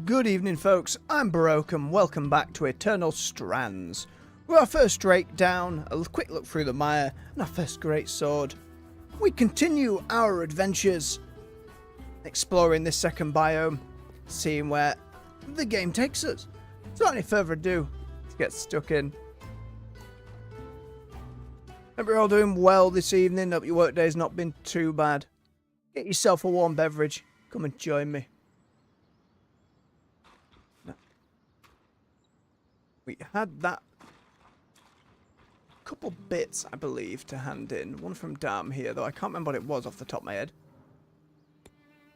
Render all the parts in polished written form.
Good evening, folks. I'm Baroque and welcome back to Eternal Strands. With our first Drake down, a quick look through the mire, and our first greatsword. We continue our adventures, exploring this second biome, seeing where the game takes us. So without any further ado, let's get stuck in. Hope you're all doing well this evening. Hope your workday's not been too bad. Get yourself a warm beverage. Come and join me. We had that couple bits, I believe, to hand in. One from Dam here, though I can't remember what it was off the top of my head.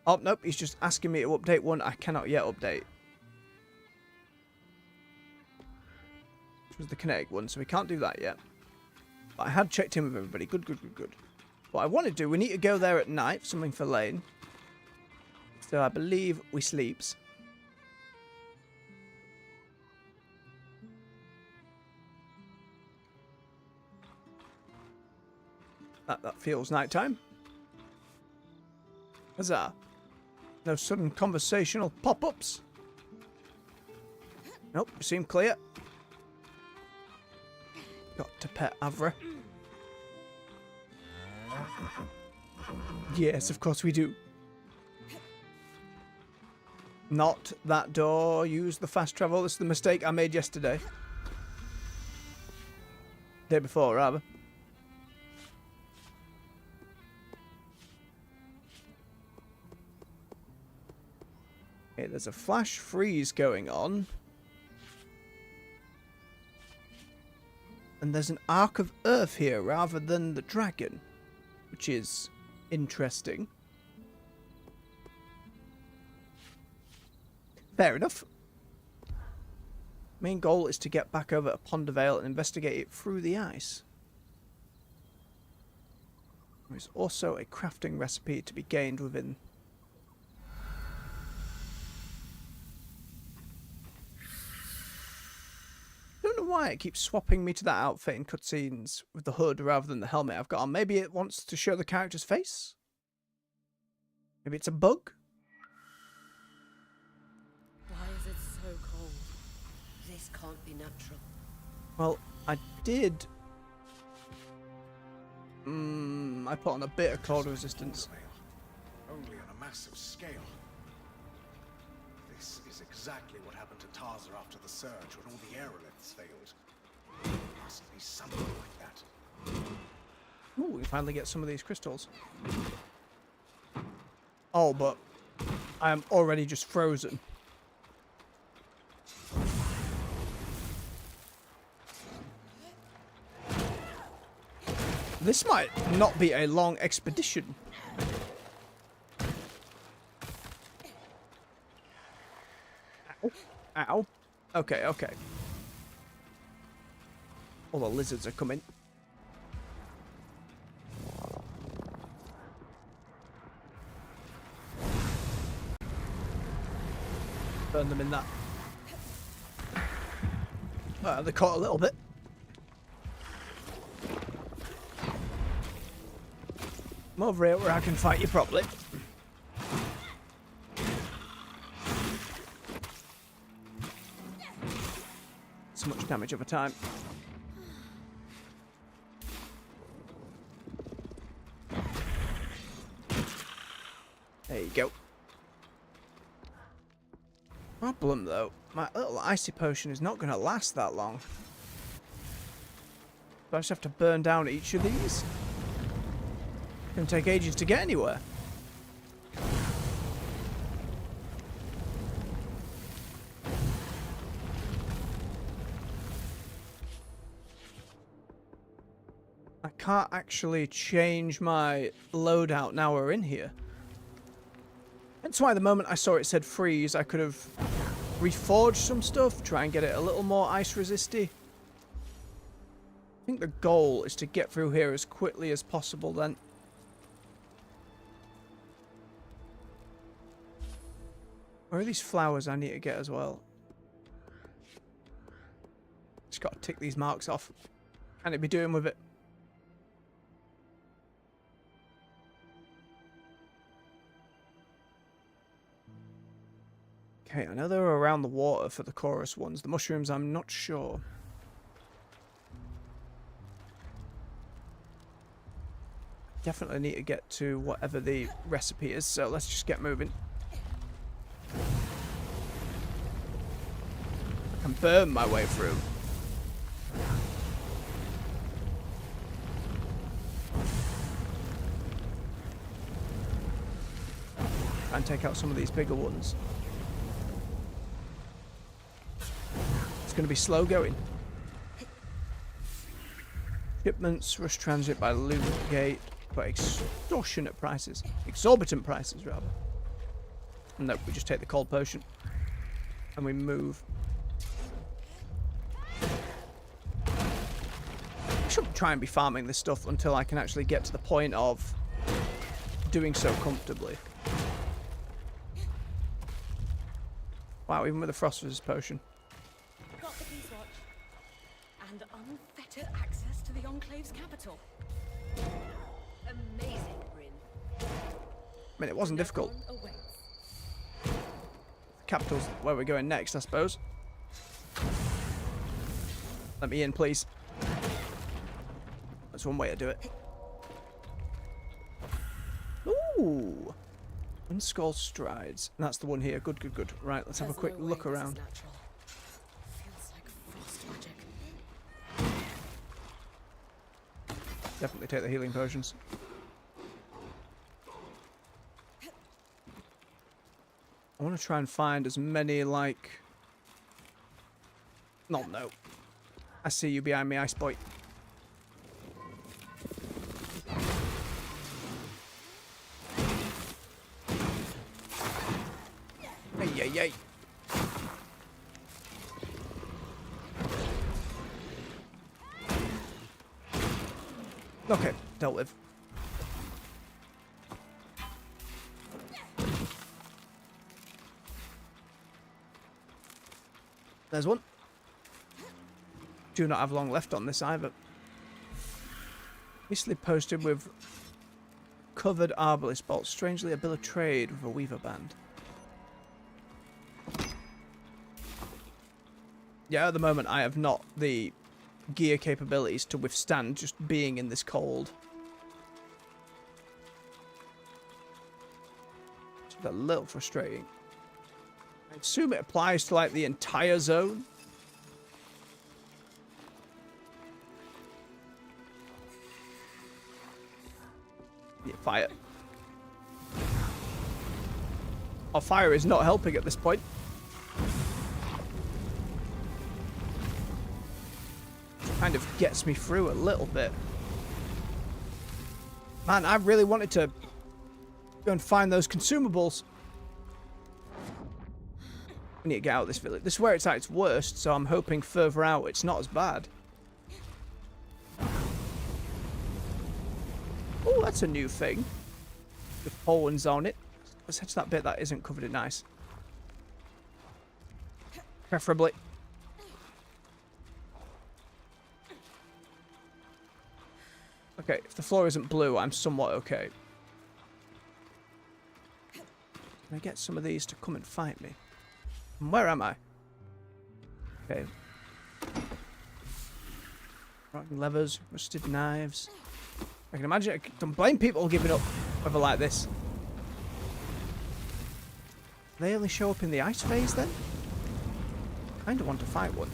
Oh, nope, he's just asking me to update one I cannot yet update. Which was the kinetic one, so we can't do that yet. But I had checked in with everybody. Good. What I want to do, we need to go there at night, something for Lane. So I believe we sleeps. That feels nighttime. Huzzah. No sudden conversational pop-ups. Nope, we seem clear. Got to pet Avra. Yes, of course we do. Not that door. Use the fast travel. This is the mistake I made yesterday. Day before, rather. Okay, there's a flash freeze going on. And there's an arc of earth here rather than the dragon, which is interesting. Fair enough. Main goal is to get back over to Pondervale and investigate it through the ice. There's also a crafting recipe to be gained within. I don't know why it keeps swapping me to that outfit in cutscenes with the hood rather than the helmet I've got on. Maybe it wants to show the character's face? Maybe it's a bug? Why is it so cold? This can't be natural. Well, I did... I put on a bit of cold resistance. Only on a massive scale. This is exactly what happened to Tarza after the surge when all the aeroliths failed. There must be something like that. Ooh, we can finally get some of these crystals. Oh, but I am already just frozen. This might not be a long expedition. Ow. Ow. Okay. All the lizards are coming. Burn them in that. They caught a little bit. I'm over here where I can fight you properly. So much damage over time. There you go. Problem though, my little icy potion is not going to last that long. So I just have to burn down each of these. It's going to take ages to get anywhere. I can't actually change my loadout now we're in here. That's why the moment I saw it said freeze, I could have reforged some stuff, try and get it a little more ice resisty. I think the goal is to get through here as quickly as possible then. Where are these flowers I need to get as well? Just got to tick these marks off. Can it be doing with it? Okay, I know they were around the water for the chorus ones. The mushrooms, I'm not sure. Definitely need to get to whatever the recipe is, so let's just get moving. I can burn my way through. Try and take out some of these bigger ones. It's going to be slow going. Shipments rush transit by loot gate, but extortionate prices. Exorbitant prices, rather. And no, we just take the cold potion. And we move. I shouldn't try and be farming this stuff until I can actually get to the point of doing so comfortably. Wow, even with a frost resist potion. Got the peace watch. And unfettered access to the Enclave's capital. Amazing, Bryn. I mean, it wasn't difficult. Dynevron awaits. Capital's where we're going next, I suppose. Let me in, please. That's one way to do it. Ooh. Unscald strides. And that's the one here. Good, good, good. Right, let's have a quick look around. Feels like frost magic. Definitely take the healing potions. I want to try and find as many, like... No. I see you behind me, Ice Boy. Hey. Okay, dealt with. There's one. Do not have long left on this either. Recently posted with covered arbalist bolts. Strangely, a bill of trade with a weaver band. Yeah, at the moment I have not the gear capabilities to withstand just being in this cold. It's a little frustrating. I assume it applies to like the entire zone. Yeah, fire. Our fire is not helping at this point. Kind of gets me through a little bit. Man, I really wanted to go and find those consumables. We need to get out of this village. This is where it's at its worst, so I'm hoping further out it's not as bad. Oh, that's a new thing. With pollens on it. Let's head to that bit that isn't covered in ice. Preferably. Okay, if the floor isn't blue, I'm somewhat okay. Can I get some of these to come and fight me? And where am I? Okay. Rotting levers, rusted knives. I can imagine, I don't blame people giving up over like this. They only show up in the ice phase then? I kinda want to fight one.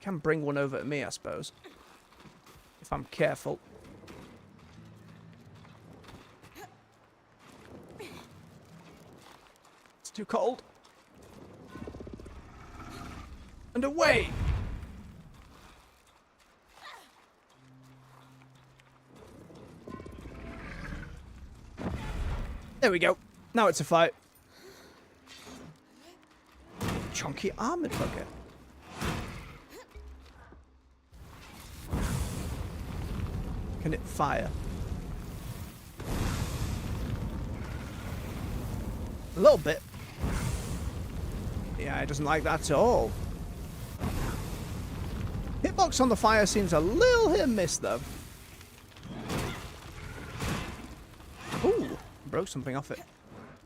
Can bring one over to me, I suppose. If I'm careful. It's too cold. And away! There we go. Now it's a fight. Chunky armored bugger. Can it fire? A little bit. Yeah, it doesn't like that at all. Hitbox on the fire seems a little hit and miss though. Ooh, broke something off it.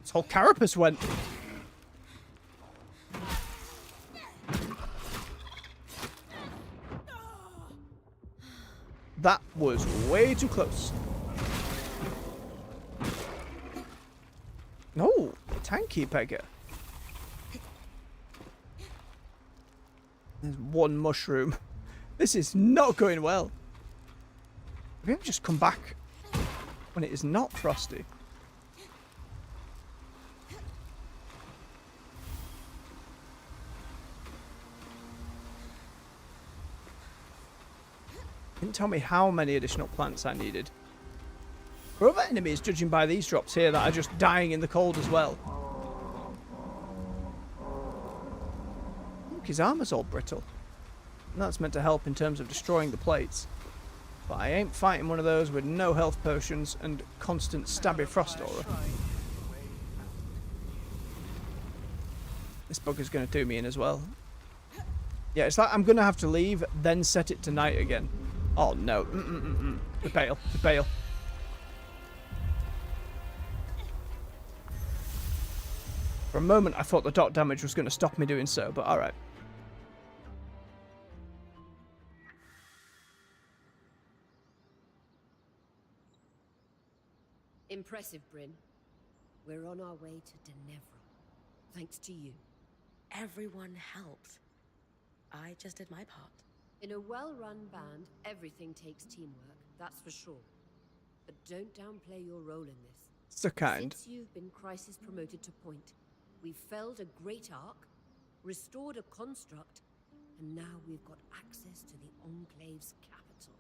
This whole carapace went. That was way too close. No, tanky beggar. There's one mushroom. This is not going well. Maybe just come back when it is not frosty. Didn't tell me how many additional plants I needed. There are other enemies, judging by these drops here, that are just dying in the cold as well. Look, his armor's all brittle. And that's meant to help in terms of destroying the plates. But I ain't fighting one of those with no health potions and constant stabby frost aura. This bugger's going to do me in as well. Yeah, it's like I'm going to have to leave, then set it to night again. Oh no. The bail. The bail. For a moment I thought the dot damage was going to stop me doing so, but alright. Impressive, Bryn. We're on our way to Dynevron. Thanks to you. Everyone helped. I just did my part. In a well-run band, everything takes teamwork, that's for sure. But don't downplay your role in this. So kind. Since you've been crisis promoted to point, we've felled a great arc, restored a construct, and now we've got access to the Enclave's capital.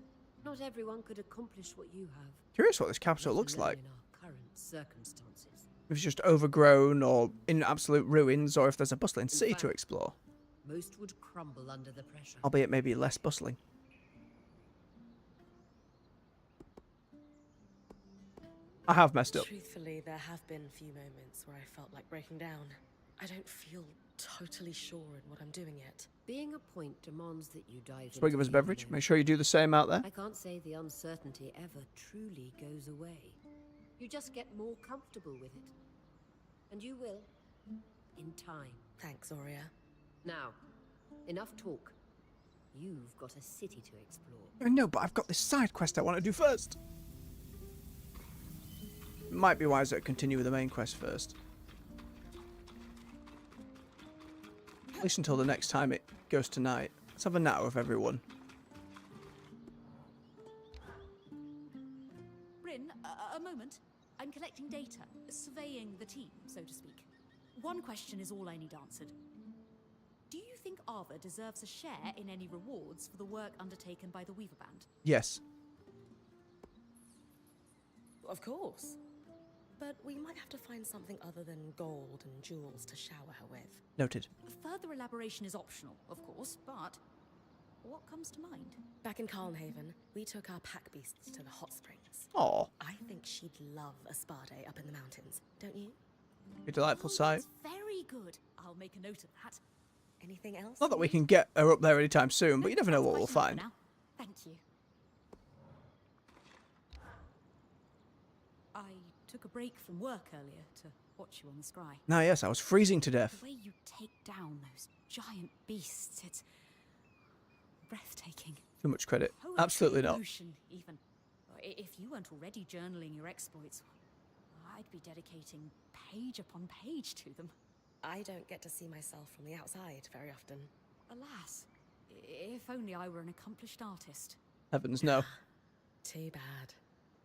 Not everyone could accomplish what you have. Curious what this capital looks like. In our current circumstances. If it's just overgrown or in absolute ruins, or if there's a bustling city to explore. Most would crumble under the pressure. Albeit maybe less bustling. I have messed up. Truthfully, there have been few moments where I felt like breaking down. I don't feel totally sure in what I'm doing yet. Being a point demands that you dive Swig of into his the beverage. unknown. Make sure you do the same out there. I can't say the uncertainty ever truly goes away. You just get more comfortable with it. And you will. In time. Thanks, Aurea. Now, enough talk. You've got a city to explore. I know, but I've got this side quest I want to do first. Might be wiser to continue with the main quest first. At least until the next time it goes to night. Let's have a natter with everyone. Bryn, a moment. I'm collecting data, surveying the team, so to speak. One question is all I need answered. Do you think Arva deserves a share in any rewards for the work undertaken by the Weaver Band? Yes. Of course. But we might have to find something other than gold and jewels to shower her with. Noted. Further elaboration is optional, of course, but what comes to mind? Back in Calnhaven, we took our pack beasts to the hot springs. Aw, I think she'd love a spa day up in the mountains, don't you? a delightful Oh, sight. that's very good. I'll make a note of that. Anything else? Not that we can get her up there anytime soon, but you never know what we'll That's quite find. enough for now. Thank you. I took a break from work earlier to watch you on the scry. Ah, yes, I was freezing to death. The way you take down those giant beasts, it's breathtaking. Too much credit. Poetry Absolutely in not. motion, even. If you weren't already journaling your exploits, I'd be dedicating page upon page to them. I don't get to see myself from the outside very often. Alas, if only I were an accomplished artist. Heavens, no. Too bad.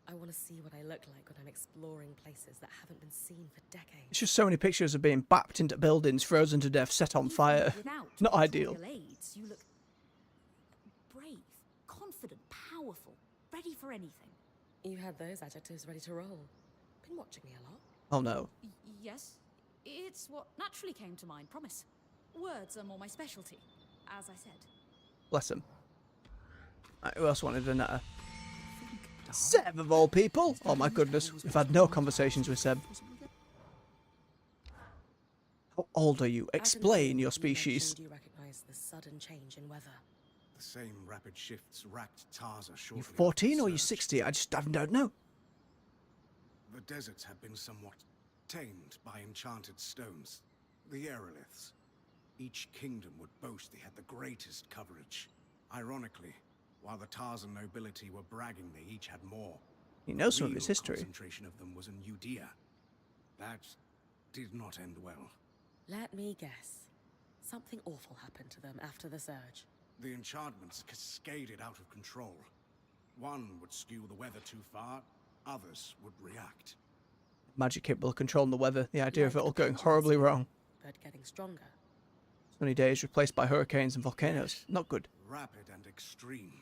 I want to see what I look like when I'm exploring places that haven't been seen for decades. It's just so many pictures of being bapped into buildings, frozen to death, set on Even fire. without Not ideal. pictorial aids, you look brave, confident, powerful, ready for anything. You had those adjectives ready to roll. Been watching me a lot. Oh no. Yes, it's what naturally came to mind, promise. Words are more my specialty, as I said. Bless him. Right, who else wanted a natter? Seb of all people! Oh my goodness, we've had no conversations with Seb. How old are you? Explain your species. Do you recognize the sudden change in weather? The same rapid shifts racked Tarza shortly You after 14 the or you surge. 60? I don't know. The deserts had been somewhat tamed by enchanted stones, the aeroliths. Each kingdom would boast they had the greatest coverage. Ironically, while the Tarzan nobility were bragging they each had more, He knows some of real his history. concentration of them was in Judea. That did not end well. Let me guess. Something awful happened to them after the surge. The enchantments cascaded out of control. One would skew the weather too far, others would react. Magic capable of controlling the weather. The idea of it Like all the going pensions horribly here, wrong. but getting stronger. Sunny days replaced by hurricanes and volcanoes. Not good. Rapid and extreme.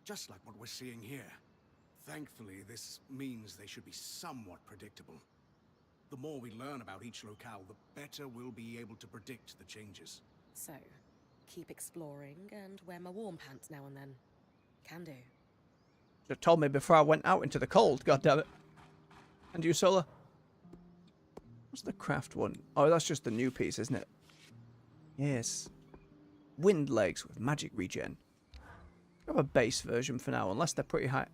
Just like what we're seeing here. Thankfully, this means they should be somewhat predictable. The more we learn about each locale, the better we'll be able to predict the changes. So, keep exploring and wear my warm pants now and then. Can do. Should have told me before I went out into the cold, goddammit. And you, Sola? What's the craft one? Oh, that's just the new piece, isn't it? Yes. Wind legs with magic regen. I have a base version for now, unless they're pretty high.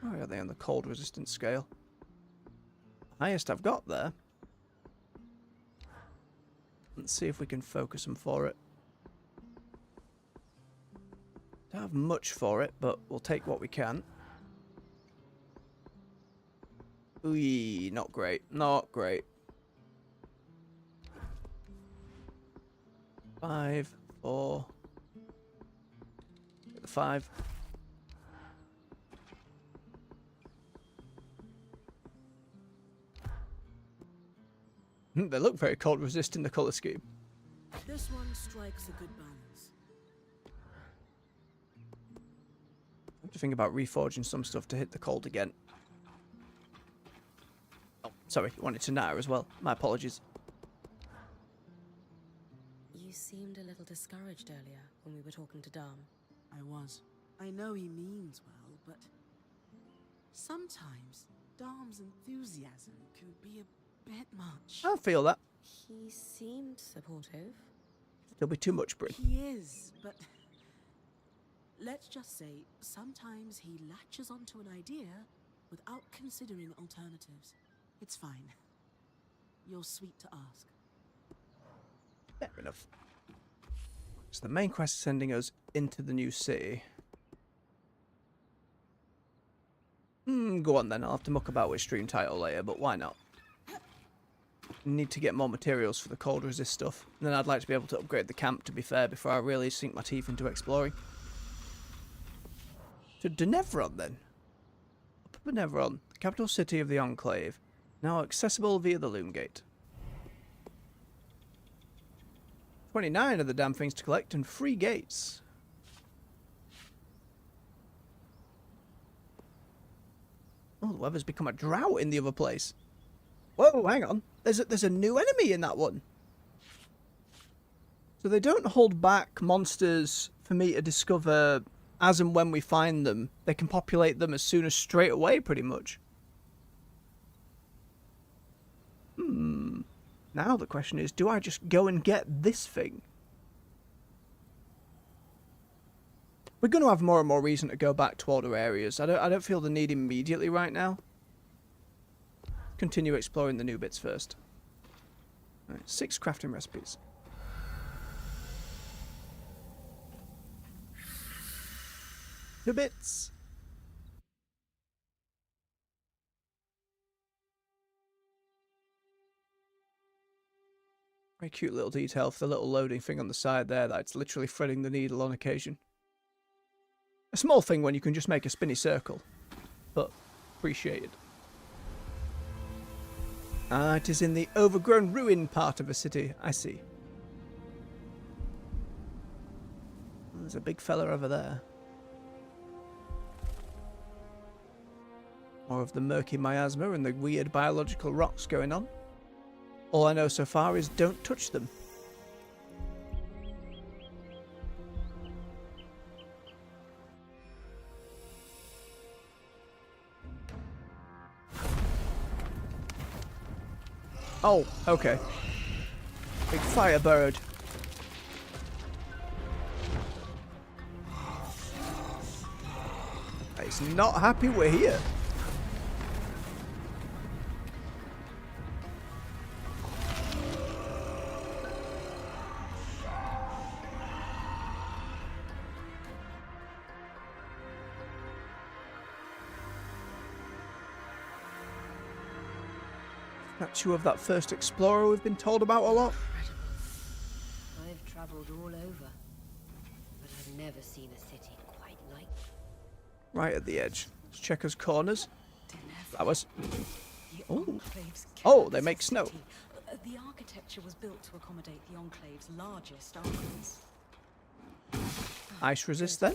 Oh, are they on the cold resistance scale? Highest I've got there. Let's see if we can focus them for it. Don't have much for it, but we'll take what we can. Ooh, not great. Not great. 5, 4. Get the 5. They look very cold resistant, the colour scheme. This one strikes a good balance. I have to think about reforging some stuff to hit the cold again. Oh, sorry, you wanted to natter as well. My apologies. You seemed a little discouraged earlier when we were talking to Dom. I was. I know he means well, but sometimes Dom's enthusiasm can be a bit much. I feel that. He seemed supportive. There'll be too much, Bryn. He is, but let's just say sometimes he latches onto an idea without considering alternatives. It's fine. You're sweet to ask. Fair enough. So the main quest is sending us into the new city. Go on then. I'll have to muck about with stream title later, but why not? Need to get more materials for the cold resist stuff. And then I'd like to be able to upgrade the camp, to be fair, before I really sink my teeth into exploring. To Dynevron then. Upper Dynevron, the capital city of the Enclave, now accessible via the Loom Gate. 29 of the damn things to collect and 3 gates. Oh, the weather's become a drought in the other place. Whoa, hang on. There's a new enemy in that one. So they don't hold back monsters for me to discover as and when we find them. They can populate them as soon as straight away, pretty much. Now the question is, do I just go and get this thing? We're going to have more and more reason to go back to older areas. I don't feel the need immediately right now. Continue exploring the new bits first. Right, 6 crafting recipes. New bits. Very cute little detail for the little loading thing on the side there, that it's literally threading the needle on occasion. A small thing when you can just make a spinny circle, but appreciated. Ah, it is in the overgrown ruin part of a city. I see. There's a big fella over there. More of the murky miasma and the weird biological rocks going on. All I know so far is don't touch them. Oh, okay. Big firebird. He's not happy we're here. Statue of that first explorer we've been told about a lot. I've traveled all over, but I've never seen a city quite like it. Right at the edge. Let's check his corners. Flowers. The Oh. Enclave's Oh, they make capital snow. city. The architecture was built to accommodate the Enclave's largest armies. Ice resist then?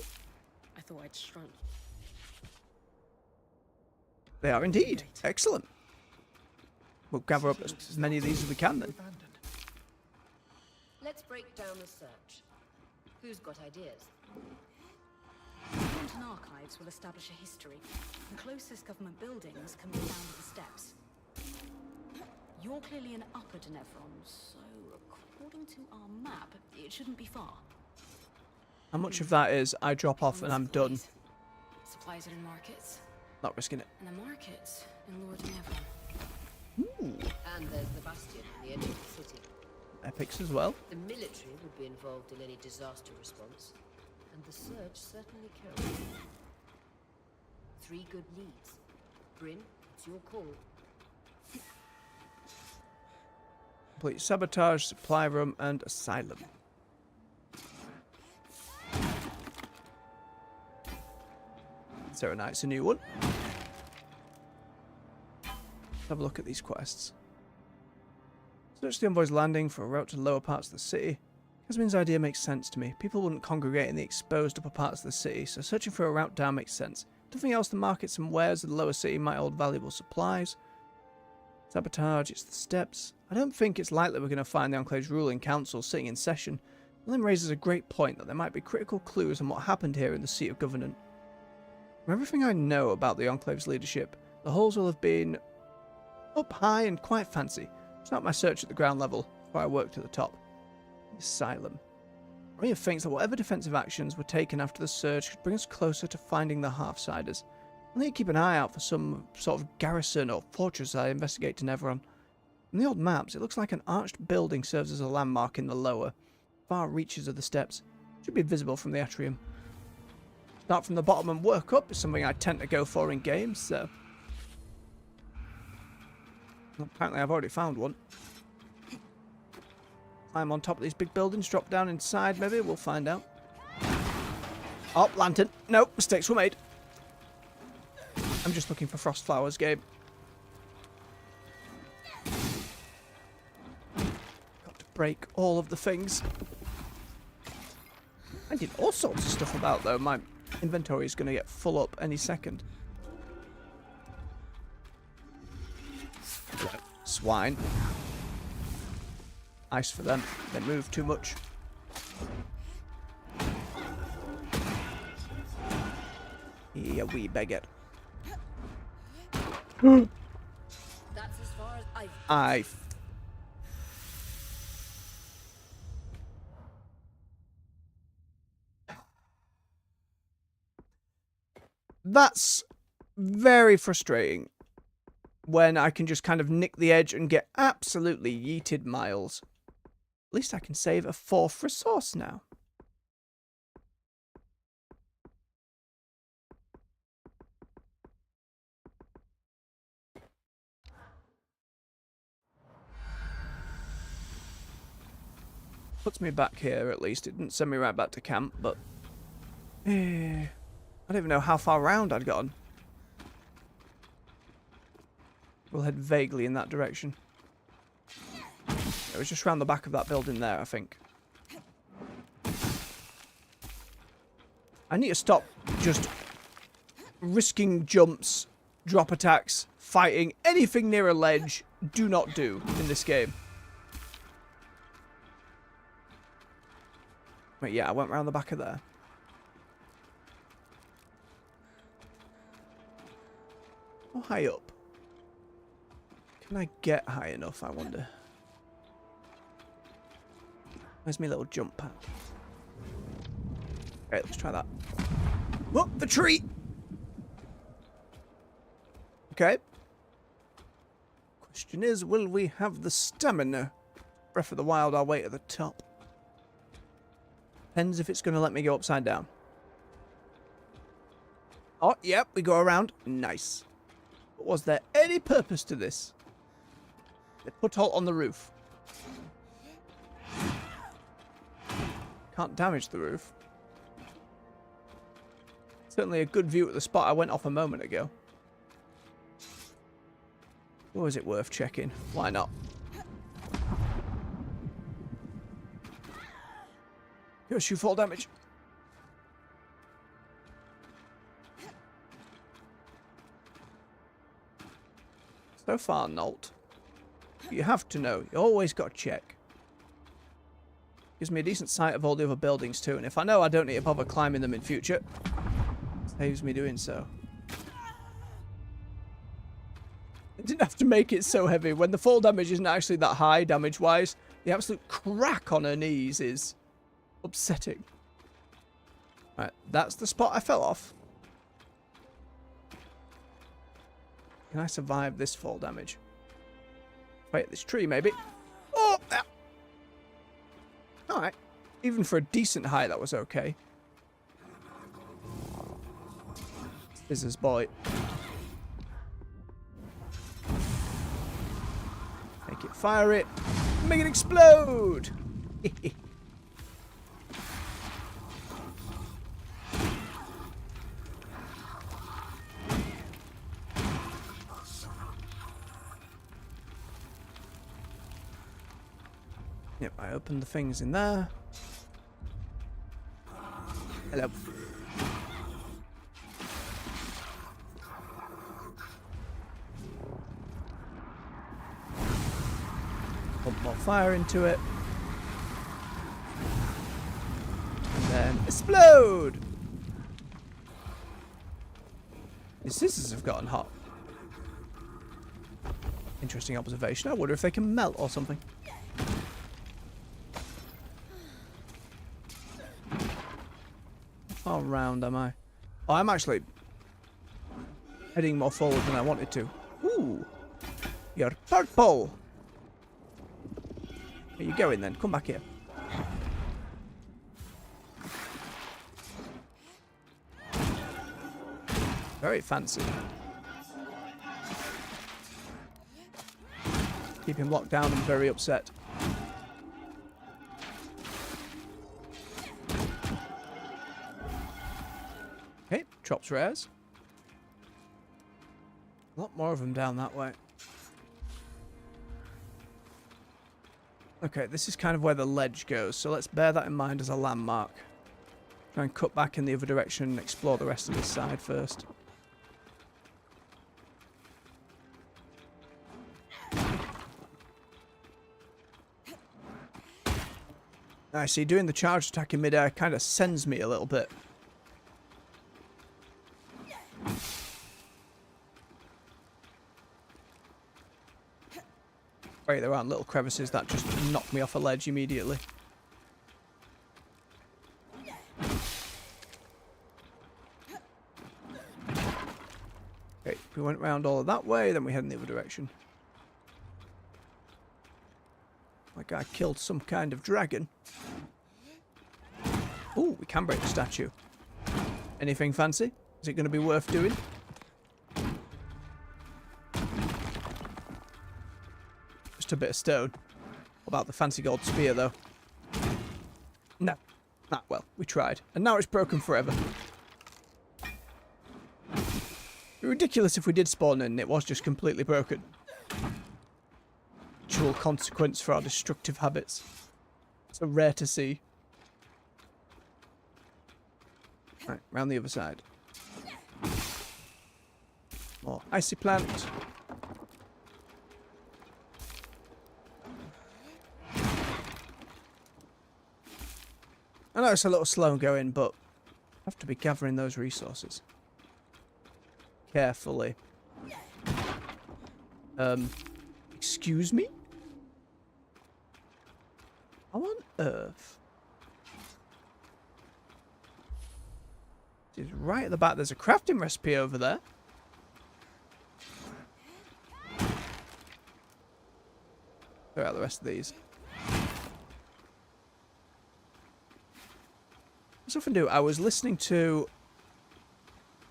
I thought I'd shrunk. They are indeed. Excellent. We'll gather up as many of these as we can then. Let's break down the search. Who's got ideas? The Mountain Archives will establish a history. The closest government buildings can be found at the steps. You're clearly in Upper Dynevron, so according to our map, it shouldn't be far. How much of that is I drop off and I'm done? Supplies are in markets, Not risking it. and the markets in Lord Dynevron. Ooh. And there's the bastion at the edge of the city. Epics as well. The military would be involved in any disaster response, and the search certainly counts. 3 good leads. Bryn, it's your call. Complete sabotage, supply room, and asylum. Serenite's a new one. Let's have a look at these quests. Search the envoy's landing for a route to lower parts of the city. Casmin's idea makes sense to me. People wouldn't congregate in the exposed upper parts of the city, so searching for a route down makes sense. Nothing else, the markets and wares of the lower city might hold valuable supplies. Sabotage, it's the steps. I don't think it's likely we're going to find the Enclave's ruling council sitting in session. William raises a great point that there might be critical clues on what happened here in the seat of government. From everything I know about the Enclave's leadership, the halls will have been up high and quite fancy. Start my search at the ground level before I work to the top. Asylum. Maria thinks that whatever defensive actions were taken after the surge could bring us closer to finding the Half-Siders. I need to keep an eye out for some sort of garrison or fortress I investigate Dynevron. From the old maps, it looks like an arched building serves as a landmark in the lower, far reaches of the steps. It should be visible from the atrium. Start from the bottom and work up is something I tend to go for in games, so... Apparently I've already found one. Climb on top of these big buildings, drop down inside maybe, we'll find out. Oh, lantern. No, mistakes were made. I'm just looking for frost flowers, Gabe. Got to break all of the things. I did all sorts of stuff about, though. My inventory is going to get full up any second. Swine. Ice for them. They move too much. Yeah, we beg it. That's as far as I... That's very frustrating when I can just kind of nick the edge and get absolutely yeeted miles. At least I can save a 4th resource now. Puts me back here at least. It didn't send me right back to camp, but... I don't even know how far round I'd gotten. We'll head vaguely in that direction. It was just round the back of that building there, I think. I need to stop just risking jumps, drop attacks, fighting. Anything near a ledge, do not do in this game. Wait, yeah, I went round the back of there. How high up? Can I get high enough, I wonder? Where's my little jump pad? Okay, let's try that. Look, the tree! Okay. Question is, will we have the stamina? Breath of the Wild, I'll wait at the top. Depends if it's going to let me go upside down. Oh, yep, we go around. Nice. But was there any purpose to this? Put all on the roof. Can't damage the roof. Certainly a good view at the spot I went off a moment ago. Or is it worth checking? Why not? Curse you, fall damage. So far, Nolt. You have to know. You always got to check. Gives me a decent sight of all the other buildings too, and if I know I don't need to bother climbing them in future, saves me doing so. I didn't have to make it so heavy. When the fall damage isn't actually that high damage-wise, the absolute crack on her knees is upsetting. Right, that's the spot I fell off. Can I survive this fall damage? Wait, this tree maybe. Oh! Ah. Alright. Even for a decent height, that was okay. Scissors boy. Make it, fire it. Make it explode! Yep, I opened the things in there. Hello. Pump more fire into it. And then explode! The scissors have gotten hot. Interesting observation. I wonder if they can melt or something. How far round am I? Oh, I'm actually heading more forward than I wanted to. Ooh! You're purple! Where you going then? Come back here. Very fancy. Keep him locked down and very upset. Okay, chops rares. A lot more of them down that way. Okay, this is kind of where the ledge goes, so let's bear that in mind as a landmark. Try and cut back in the other direction and explore the rest of this side first. I see, doing the charge attack in midair kind of sends me a little bit. Wait, there aren't little crevices that just knock me off a ledge immediately. Okay, we went round all of that way, then we head in the other direction. Like I killed some kind of dragon. Ooh, we can break the statue. Anything fancy? Is it going to be worth doing? Just a bit of stone. What about the fancy gold spear, though? No. Ah, well, we tried. And now it's broken forever. It'd be ridiculous if we did spawn in and it was just completely broken. Actual consequence for our destructive habits. So rare to see. Right, round the other side. More icy plant. I know it's a little slow going, but I have to be gathering those resources carefully. Excuse me? How on earth? It's right at the back. There's a crafting recipe over there. Where are the rest of these? What's often do? I was listening to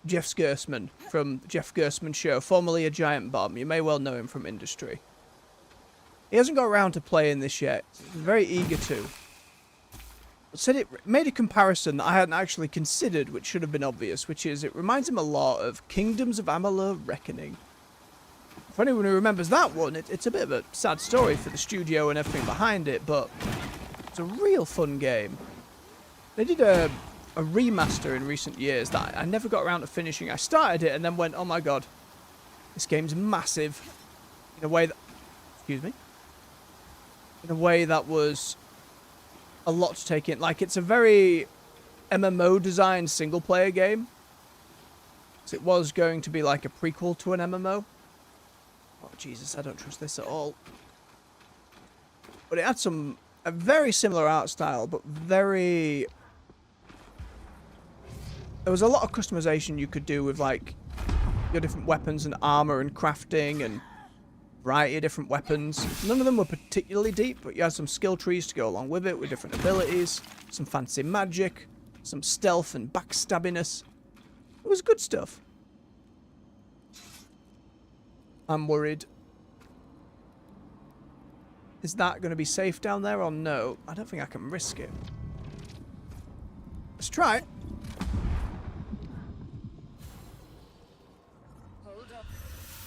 Jeff Gersman from Jeff Gersman Show, formerly a Giant Bomb. You may well know him from industry. He hasn't got around to playing this yet. He's very eager to. But said it made a comparison that I hadn't actually considered, which should have been obvious, which is it reminds him a lot of Kingdoms of Amalur Reckoning. For anyone who remembers that one, it's a bit of a sad story for the studio and everything behind it, but it's a real fun game. They did a remaster in recent years that I never got around to finishing. I started it and then went, oh my god, this game's massive. In a way that... Excuse me. In a way that was a lot to take in. Like, it's a very MMO-designed single-player game. So it was going to be like a prequel to an MMO. Oh, Jesus, I don't trust this at all. But it had a very similar art style, but very... There was a lot of customization you could do with, like, your different weapons and armor and crafting and variety of different weapons. None of them were particularly deep, but you had some skill trees to go along with it with different abilities, some fancy magic, some stealth and backstabbiness. It was good stuff. I'm worried. Is that going to be safe down there or no? I don't think I can risk it. Let's try it.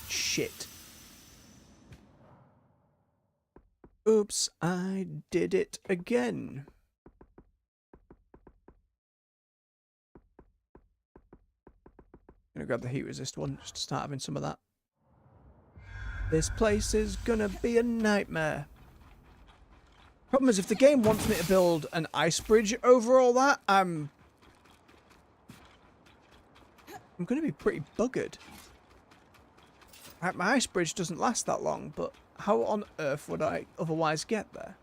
Shit. Oops, I did it again. I'm gonna grab the heat resist one just to start having some of that. This place is gonna be a nightmare. Problem is, if the game wants me to build an ice bridge over all that, I'm gonna be pretty buggered. My ice bridge doesn't last that long, but how on earth would I otherwise get there?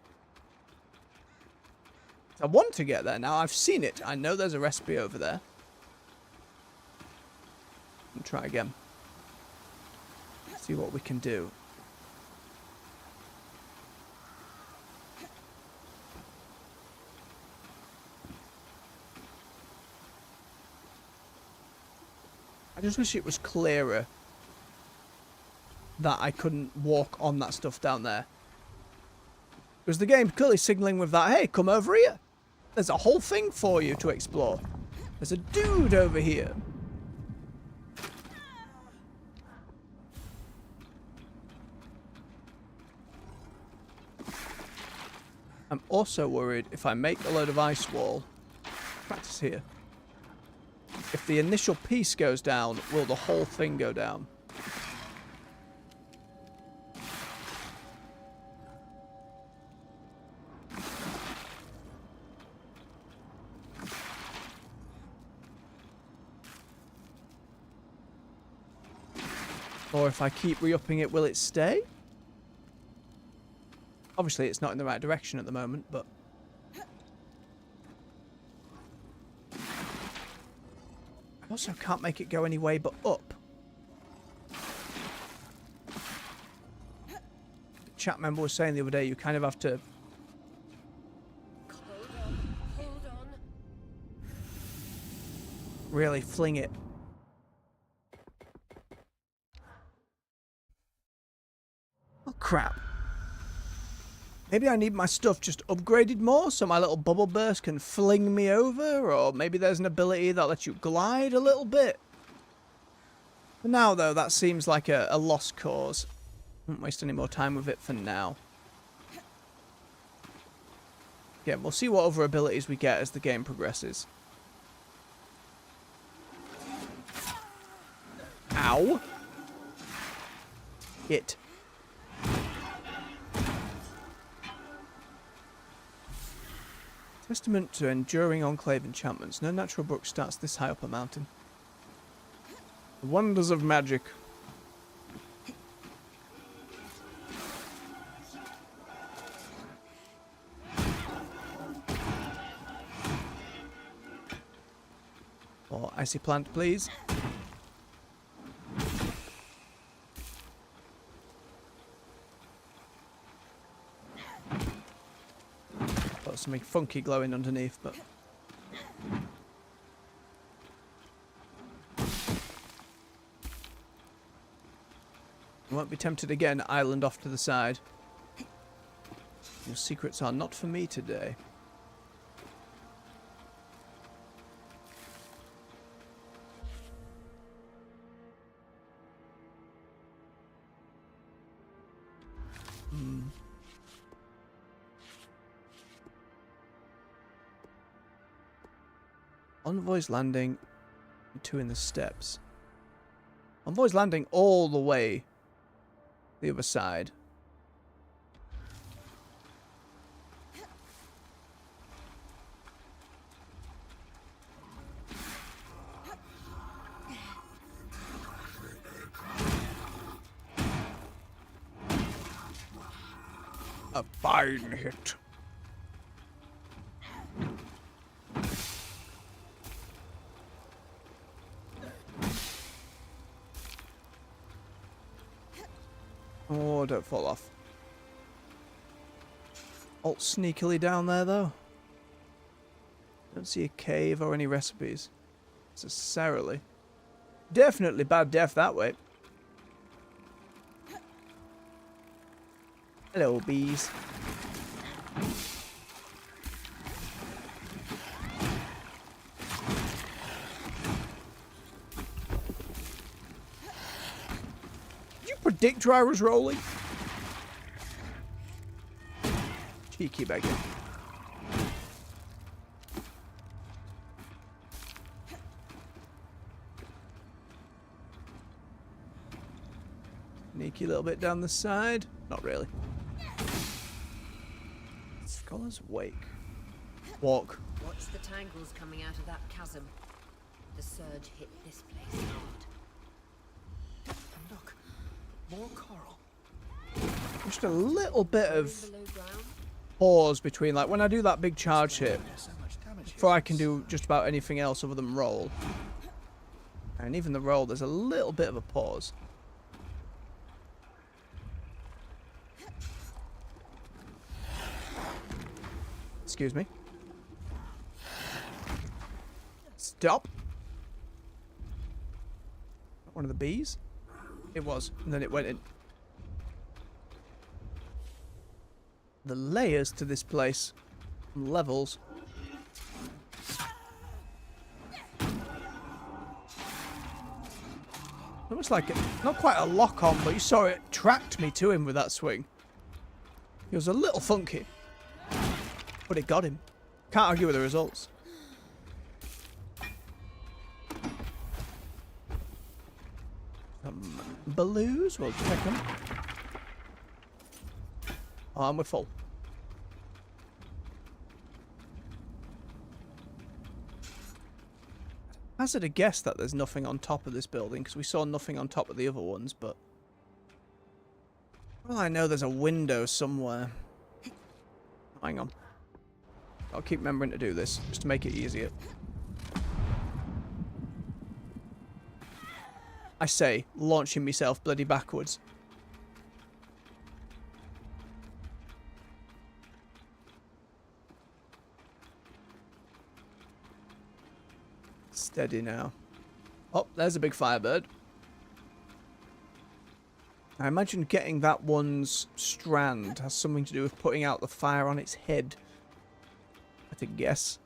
I want to get there now. I've seen it. I know there's a recipe over there. I'll try again. See what we can do. I just wish it was clearer that I couldn't walk on that stuff down there. Because the game's clearly signalling with that, hey, come over here. There's a whole thing for you to explore. There's a dude over here. I'm also worried if I make a load of ice wall, practice here. If the initial piece goes down, will the whole thing go down? Or if I keep re-upping it, will it stay? Obviously, it's not in the right direction at the moment, but... I also can't make it go any way but up. The chat member was saying the other day, you kind of have to... Hold on. really fling it. Oh, crap. Maybe I need my stuff just upgraded more so my little bubble burst can fling me over, or maybe there's an ability that lets you glide a little bit. For now, though, that seems like a lost cause. I won't waste any more time with it for now. Yeah, we'll see what other abilities we get as the game progresses. Ow! Hit. Testament to enduring enclave enchantments. No natural brook starts this high up a mountain. The wonders of magic. Or icy plant, please. Got something funky glowing underneath, but... I won't be tempted again, island off to the side. Your secrets are not for me today. Envoy's Landing, 2 in the steps. Envoy's Landing all the way the other side. A fine hit. Oh, don't fall off. Alt sneakily down there, though. Don't see a cave or any recipes. Necessarily. Definitely bad death that way. Hello, bees. Predict where I was rolling? Cheeky beggar. Sneaky little bit down the side. Not really. Scholar's Wake. Walk. Watch the tangles coming out of that chasm. The surge hit this place hard. Look, more coral. Just a little bit of Below ground. pause between, like, when I do that big charge hit, before I can do just about anything else other than roll. And even the roll, there's a little bit of a pause. Excuse me. Stop. One of the bees? It was, and then it went in. The layers to this place. Levels. Almost like, not quite a lock on, but you saw it tracked me to him with that swing. He was a little funky. But it got him. Can't argue with the results. Balloons, we'll check them. Oh, and we're full. Hazard a guess that there's nothing on top of this building, because we saw nothing on top of the other ones, but... Well, I know there's a window somewhere. Hang on. I'll keep remembering to do this, just to make it easier. I say, launching myself bloody backwards. Steady now. Oh, there's a big firebird. I imagine getting that one's strand has something to do with putting out the fire on its head. I think guess.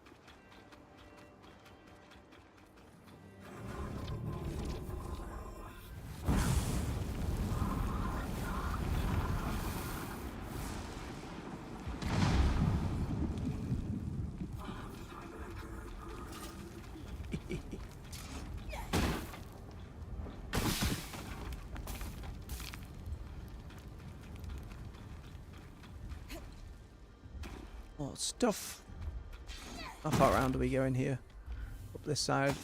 Oh, stuff. How far around do we go in here? Up this side.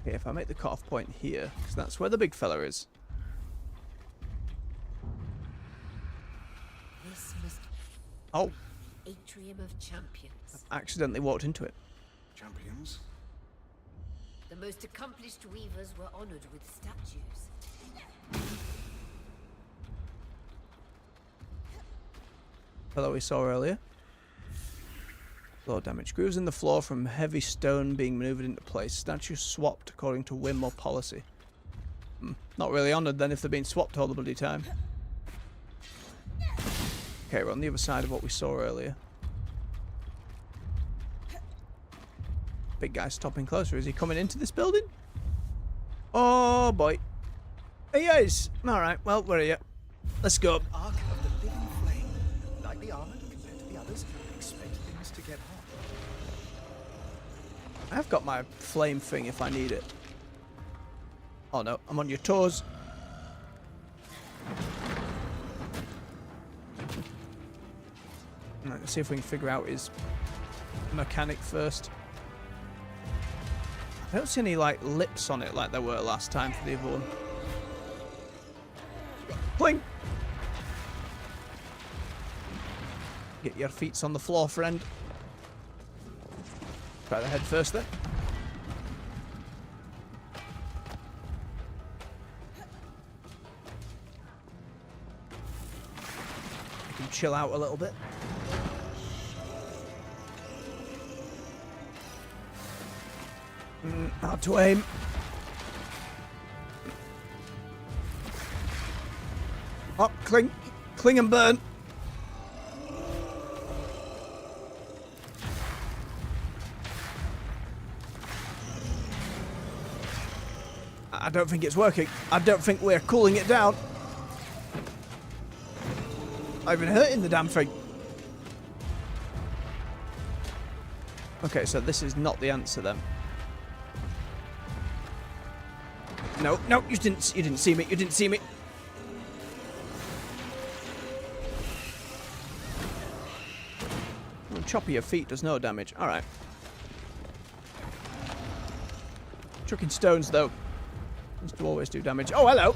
Okay, if I make the cutoff point here, because that's where the big fella is. This must Oh, Atrium of Champions. accidentally walked into it. Champions? The most accomplished weavers were honored with statues. Fellow we saw earlier. Floor damage. Grooves in the floor from heavy stone being maneuvered into place. Statues swapped according to whim or policy. Not really honoured then if they're being swapped all the bloody time. Okay, we're on the other side of what we saw earlier. Big guy's stopping closer. Is he coming into this building? Oh boy. He is. Alright, well, where are you? Let's go. Arc of the living flame. Lightly armored compared to the others. Expect things to get hot. I've got my flame thing if I need it. Oh no, I'm on your toes. Right, let's see if we can figure out his mechanic first. I don't see any like lips on it like there were last time for the other one. Bling! Get your feet on the floor, friend. Try the head first then. You can chill out a little bit. Hard to aim. Up, cling and burn. I don't think it's working. I don't think we're cooling it down. I've been hurting the damn thing. Okay, so this is not the answer then. No, no, you didn't see me. You didn't see me. Well, chopping your feet does no damage. All right. Chucking stones though used to always do damage. Oh, hello.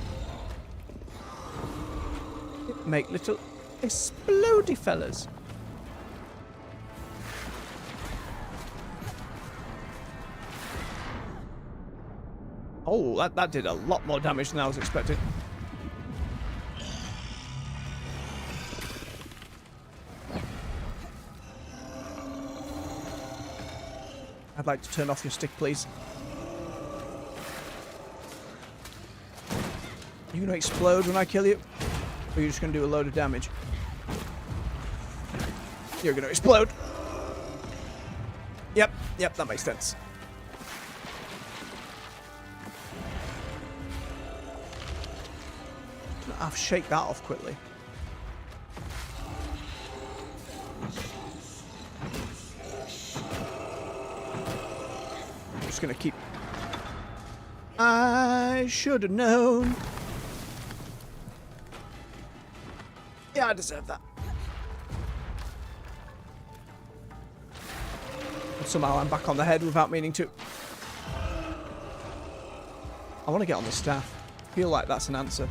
Make little explodey fellas. Oh, that did a lot more damage than I was expecting. I'd like to turn off your stick, please. Are you going to explode when I kill you? Or are you just going to do a load of damage? You're going to explode. Yep, that makes sense. I'll shake that off quickly. I'm just going to keep... I should have known. Yeah, I deserve that. And somehow I'm back on the head without meaning to. I want to get on the staff. I feel like that's an answer.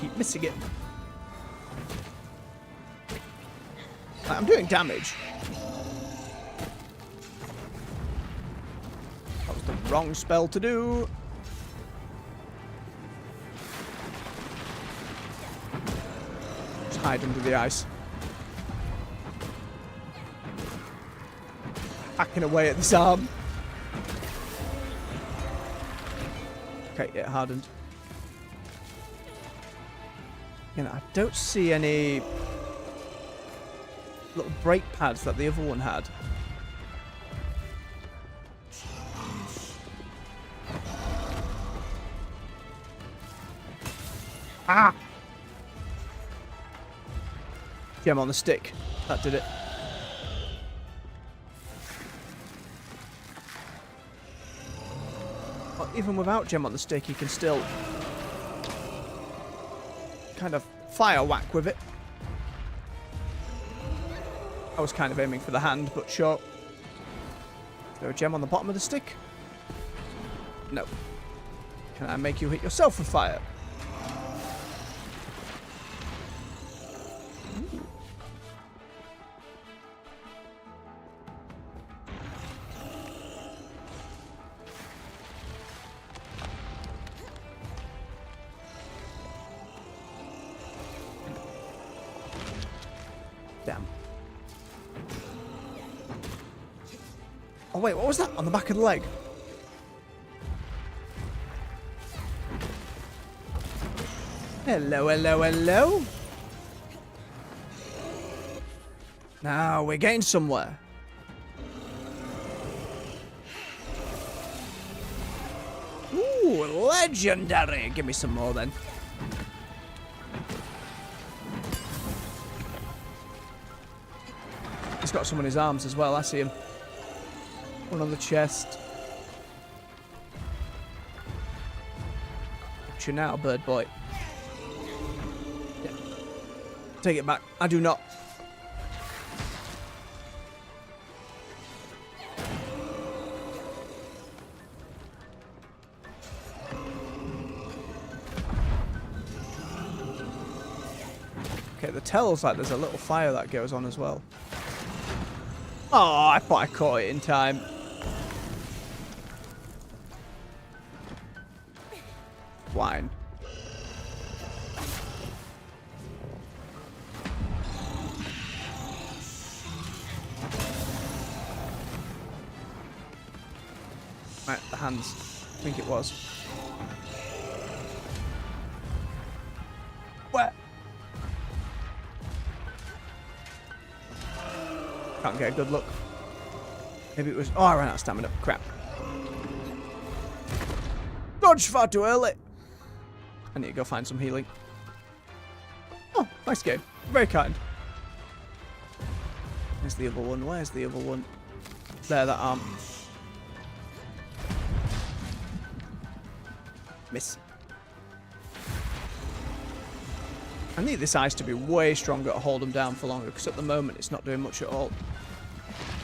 Keep missing it. Like, I'm doing damage. That was the wrong spell to do. Just hide under the ice. Hacking away at this arm. Okay, it hardened. You know, I don't see any little brake pads that the other one had. Ah! Gem on the stick. That did it. Well, even without gem on the stick, you can still kind of fire whack with it. I was kind of aiming for the hand, but sure. Is there a gem on the bottom of the stick? No. Can I make you hit yourself with fire? Ooh. Damn. wait, what was that on the back of the leg? Hello, hello, hello. Now we're getting somewhere. Ooh, legendary. Give me some more then. He's got some on his arms as well. I see him. One on the chest. Got you now, bird boy. Yeah. Take it back. I do not. Okay, the tells like there's a little fire that goes on as well. Oh, I thought I caught it in time. Wine. Right, the hands. I think it was. Where? Can't get a good look. Maybe it was... Oh, I ran out of stamina. Crap. Dodge far too early. I need to go find some healing. Oh, nice game. Very kind. Where's the other one? Where's the other one? There, that arm. Miss. I need this ice to be way stronger to hold them down for longer, because at the moment it's not doing much at all.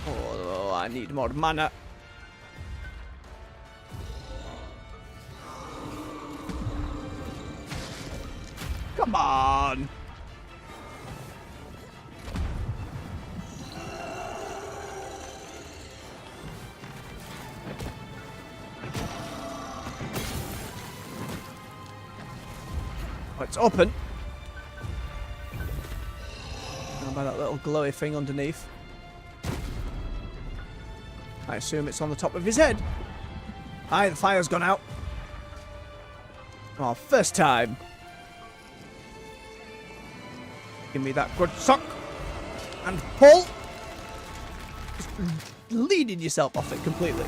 Oh, I need more mana. Come on. Oh, it's open. Now by that little glowy thing underneath. I assume it's on the top of his head. Aye, the fire's gone out. Oh, first time. Give me that good suck. And pull. Just leading yourself off it completely.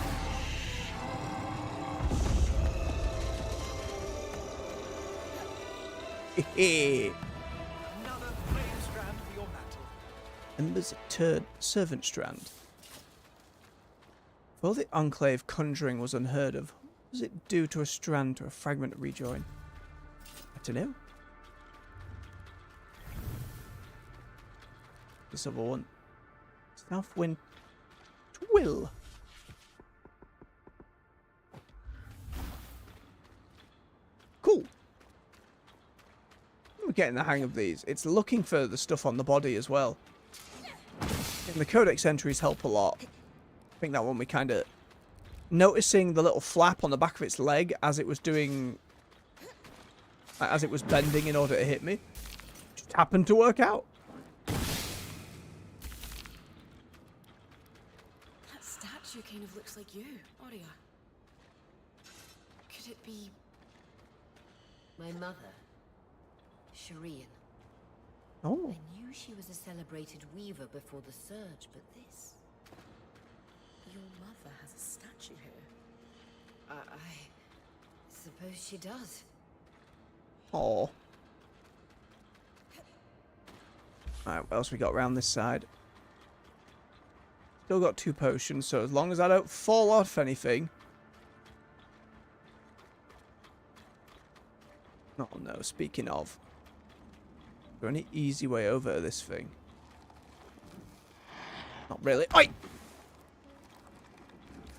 Another flame strand for your mantle. Ember's servant strand. Though the Enclave conjuring was unheard of, what does it do to a strand to a fragment rejoin? I don't know. This other one. Southwind Twill. Cool. We're getting the hang of these. It's looking for the stuff on the body as well. And the codex entries help a lot. I think that one we kind of... Noticing the little flap on the back of its leg as it was doing... As it was bending in order to hit me. Just happened to work out. That statue kind of looks like you, Aria. Could it be... My mother, Shireen. Oh. I knew she was a celebrated weaver before the Surge, but this... Your mother has a statue here. I suppose she does. Oh. Alright, what else we got around this side? Still got 2 potions, so as long as I don't fall off anything... Oh no, speaking of. Is there any easy way over this thing? Not really. Oi!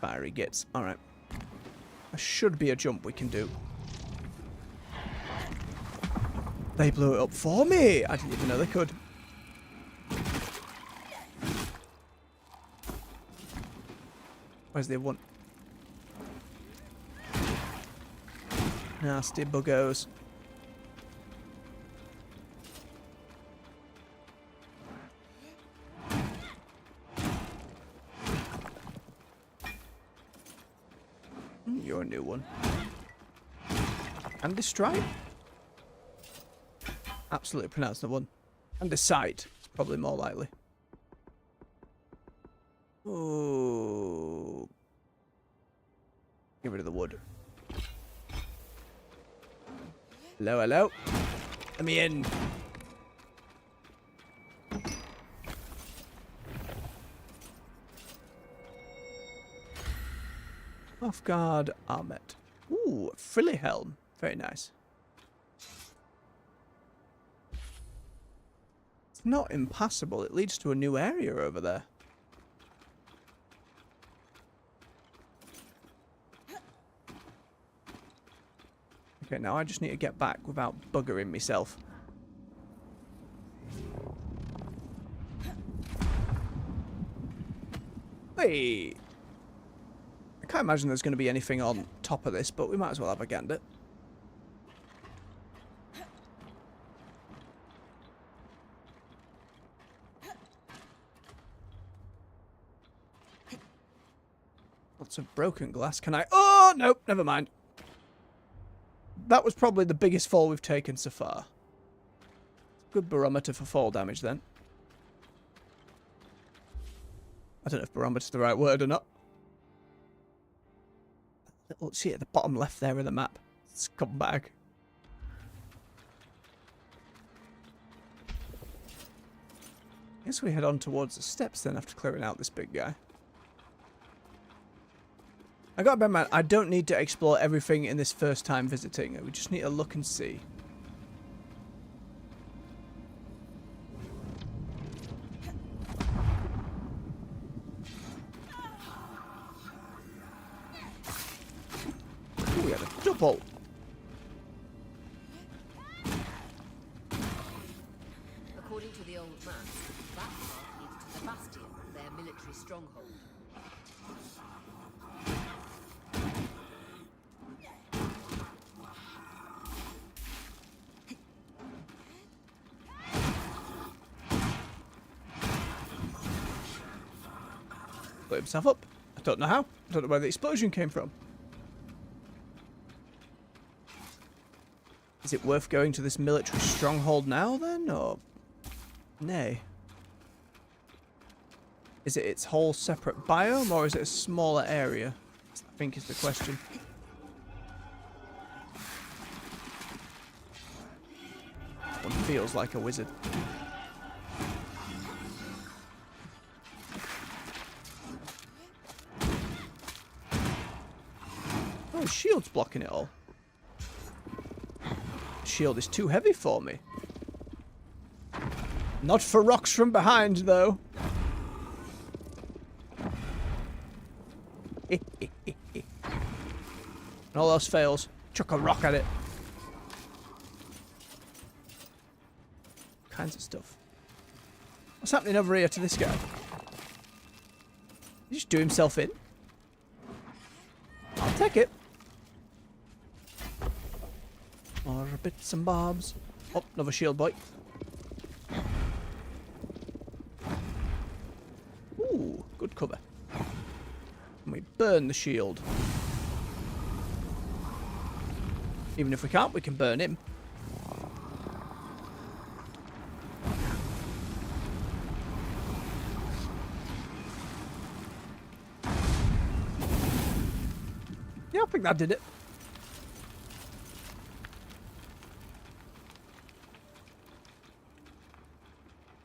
Fiery gets. Alright. There should be a jump we can do. They blew it up for me! I didn't even know they could. Where's the other one? Nasty buggos. And the stripe? Absolutely pronounced the one. And the sight. It's probably more likely. Oh. Get rid of the wood. Hello, hello. Let me in. Off guard armor. Ooh, frilly helm. Very nice. It's not impassable. It leads to a new area over there. Okay, now I just need to get back without buggering myself. Hey! I can't imagine there's going to be anything on top of this, but we might as well have a gander. Lots of broken glass. Can I... Oh, nope, never mind. That was probably the biggest fall we've taken so far. Good barometer for fall damage, then. I don't know if barometer's the right word or not. Let's see at the bottom left there of the map. Scumbag. Guess we head on towards the steps then after clearing out this big guy. I gotta bear in mind, I don't need to explore everything in this first time visiting. We just need to look and see. Ooh, we had a double. According to the old map, that path leads to the Bastion, their military stronghold. Blew himself up. I don't know how. I don't know where the explosion came from. Is it worth going to this military stronghold now then, or nay? Is it its whole separate biome, or is it a smaller area? I think is the question. One feels like a wizard. Oh, shield's blocking it all. Shield is too heavy for me. Not for rocks from behind, though. And all else fails, chuck a rock at it. Kinds of stuff. What's happening over here to this guy? He just do himself in. I'll take it. More bits and bobs. Oh, another shield boy. Ooh, good cover. And we burn the shield. Even if we can't, we can burn him. Yeah, I think that did it.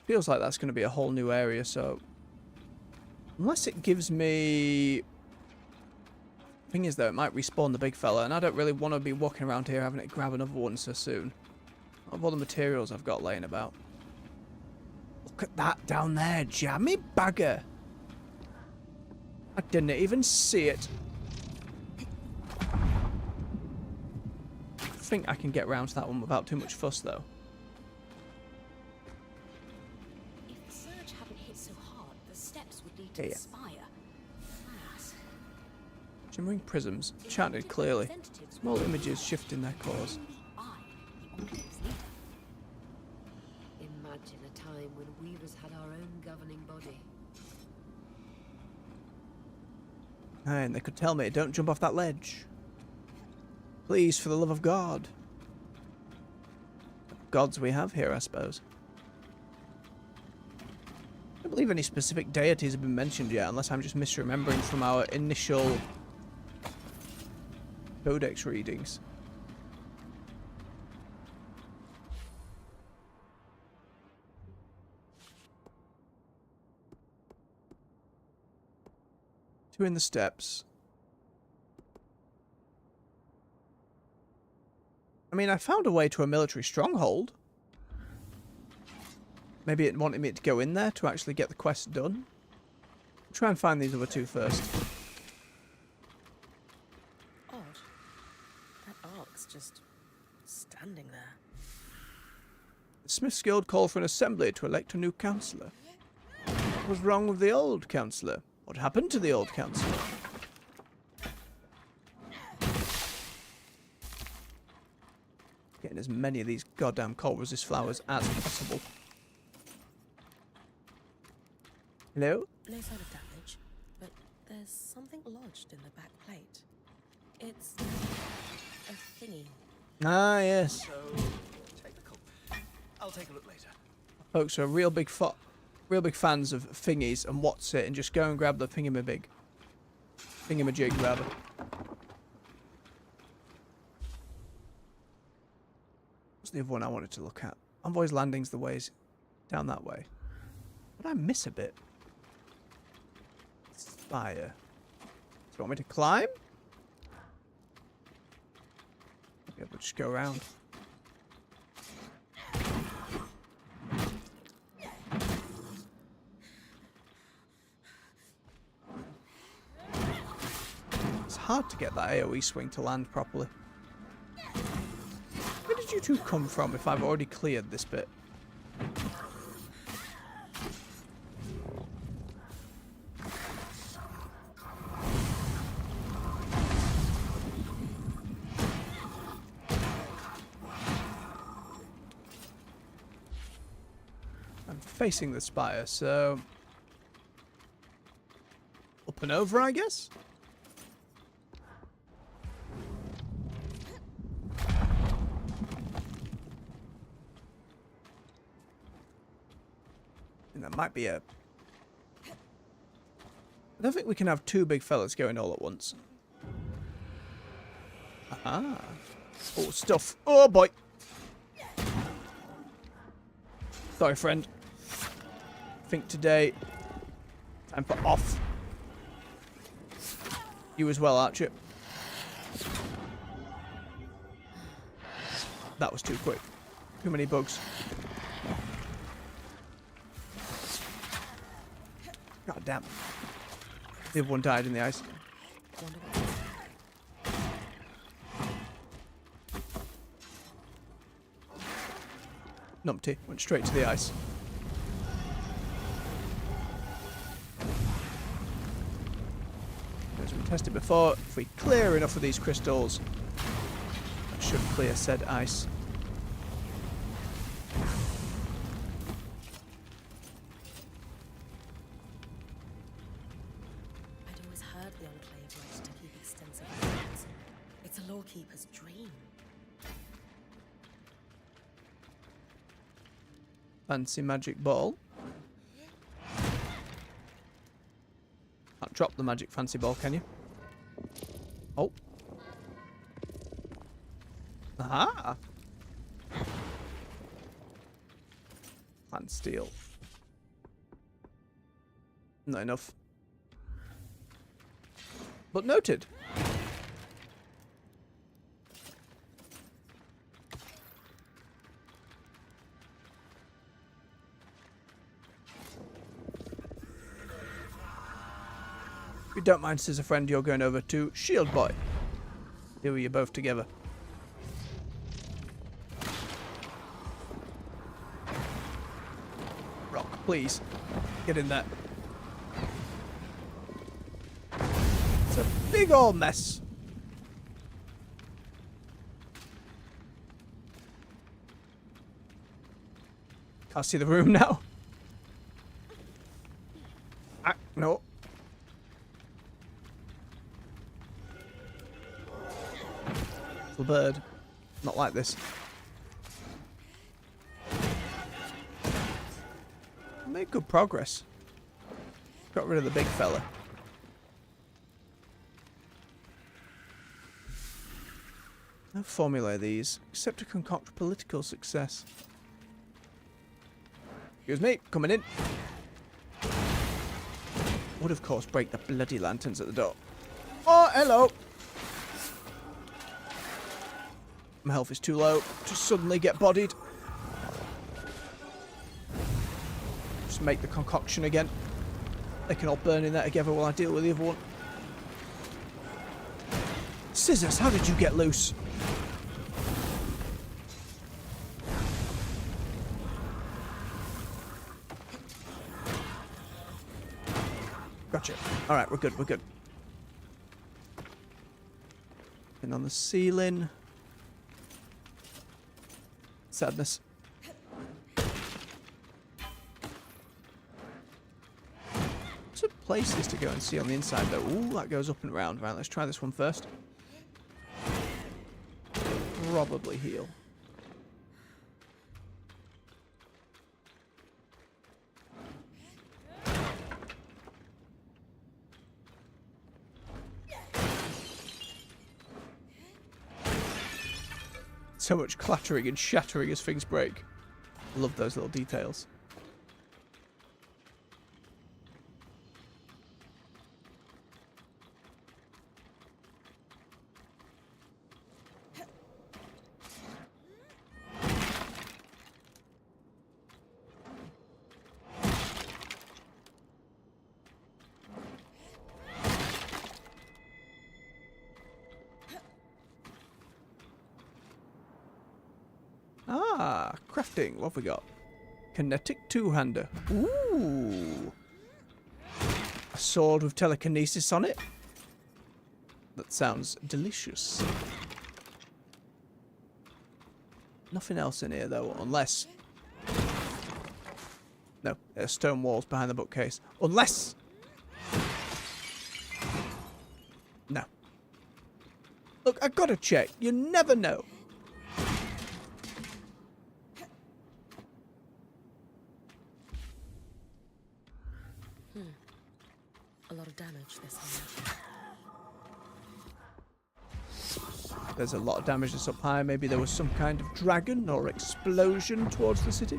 Feels like that's going to be a whole new area, so... Unless it gives me... Thing is, though, it might respawn the big fella, and I don't really want to be walking around here having to grab another one so soon. Of all the materials I've got laying about. Look at that down there, jammy bagger! I didn't even see it. I think I can get round to that one without too much fuss, though. To Yeah. the spire. Class. Shimmering prisms, chanted clearly. Small images shifting their course. Imagine a time when weavers had our own governing body. And they could tell me, don't jump off that ledge. Please, for the love of God. Gods we have here, I suppose. I don't believe any specific deities have been mentioned yet, unless I'm just misremembering from our initial codex readings. Two in the steps. I mean, I found a way to a military stronghold. Maybe it wanted me to go in there to actually get the quest done. Try and find these other two first. Odd. That ark's just standing there. The Smith's Guild called for an assembly to elect a new councillor. What was wrong with the old councillor? What happened to the old councillor? Getting as many of these goddamn cold resist flowers as possible. Hello? No sign of damage, but there's something lodged in the back plate. It's a thingy. Ah, yes. So technical. I'll take a look later. Folks are real big fans of thingies and what's it, and just go and grab the thingamajig, rather. What's the other one I wanted to look at? Envoy's Landing's the ways down that way. But I miss a bit. Spire. Do you want me to climb? Yeah, we'll just go around. It's hard to get that AoE swing to land properly. Where did you two come from if I've already cleared this bit? I'm facing the spire, so up and over, I guess? And that might be a... I don't think we can have two big fellas going all at once. Aha. Oh, stuff. Oh, boy. Sorry, friend. Think today. Time for off. You as well, Archer. That was too quick. Too many bugs. God damn. The other one died in the ice. Numpty went straight to the ice. As we tested before, if we clear enough of these crystals, that should clear said ice. I'd always heard the Enclave liked to keep extensive records. It's a lawkeeper's dream. Fancy magic ball. Can't drop the magic fancy ball, can you? Oh. Aha! And steel. Not enough. But noted. If you don't mind, says a friend, you're going over to Shield Boy. Here we are both together. Rock, please. Get in there. It's a big old mess. Can't see the room now. Ah, no. little bird. Not like this. Made good progress. Got rid of the big fella. No formula these, except to concoct political success. Excuse me, coming in. Would of course break the bloody lanterns at the door. Oh, hello. My health is too low to suddenly get bodied. Just make the concoction again. They can all burn in there together while I deal with the other one. Scissors, how did you get loose? Gotcha. Alright, we're good, we're good. And on the ceiling. Sadness. Some places to go and see on the inside though. Ooh, that goes up and round. Right, let's try this one first. Probably heal. So much clattering and shattering as things break. Love those little details. Ah, crafting. What have we got? Kinetic two-hander. Ooh. A sword with telekinesis on it. That sounds delicious. Nothing else in here though, unless... No, there's stone walls behind the bookcase. Unless... No. Look, I gotta check. You never know. A lot of damage this high. There's a lot of damage this up high. Maybe there was some kind of dragon or explosion towards the city.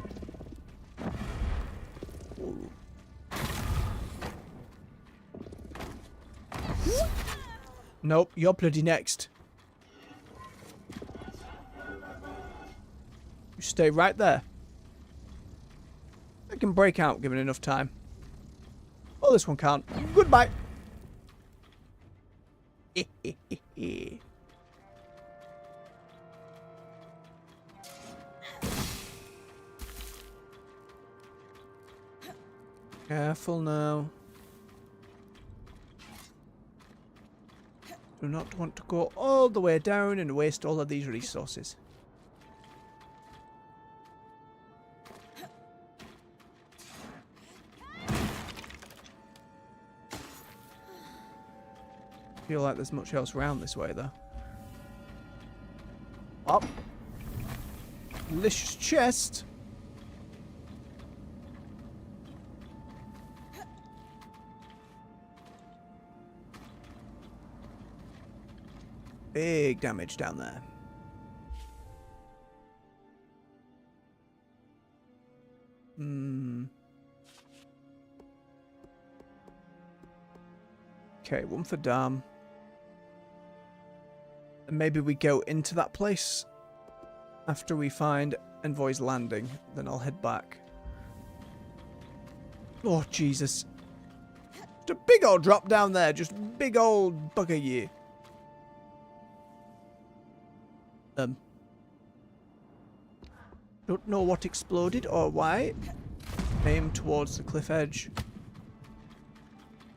Ooh. Nope, you're bloody next. You stay right there. I can break out given enough time. Oh, this one can't. Goodbye. Careful now. Do not want to go all the way down and waste all of these resources. Feel like there's much else around this way though. Up. Delicious chest. Big damage down there. Okay, one for Dam. And maybe we go into that place after we find Envoy's Landing. Then I'll head back. Oh, Jesus. Just a big old drop down there. Just big old bugger you. Don't know what exploded or why. Aim towards the cliff edge.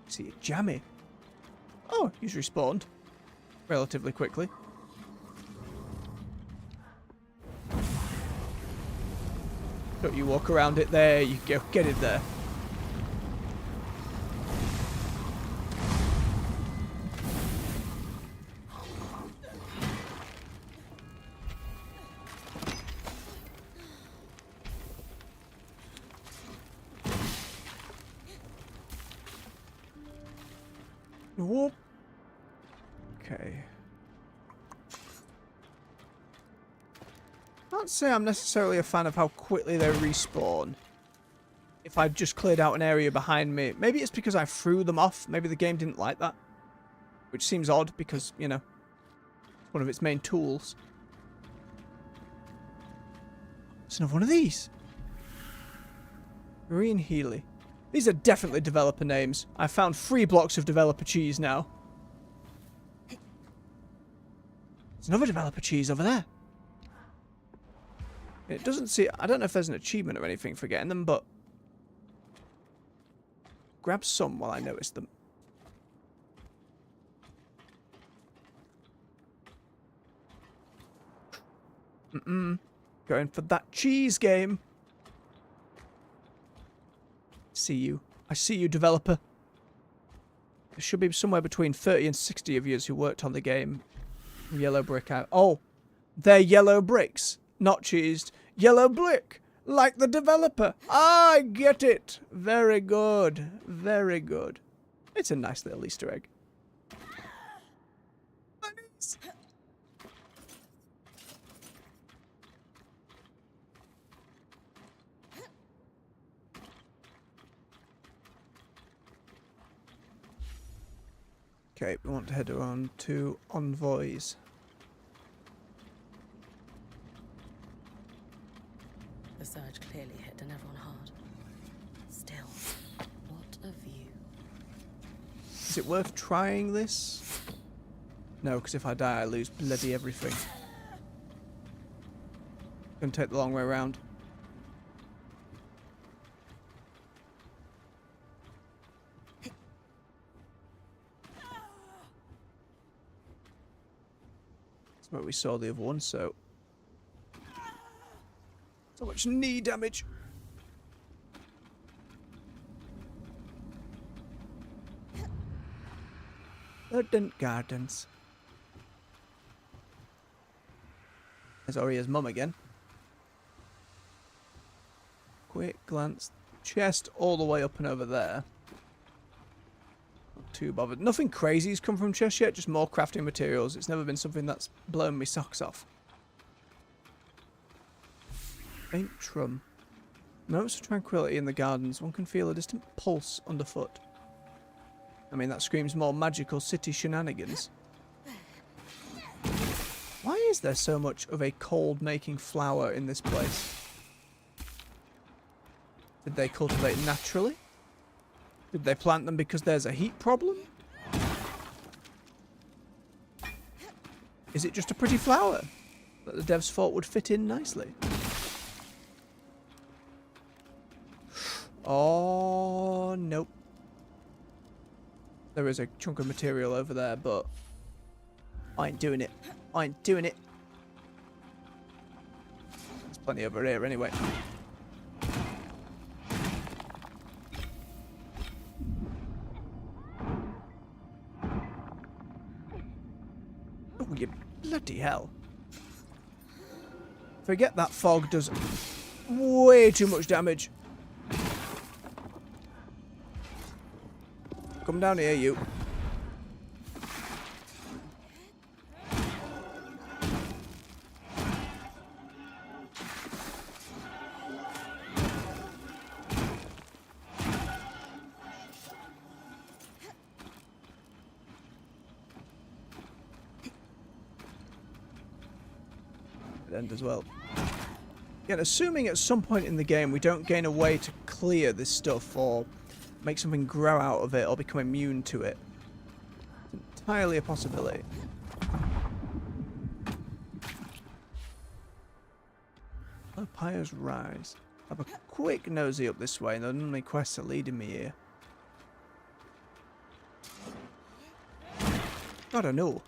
See it jammy. Oh, he's respawned relatively quickly. Don't you walk around it. There you go. Get it there. Whoop. Okay. Can't say I'm necessarily a fan of how quickly they respawn. If I'd just cleared out an area behind me. Maybe it's because I threw them off. Maybe the game didn't like that. Which seems odd because, you know, it's one of its main tools. It's another one of these. Marine Healy. These are definitely developer names. I found 3 blocks of developer cheese now. There's another developer cheese over there. It doesn't see... I don't know if there's an achievement or anything for getting them, but... Grab some while I notice them. Going for that cheese game. See you. I see you, developer. There should be somewhere between 30 and 60 of you who worked on the game. Yellow brick out. Oh, they're yellow bricks, not cheesed. Yellow brick, like the developer. I get it. Very good. Very good. It's a nice little Easter egg. Nice. Okay, we want to head around to Envoys. The surge clearly hit Dynevron hard. Still, what a view. Is it worth trying this? No, because if I die, I lose bloody everything. Gonna take the long way around. That's where we saw the other one, so... So much knee damage. Verdant Gardens. There's Oria's mum again. Quick glance. Chest all the way up and over there. Not too bothered. Nothing crazy's come from chest yet, just more crafting materials. It's never been something that's blown me socks off. Faint trum. Moments of tranquility in the gardens. One can feel a distant pulse underfoot. I mean, that screams more magical city shenanigans. Why is there so much of a cold-making flower in this place? Did they cultivate naturally? Did they plant them because there's a heat problem? Is it just a pretty flower that the devs thought would fit in nicely? Oh, nope. There is a chunk of material over there, but I ain't doing it. I ain't doing it. There's plenty over here anyway. Oh, you bloody hell. Forget that fog does way too much damage. Come down here, you. End as well. Again, assuming at some point in the game we don't gain a way to clear this stuff or make something grow out of it or become immune to it. It's entirely a possibility. Oh, Pyre's Rise. Have a quick nosy up this way, and none of my quests are leading me here. God, I know.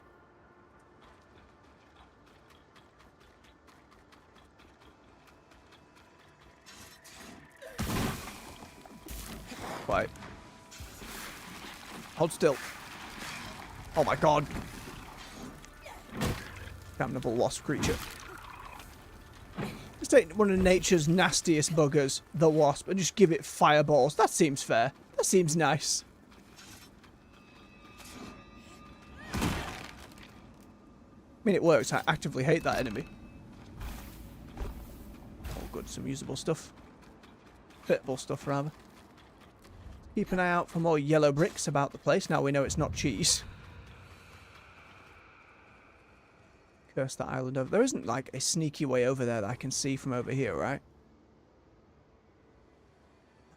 Quiet. Hold still. Oh my god. Damnable wasp creature. Just take one of nature's nastiest buggers, the wasp, and just give it fireballs. That seems fair. That seems nice. mean, it works. I actively hate that enemy. Oh, good. Some usable stuff. Fitable stuff, rather. Keep an eye out for more yellow bricks about the place. Now we know it's not cheese. Curse that island over. There isn't, like, a sneaky way over there that I can see from over here, right?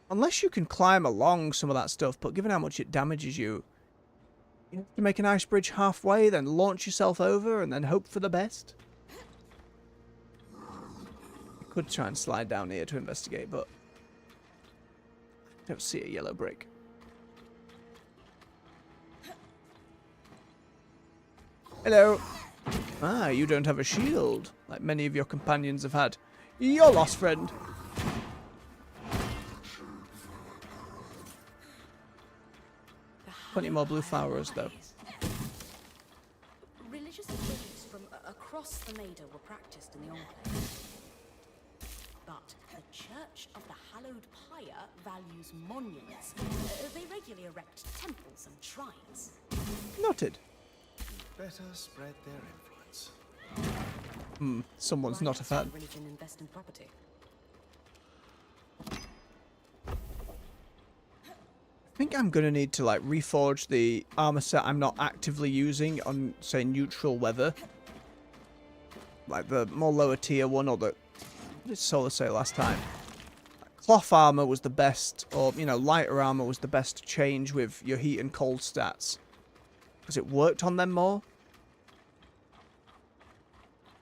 Unless you can climb along some of that stuff, but given how much it damages you, you have to make an ice bridge halfway, then launch yourself over, and then hope for the best. I could try and slide down here to investigate, but I don't see a yellow brick. Hello. Ah, you don't have a shield, like many of your companions have had. You're lost, friend. Plenty more blue flowers, though. Religious beliefs from across the Maida were practiced in the Enclave. But the Church of the Hallowed Pyre values monuments. They regularly erect temples and shrines. Noted. Better spread their influence. Someone's Why not a fan. Religion invest in property. I think I'm going to need to, like, reforge the armor set I'm not actively using on, say, neutral weather. Like the more lower tier one, or the... What did Solar say last time? Like, cloth armor was the best, or, you know, lighter armor was the best to change with your heat and cold stats. Because it worked on them more.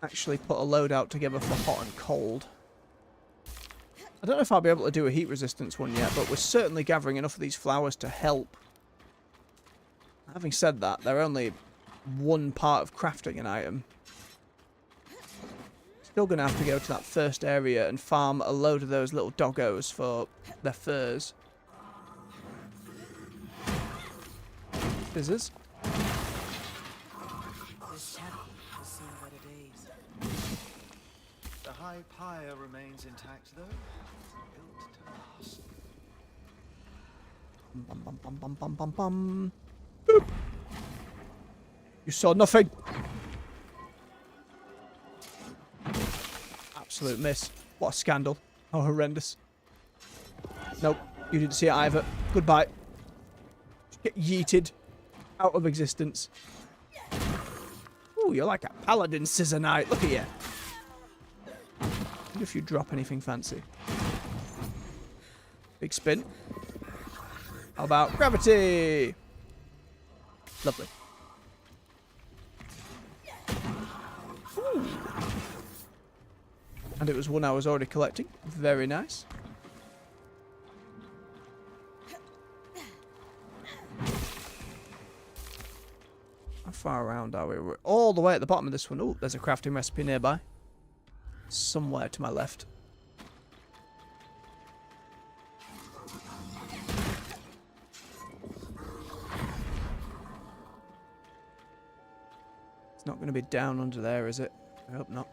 Actually put a loadout together for hot and cold. I don't know if I'll be able to do a heat resistance one yet, but we're certainly gathering enough of these flowers to help. Having said that, they're only one part of crafting an item. Still going to have to go to that first area and farm a load of those little doggos for their furs. Scissors. This temple has seen better days. The high pyre remains intact, though. Built to last. Bum, bum, bum, bum, bum, bum, bum. Boop. You saw nothing. Absolute miss. What a scandal. How horrendous. Nope. You didn't see it either. Goodbye. Get yeeted out of existence. Ooh, you're like a paladin, Scissor Knight. Look at you. What if you drop anything fancy? Big spin. How about gravity? Lovely. Ooh. And it was one I was already collecting. Very nice. How far around are we? We're all the way at the bottom of this one. Oh, there's a crafting recipe nearby. Somewhere to my left. It's not going to be down under there, is it? I hope not.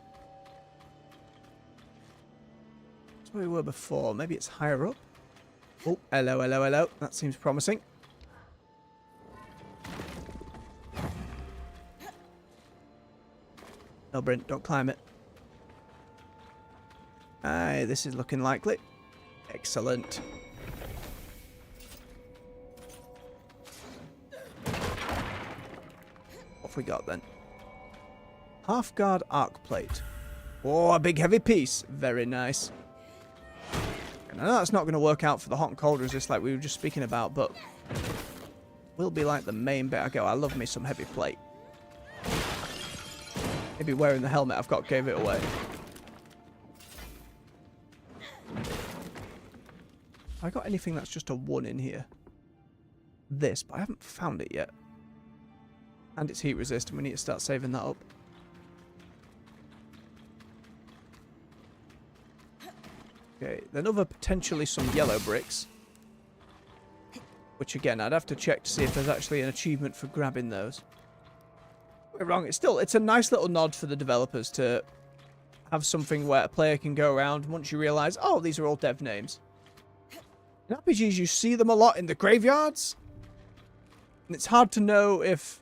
That's where we were before. Maybe it's higher up. Oh, hello, hello, hello. That seems promising. No, Brent, don't climb it. Aye, this is looking likely. Excellent. What have we got then? Half-guard arc plate. Oh, a big heavy piece. Very nice. And I know that's not going to work out for the hot and cold resist like we were just speaking about, but will be like the main bit I go. I love me some heavy plate. Maybe wearing the helmet I've got gave it away. Have I got anything that's just a 1 in here? This, but I haven't found it yet. And it's heat resistant. We need to start saving that up. Okay, then other potentially some yellow bricks. Which again, I'd have to check to see if there's actually an achievement for grabbing those. We're wrong. It's a nice little nod for the developers to have something where a player can go around once you realise, oh, these are all dev names. In RPGs, you see them a lot in the graveyards. And it's hard to know if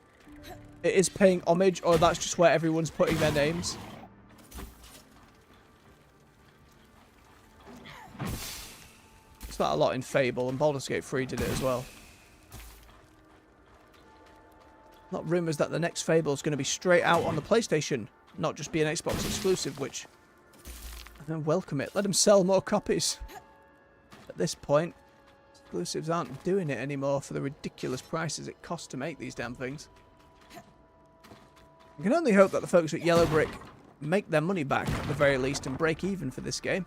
it is paying homage, or that's just where everyone's putting their names. It's that a lot in Fable, and Baldur's Gate 3 did it as well. Not rumours that the next Fable is going to be straight out on the PlayStation, not just be an Xbox exclusive, which I don't welcome it. Let them sell more copies. At this point, exclusives aren't doing it anymore for the ridiculous prices it costs to make these damn things. I can only hope that the folks at Yellow Brick make their money back at the very least and break even for this game.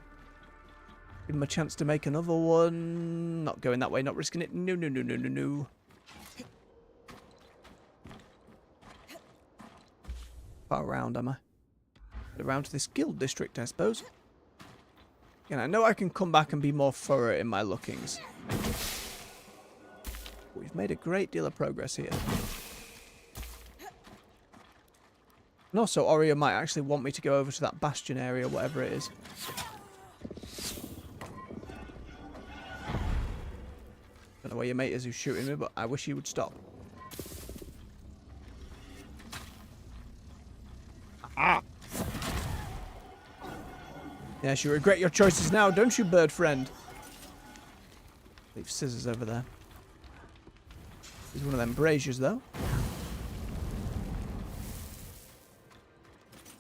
Give them a chance to make another one. Not going that way, not risking it. No, no, no, no, no, no. Far around, am I? Around to this guild district, I suppose. And I know I can come back and be more thorough in my lookings. We've made a great deal of progress here. And also, Oria might actually want me to go over to that bastion area, whatever it is. Don't know where your mate is who's shooting me, but I wish he would stop. Ah! Yes, you regret your choices now, don't you, bird friend? Leave scissors over there. He's one of them braziers, though.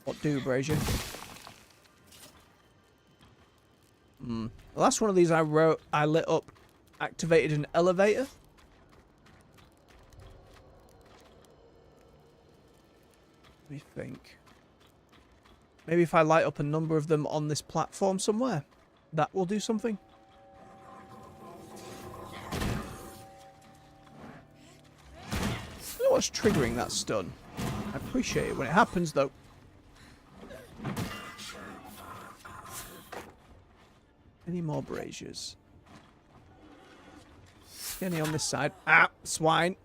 What do, brazier? The last one of these I lit up, activated an elevator. Let me think. Maybe if I light up a number of them on this platform somewhere, that will do something. I don't know what's triggering that stun. I appreciate it when it happens, though. Any more braziers? Any on this side? Ah, swine.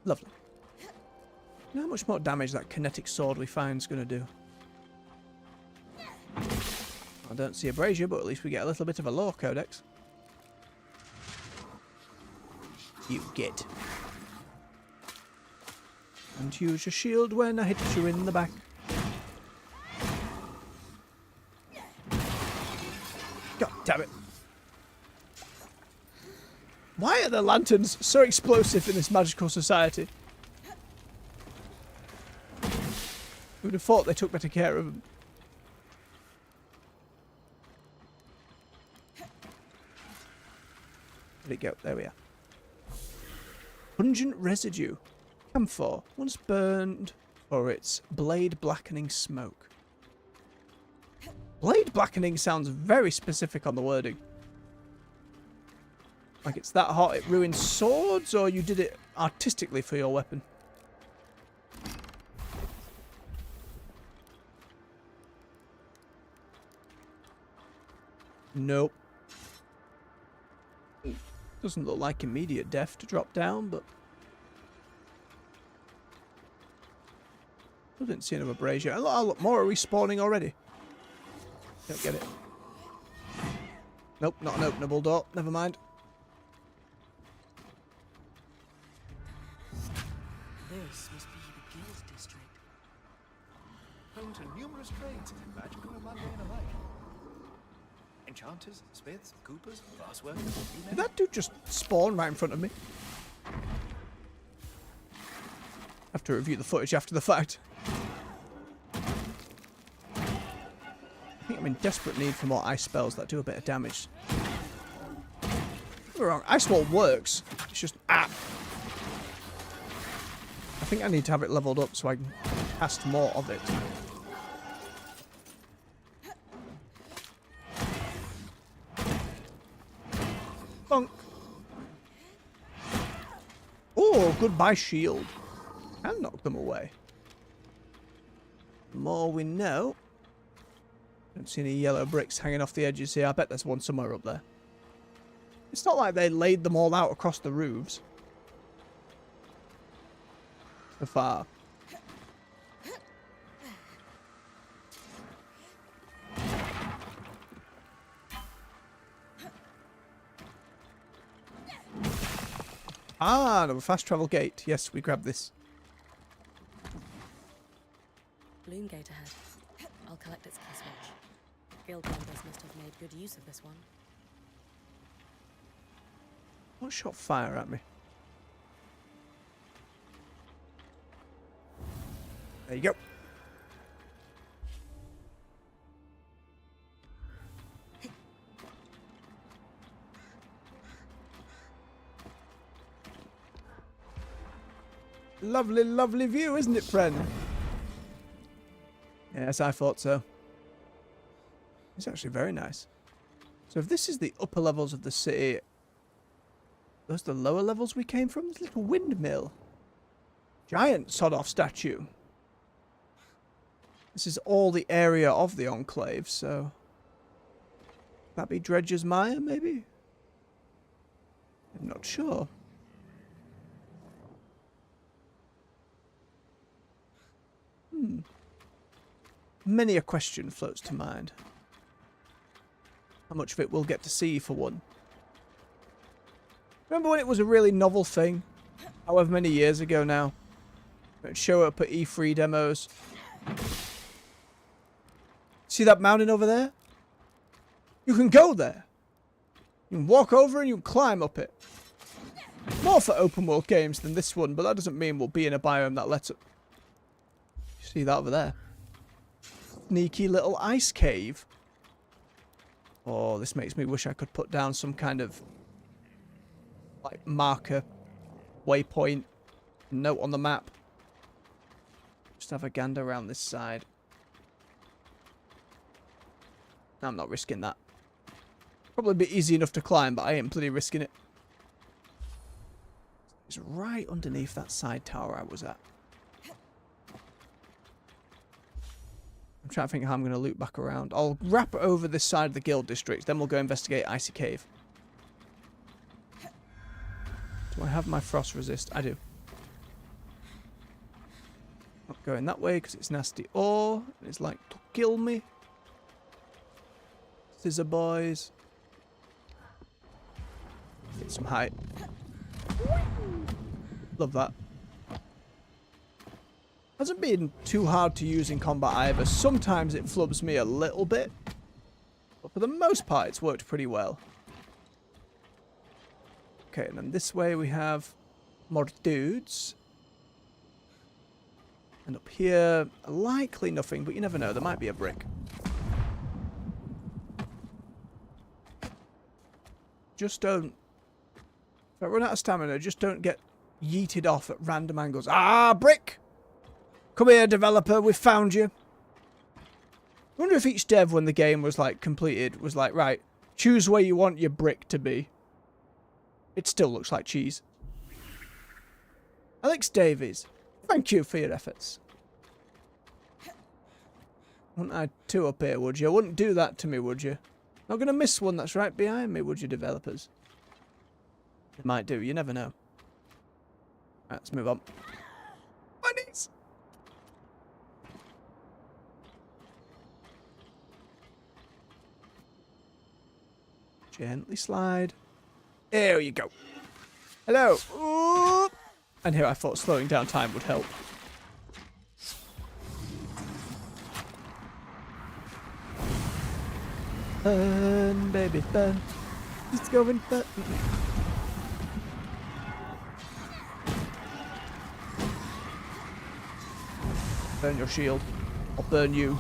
Lovely. You know how much more damage that kinetic sword we find is going to do? I don't see a brazier, but at least we get a little bit of a lore codex. You get. And use your shield when I hit you in the back. God damn it. Why are the lanterns so explosive in this magical society? Who would have thought they took better care of them? Where'd it go? There we are. Pungent residue. Camphor. Once burned for its blade blackening smoke. Blade blackening sounds very specific on the wording. Like it's that hot it ruins swords, or you did it artistically for your weapon? Nope. Doesn't look like immediate death to drop down, but... I didn't see another brazier. A lot more are respawning already. Don't get it. Nope, not an openable door. Never mind. This must be the guild district. Home to numerous trades, magical and mundane alike. Enchanters, smiths, coopers, glassworkers, you Did name that dude just spawn right in front of me? Have to review the footage after the fact. I think I'm in desperate need for more ice spells that do a bit of damage. Don't get me wrong, Ice Wall works. It's just I think I need to have it leveled up so I can cast more of it. Bonk. Oh, goodbye shield. Can knock them away. The more we know. Don't see any yellow bricks hanging off the edges here. I bet there's one somewhere up there. It's not like they laid them all out across the roofs. So far. Ah, no, fast travel gate. Yes, we grab this. Loom gate ahead. I'll collect its key switch. Guild members must have made good use of this one. What shot fire at me? There you go. Lovely, lovely view, isn't it, friend? Yes, I thought so. It's actually very nice. So if this is the upper levels of the city, those are the lower levels we came from? This little windmill. Giant sod-off statue. This is all the area of the Enclave, so... That be Dredger's Mire, maybe? I'm not sure. Many a question floats to mind. How much of it we'll get to see, for one. Remember when it was a really novel thing? However many years ago now. It'd show up at E3 demos. See that mountain over there? You can go there. You can walk over and you can climb up it. More for open world games than this one, but that doesn't mean we'll be in a biome that lets it. See that over there? Sneaky little ice cave. Oh, this makes me wish I could put down some kind of like marker, waypoint, note on the map. Just have a gander around this side. I'm not risking that. Probably be easy enough to climb, but I ain't bloody risking it. It's right underneath that side tower I was at. I'm trying to think how I'm going to loop back around. I'll wrap over this side of the guild district, then we'll go investigate Icy Cave. Do I have my frost resist? I do. Not going that way because it's nasty ore. It's like to kill me. Scissor boys. Get some height. Love that. Hasn't been too hard to use in combat either. Sometimes it flubs me a little bit. But for the most part, it's worked pretty well. Okay, and then this way we have more dudes. And up here, likely nothing, but you never know. There might be a brick. Just don't... If I run out of stamina, just don't get yeeted off at random angles. Ah, brick! Come here, developer, we've found you. I wonder if each dev, when the game was like completed, was like, right, choose where you want your brick to be. It still looks like cheese. Alex Davies, thank you for your efforts. Wouldn't I two up here, would you? Wouldn't do that to me, would you? Not going to miss one that's right behind me, would you, developers? They might do, you never know. Right, let's move on. Bunnies! Gently slide. There you go. Hello. Ooh. And here I thought slowing down time would help. Burn, baby, burn. Just go and burn. Burn your shield. I'll burn you.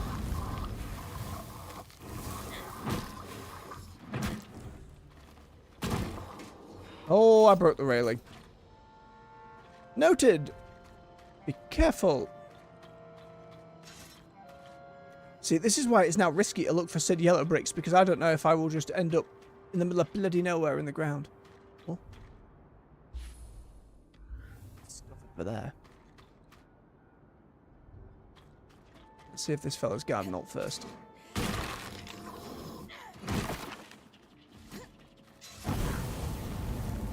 Oh, I broke the railing. Noted. Be careful. See, this is why it's now risky to look for said yellow bricks, because I don't know if I will just end up in the middle of bloody nowhere in the ground. Oh. Stuff over there. Let's see if this fella's garden ult first.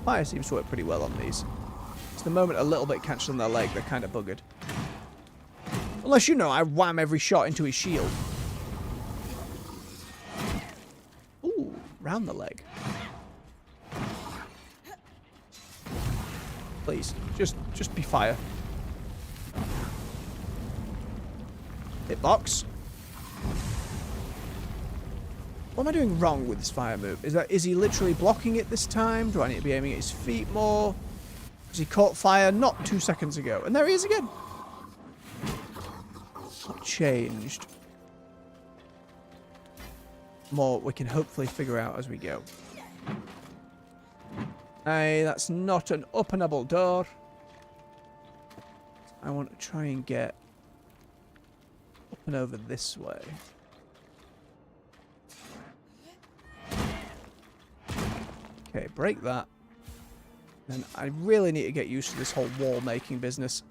Fire seems to work pretty well on these. It's the moment a little bit catches on their leg, they're kind of buggered. Unless, you know, I wham every shot into his shield. Ooh, round the leg. Please, just be fire. Hitbox. What am I doing wrong with this fire move? Is he literally blocking it this time? Do I need to be aiming at his feet more? Because he caught fire not 2 seconds ago. And there he is again. What changed? More we can hopefully figure out as we go. Hey, that's not an openable door. I want to try and get up and over this way. Okay, break that. And I really need to get used to this whole wall making business.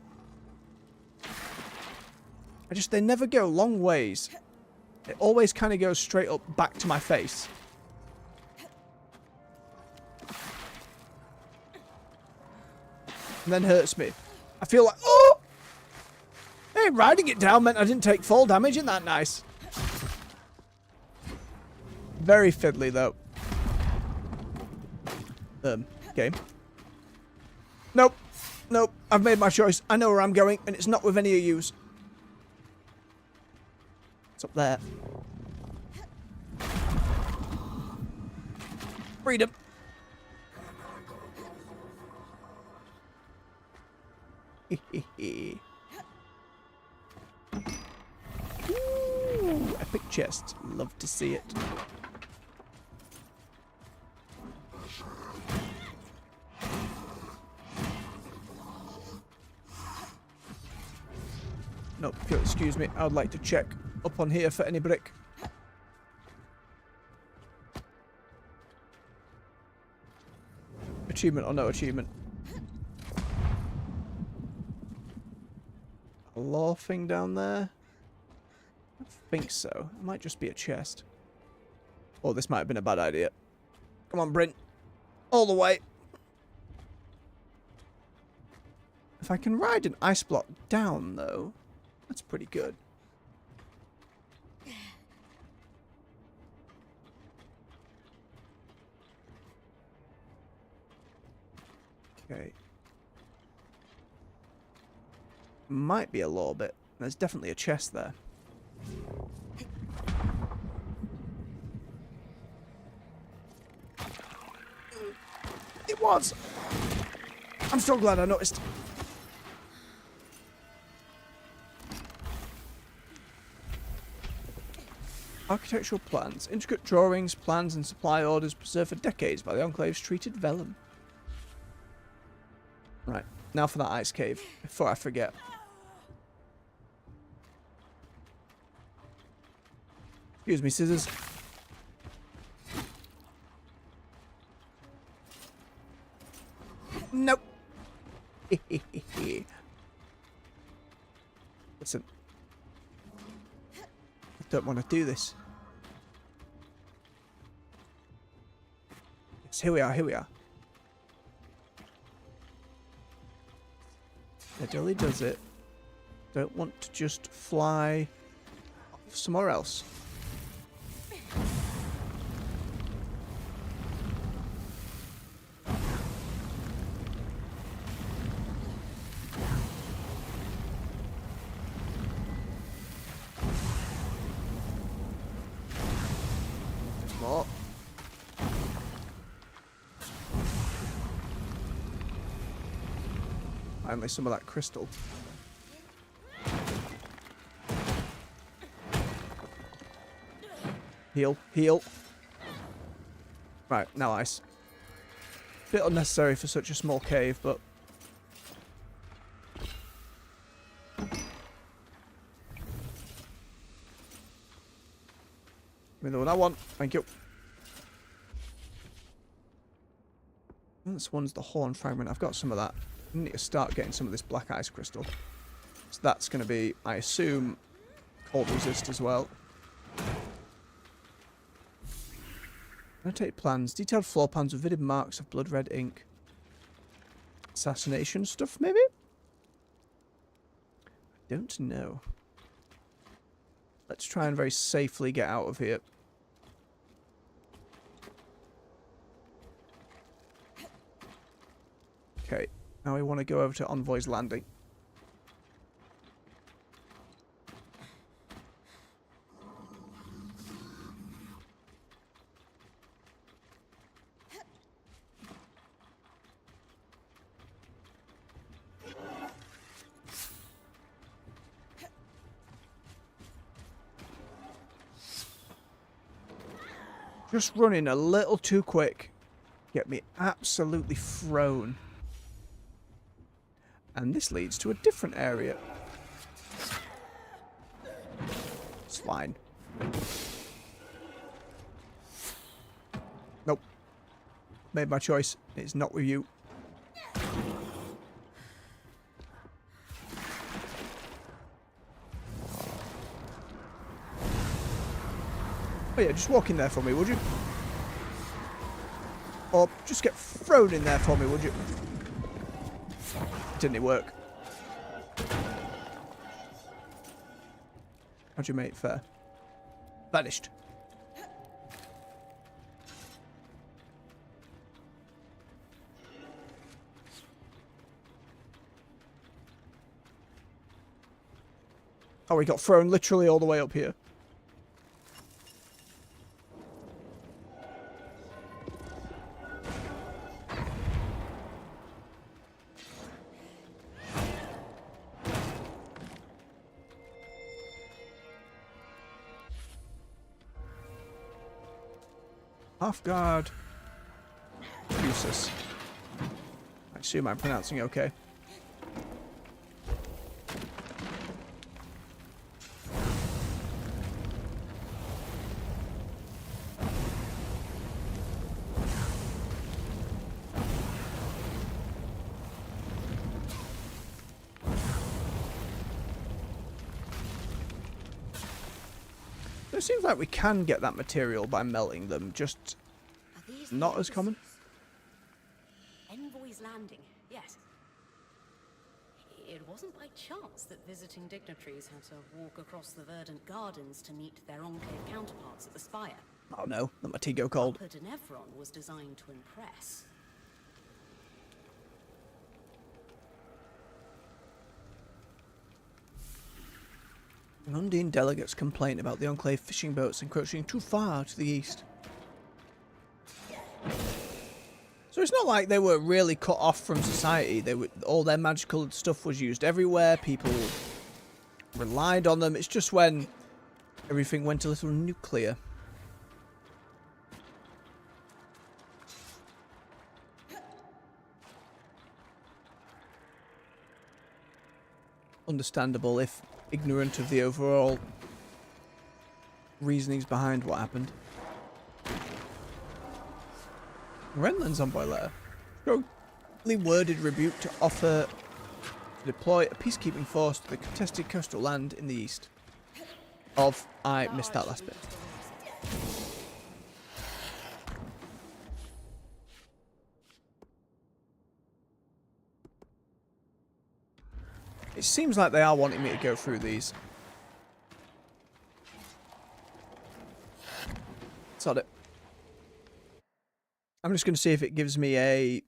They never go long ways. It always kind of goes straight up back to my face. And then hurts me. I feel like, oh! Hey, riding it down meant I didn't take fall damage. Isn't that nice? Very fiddly, though. Game. Nope. Nope. I've made my choice. I know where I'm going, and it's not with any of yous. It's up there. Freedom. Ooh, epic chest. Love to see it. No, if you'll excuse me, I would like to check up on here for any brick. Achievement or no achievement? A law thing down there? I don't think so. It might just be a chest. Oh, this might have been a bad idea. Come on, Bryn. All the way. If I can ride an ice block down, though, that's pretty good. Okay. Might be a little bit. There's definitely a chest there. It was! I'm so glad I noticed. Architectural plans. Intricate drawings, plans, and supply orders preserved for decades by the Enclave's treated vellum. Right, now for that ice cave, before I forget. Excuse me, scissors. Nope. Listen. I don't want to do this. Yes, here we are, here we are. Steadily does it. Don't want to just fly off somewhere else. More. Finally, some of that crystal. Heal, heal. Right, now ice. Bit unnecessary for such a small cave, but... Give me the one I want. Thank you. This one's the horn fragment. I've got some of that. I need to start getting some of this black ice crystal. So that's going to be, I assume, cold resist as well. Annotate plans. Detailed floor plans with vivid marks of blood red ink. Assassination stuff, maybe? I don't know. Let's try and very safely get out of here. Okay. Now we want to go over to Envoy's Landing. Just running a little too quick. Get me absolutely thrown. And this leads to a different area. It's fine. Nope. Made my choice. It's not with you. Oh yeah, just walk in there for me, would you? Or just get thrown in there for me, would you? Didn't it work? How'd you make it fair? Vanished. Oh, we got thrown literally all the way up here. Half guard. Useless. I assume I'm pronouncing okay. It seems like we can get that material by melting them, just not as common. Envoy's Landing, yes. It wasn't by chance that visiting dignitaries had to walk across the verdant gardens to meet their enclave counterparts at the Spire. Oh no, not my tea go cold. Upper Dynevron was designed to impress. Undine delegates complain about the Enclave fishing boats encroaching too far to the east. So it's not like they were really cut off from society. They were, all their magical stuff was used everywhere. People relied on them. It's just when everything went a little nuclear. Understandable if ignorant of the overall reasonings behind what happened. Renland's envoy letter. Strongly worded rebuke to offer to deploy a peacekeeping force to the contested coastal land in the east. I missed that last bit. It seems like they are wanting me to go through these. Sod it. I'm just going to see if it gives me a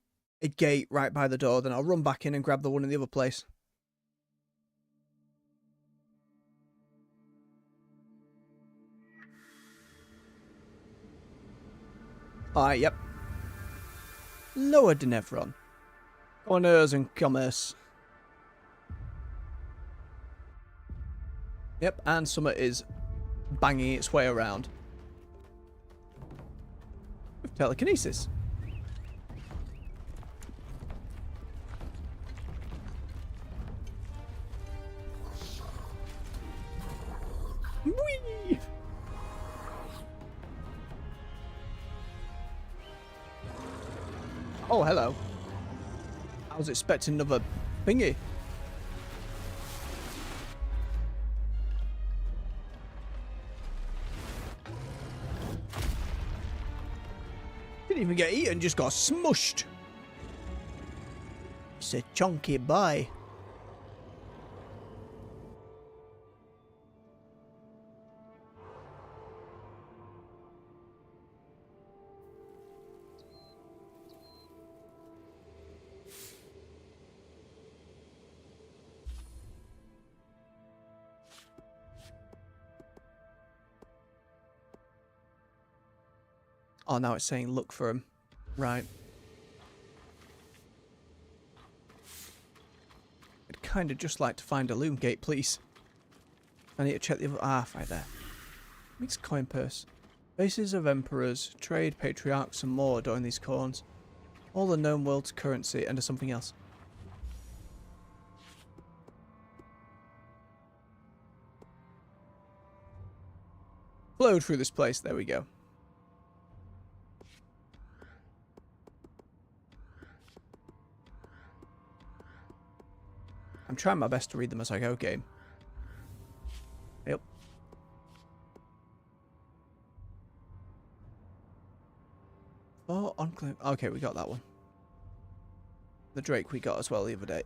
gate right by the door, then I'll run back in and grab the one in the other place. Alright, yep. Lower Dynevron. Commerce and commerce. Yep, and Summit is banging its way around. With telekinesis. Whee! Oh, hello. I was expecting another thingy. Didn't even get eaten, just got smushed. It's a chunky boy. Oh, now it's saying look for him. Right. I'd kind of just like to find a loom gate, please. I need to check the other... Ah, right there. Mixed coin purse. Bases of emperors, trade, patriarchs, and more adorn these corns. All the known world's currency, and something else. Flowed through this place. There we go. I'm trying my best to read them as I go, game. Yep. Oh, enclave. Okay, we got that one. The Drake we got as well the other day.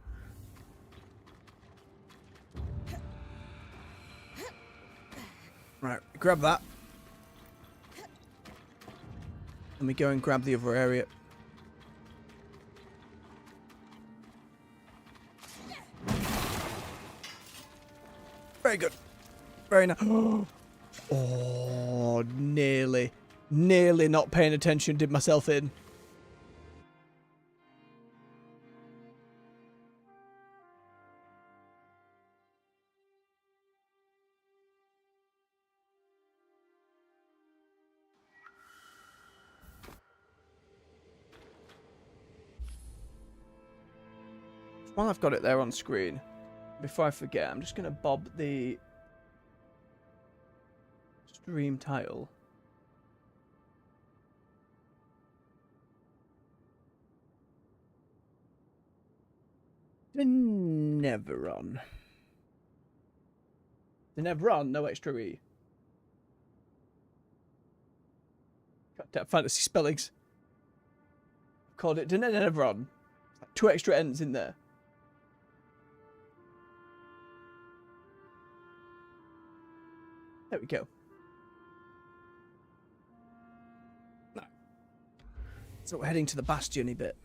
Right, grab that. Let me go and grab the other area. Very good. Very nice. Oh, nearly. Nearly not paying attention, did myself in. While I've got it there on screen, before I forget, I'm just going to bob the stream title. Dynevron. Dynevron, no extra E. Got fantasy spellings. I've called it Dynevron. Like 2 extra N's in there. There we go. No. So we're heading to the bastion-y bit.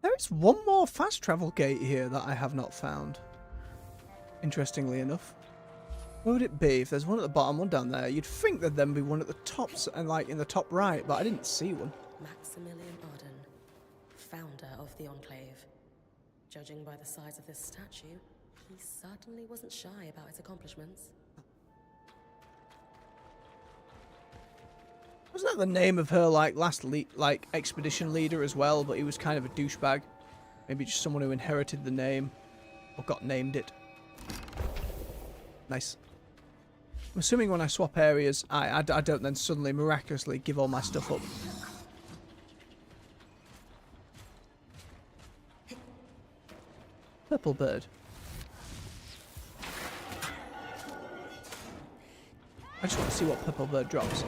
There is one more fast travel gate here that I have not found. Interestingly enough. Where would it be? If there's one at the bottom, one down there, you'd think there'd then be one at the top, and like in the top right, but I didn't see one. Maximilian Arden, founder of the Enclave. Judging by the size of this statue, he certainly wasn't shy about his accomplishments. Wasn't that the name of her like last expedition leader as well? But he was kind of a douchebag. Maybe just someone who inherited the name or got named it. Nice. I'm assuming when I swap areas, I don't then suddenly miraculously give all my stuff up. Purple bird. I just want to see what purple bird drops.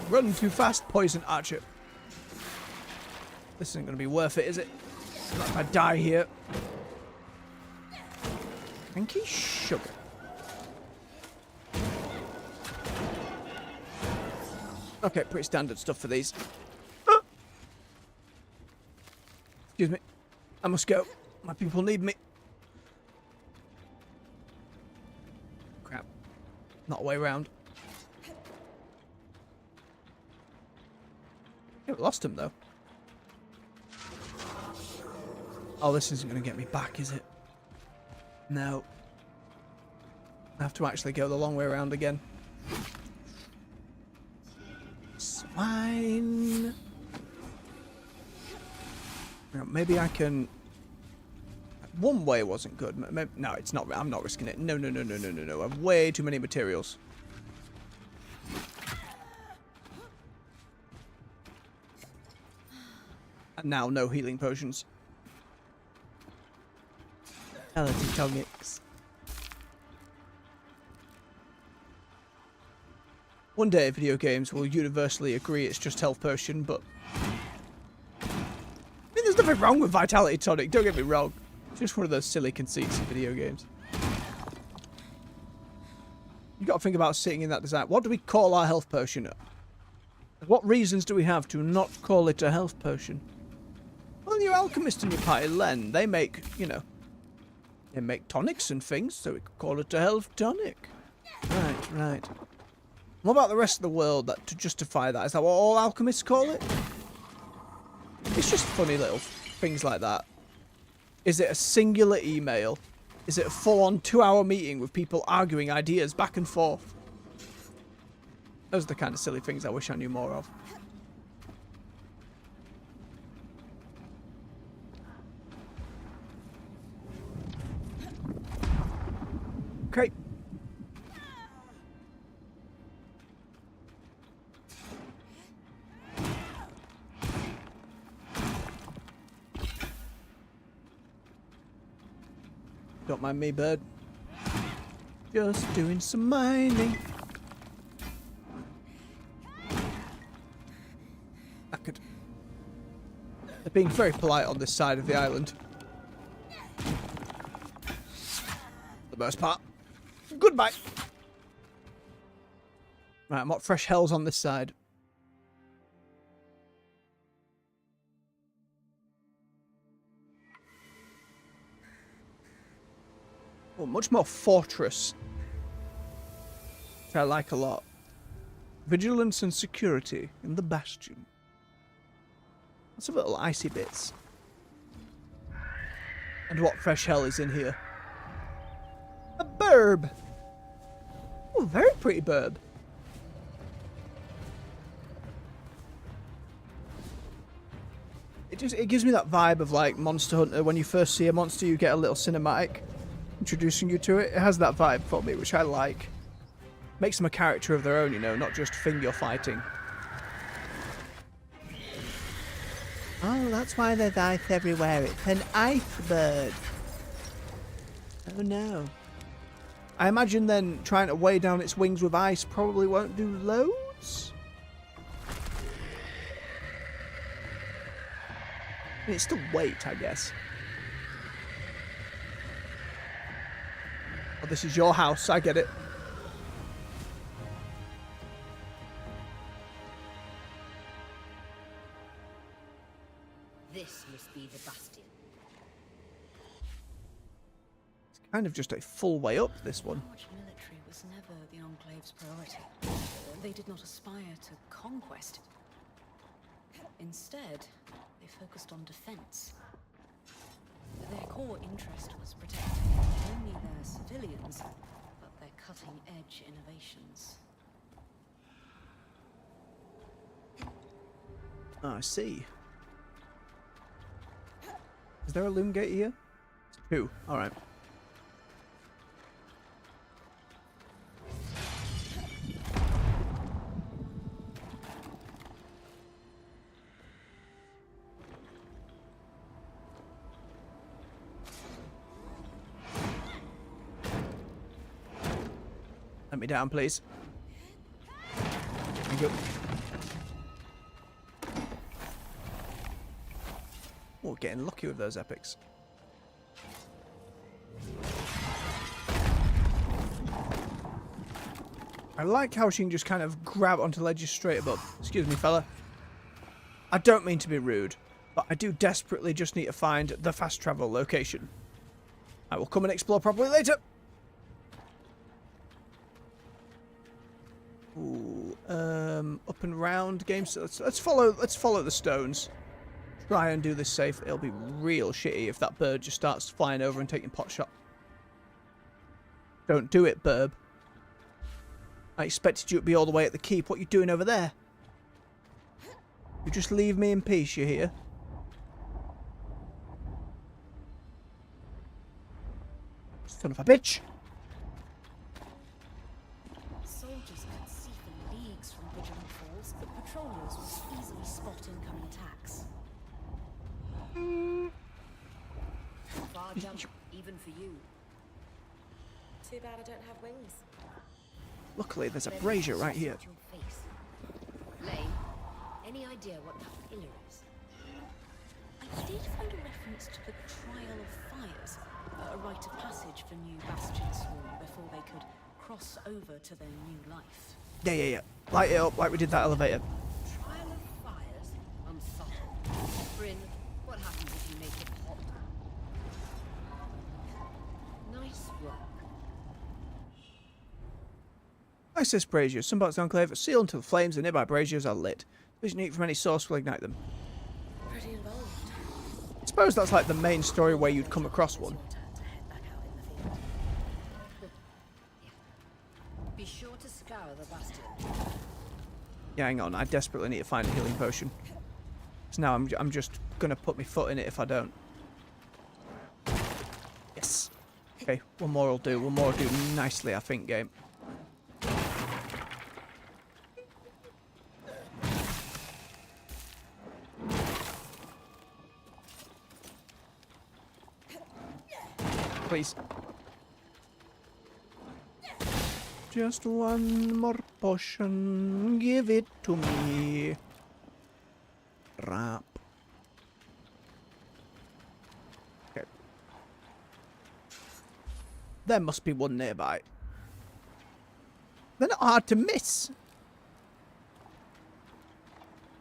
Run too fast, poison archer. This isn't going to be worth it, is it? Not if I die here. Thank you, sugar. Okay, pretty standard stuff for these. Excuse me. I must go. My people need me. Crap. Not a way around. Yeah, we lost him, though. Oh, this isn't going to get me back, is it? No. I have to actually go the long way around again. Swine. Maybe I can... One way wasn't good. No, it's not. I'm not risking it. No. I have way too many materials. And now no healing potions. Tonics. One day video games will universally agree it's just health potion, but... I mean, there's nothing wrong with Vitality Tonic, don't get me wrong. It's just one of those silly conceits in video games. You gotta think about sitting in that design. What do we call our health potion? What reasons do we have to not call it a health potion? Well, your alchemist and your party, Len, they make, you know, they make tonics and things, so we could call it a health tonic. Right, right. What about the rest of the world that to justify that? Is that what all alchemists call it? It's just funny little things like that. Is it a singular email? Is it a full-on 2-hour meeting with people arguing ideas back and forth? Those are the kind of silly things I wish I knew more of. Okay. Don't mind me, bird. Just doing some mining. I could... They're being very polite on this side of the island. For the most part. Goodbye. Right, what fresh hell's on this side? Oh, much more fortress. Which I like a lot. Vigilance and security in the bastion. Lots of little icy bits. And what fresh hell is in here? A burb! Oh, very pretty burb. It gives me that vibe of like Monster Hunter. When you first see a monster, you get a little cinematic introducing you to it. It has that vibe for me, which I like. Makes them a character of their own, you know, not just thing you're fighting. Oh, that's why there's ice everywhere. It's an iceberg. Oh no. I imagine then trying to weigh down its wings with ice probably won't do loads. I mean, it's still weight, I guess. Oh, this is your house, I get it. This must be the bastion. It's kind of just a full way up, this one. Large military was never the Enclave's priority. They did not aspire to conquest. Instead, they focused on defense. Their core interest was protecting not only their civilians, but their cutting-edge innovations. Oh, I see. Is there a loom gate here? 2. Alright. Let me down, please. Thank you. Oh, getting lucky with those epics. I like how she can just kind of grab onto ledges straight above. Excuse me, fella. I don't mean to be rude, but I do desperately just need to find the fast travel location. I will come and explore properly later. Ooh, up and round games. So let's follow the stones. Try and do this safe. It'll be real shitty if that bird just starts flying over and taking pot shot. Don't do it, burb. I expected you to be all the way at the keep. What are you doing over there? You just leave me in peace, you hear? Son of a bitch. Soldiers could see for leagues from vigilant falls, but patrollers would easily spot incoming attacks. Far jump, even for you. Too bad I don't have wings. Luckily, there's a brazier right here. Your face. Lane, any idea what that pillar is? I did find a reference to the Trial of Fires, a rite of passage for new Bastion Swarm before they could cross over to their new life. Yeah. Light it up like we did that elevator. Access braziers. Some parts of the Enclave are sealed until the flames of nearby braziers are lit. Vision heat from any source will ignite them. Pretty involved. I suppose that's like the main story where you'd come across one. Your turn to head back out in the field. Be sure to scour the bastion. Yeah, hang on. I desperately need to find a healing potion. So now I'm just gonna put my foot in it if I don't. Yes. Okay, one more will do. One more will do nicely, I think, game. Please. Just one more potion. Give it to me. Rap. Okay. There must be one nearby. They're not hard to miss.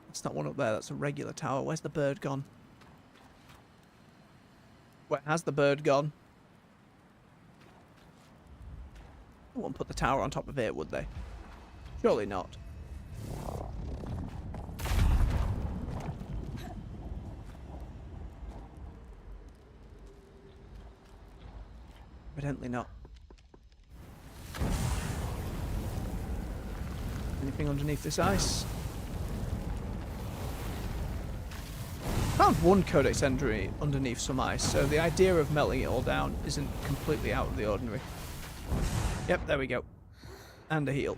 That's not one up there. That's a regular tower. Where's the bird gone? Where has the bird gone? They wouldn't put the tower on top of it, would they? Surely not. Evidently not. Anything underneath this ice? Found one codex entry underneath some ice, so the idea of melting it all down isn't completely out of the ordinary. Yep, there we go. And a heal.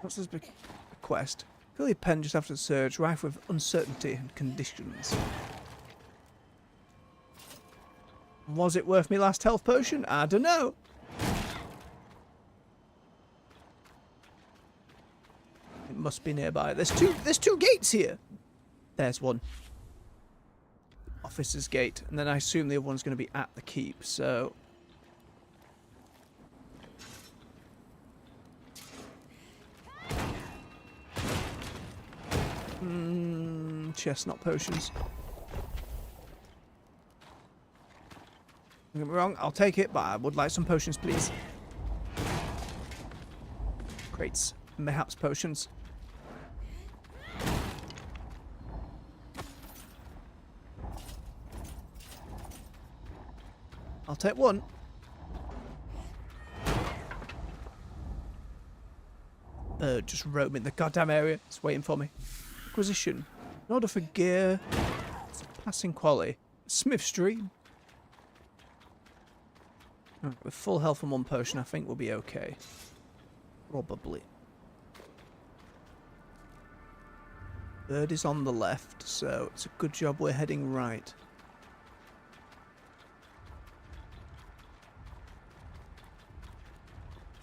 What's this big quest? Fill your pen just after the surge, rife with uncertainty and conditions. Was it worth me last health potion? I don't know. It must be nearby. There's two gates here. There's one. Officer's gate, and then I assume the other one's going to be at the keep. So. Chestnut potions. Don't get me wrong, I'll take it, but I would like some potions, please. Crates, mayhaps potions. I'll take one. Bird just roaming the goddamn area. It's waiting for me. Acquisition. In order for gear, it's a passing quality. Smith Stream. Right, with full health and one potion, I think we'll be okay. Probably. Bird is on the left, so it's a good job we're heading right.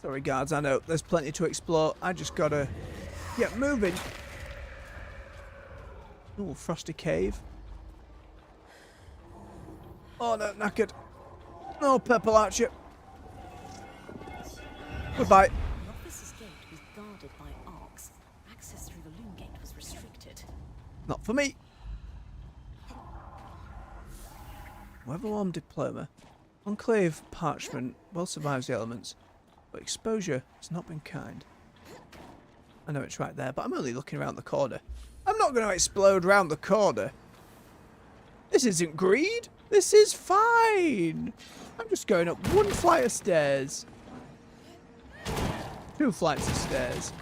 Sorry guards, I know there's plenty to explore. I just gotta get moving. Ooh, frosty cave. Oh no, knackered. No, purple archer. Goodbye. The officer's gate was guarded by arcs. Access through the loom gate was restricted. Not for me. Weather-warm diploma. Enclave parchment well survives the elements, but exposure has not been kind. I know it's right there, but I'm only looking around the corner. I'm not going to explode round the corner. This isn't greed. This is fine. I'm just going up one flight of stairs. 2 flights of stairs.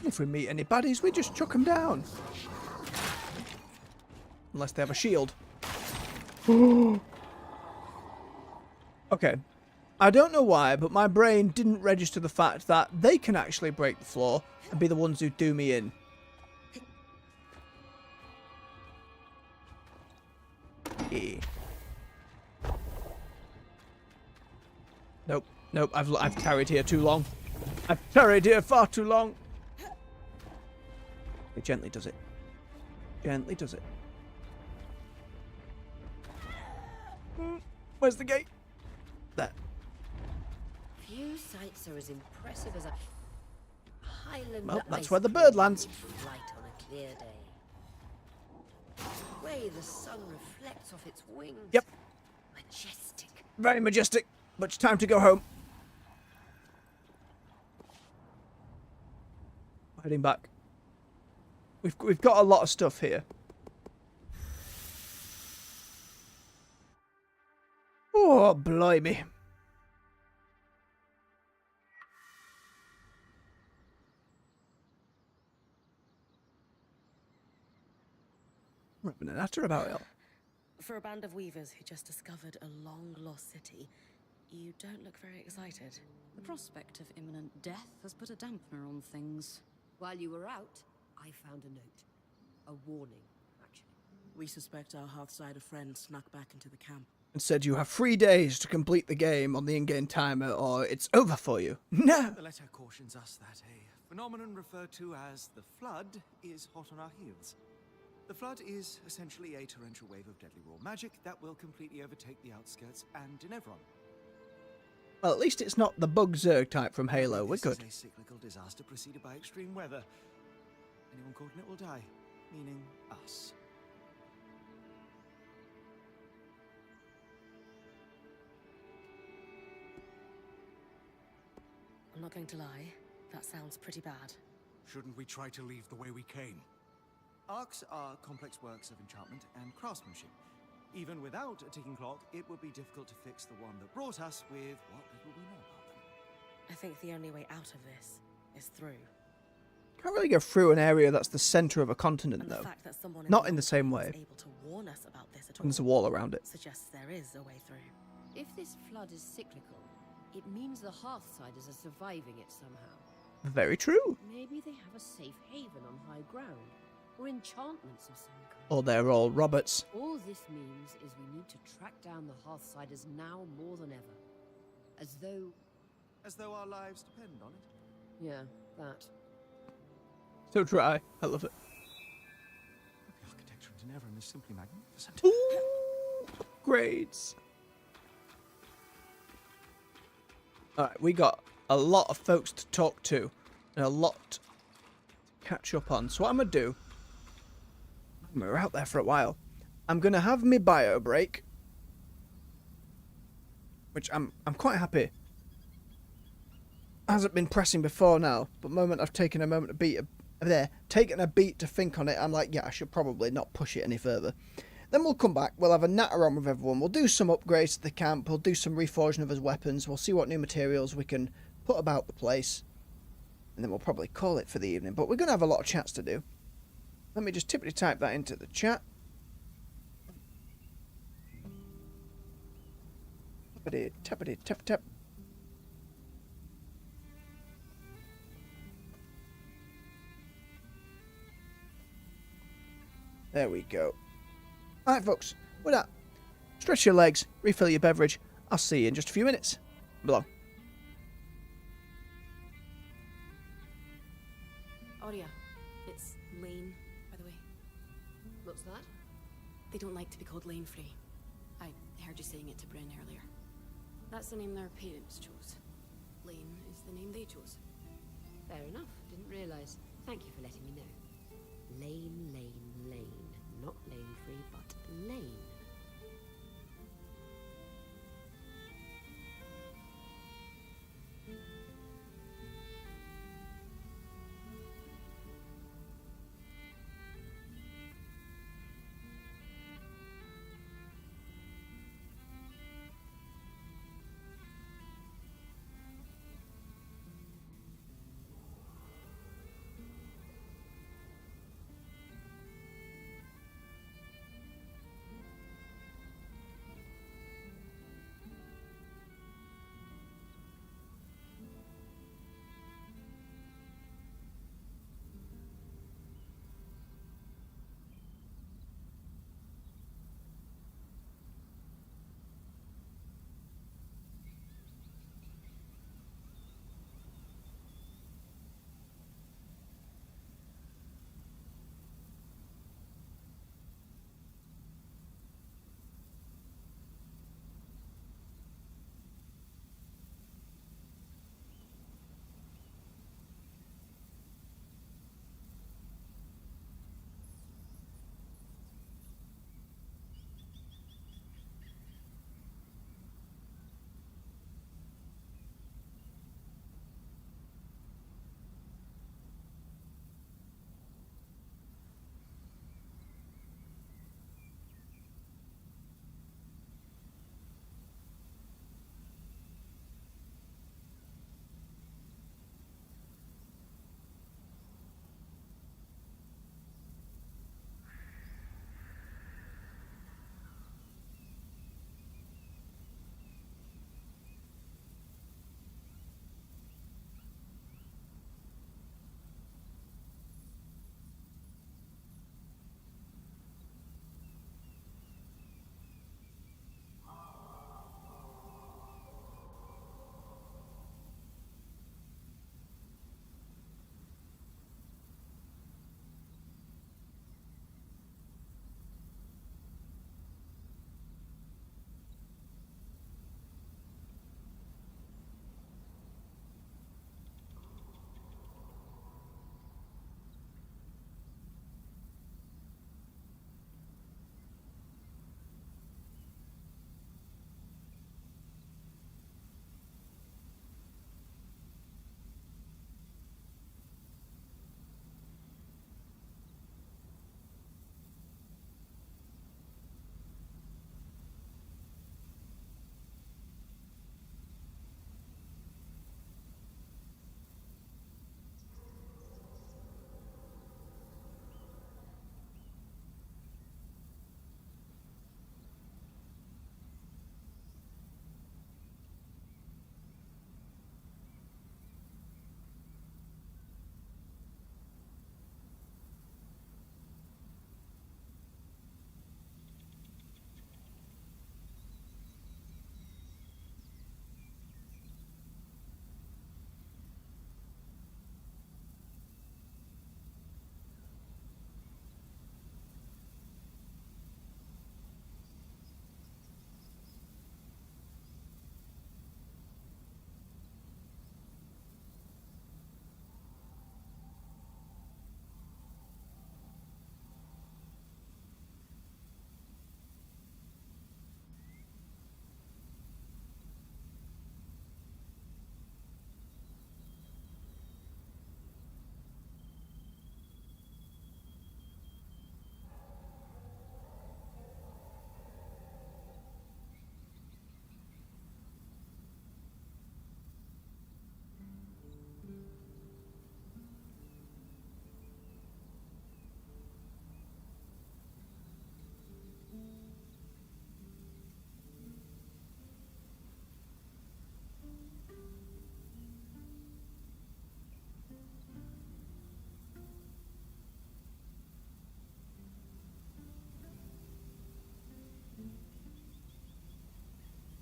If we meet any baddies, we just chuck them down. Unless they have a shield. Okay. I don't know why, but my brain didn't register the fact that they can actually break the floor and be the ones who do me in. Yeah. Nope. Nope. I've tarried here too long. I've tarried here far too long. It gently does it. Gently does it. Where's the gate? There. Phew. Few sights are as impressive as a Highland. Well, that's ice where the cream bird lands. flight on a clear day. The way the sun reflects off its wings. Yep. Majestic. Very majestic, but it's time to go home. Heading back. We've got a lot of stuff here. Oh, blimey. We're having an utter about it. For a band of weavers who just discovered a long-lost city, you don't look very excited. The prospect of imminent death has put a dampener on things. While you were out, I found a note. A warning, actually. We suspect our Hearthsider friend snuck back into the camp. And said you have 3 days to complete the game on the in-game timer or it's over for you. No! The letter cautions us that a phenomenon referred to as the Flood is hot on our heels. The Flood is essentially a torrential wave of deadly raw magic that will completely overtake the outskirts and Dynevron. Well, at least it's not the Bug Zerg type from Halo. We're good. This is a cyclical disaster preceded by extreme weather. Anyone caught in it will die, meaning us. I'm not going to lie, that sounds pretty bad. Shouldn't we try to leave the way we came? Arcs are complex works of enchantment and craftsmanship. Even without a ticking clock, it would be difficult to fix the one that brought us with what little we know about them. I think the only way out of this is through. Can't really go through an area that's the centre of a continent, And though. the fact that someone Not in the same was way. able to warn us about this at all And there's a wall around it. suggests there is a way through. If this flood is cyclical, it means the Hearthsiders are surviving it somehow. Very true. Maybe they have a safe haven on high ground, or enchantments of some kind. Or they're all Roberts. All this means is we need to track down the Hearthsiders now more than ever. As though... As though our lives depend on it. Yeah, that. So dry. I love it. The architecture in Dynevron is simply magnificent. Ooh, grades. Alright, we got a lot of folks to talk to. And a lot to catch up on. So what I'm going to do... We're out there for a while. I'm going to have my bio break. Which I'm quite happy. Hasn't been pressing before now. But the moment I've taken a moment to beat taken a beat to think on it, I'm like, yeah, I should probably not push it any further. Then we'll come back, we'll have a natter on with everyone, we'll do some upgrades to the camp, we'll do some reforging of his weapons, we'll see what new materials we can put about the place, and then we'll probably call it for the evening. But we're going to have a lot of chats to do. Let me just typically type that into the chat. Tappity, tap, tap. There we go. Alright, folks, with that, stretch your legs, refill your beverage. I'll see you in just a few minutes. Belong. Aurea, it's Lane, by the way. What's that? They don't like to be called Lane Frey. I heard you saying it to Bren earlier. That's the name their parents chose. Lane is the name they chose. Fair enough, didn't realise. Thank you for letting me know. Lane, Lane, Lane. Not Lane Free, but Lane.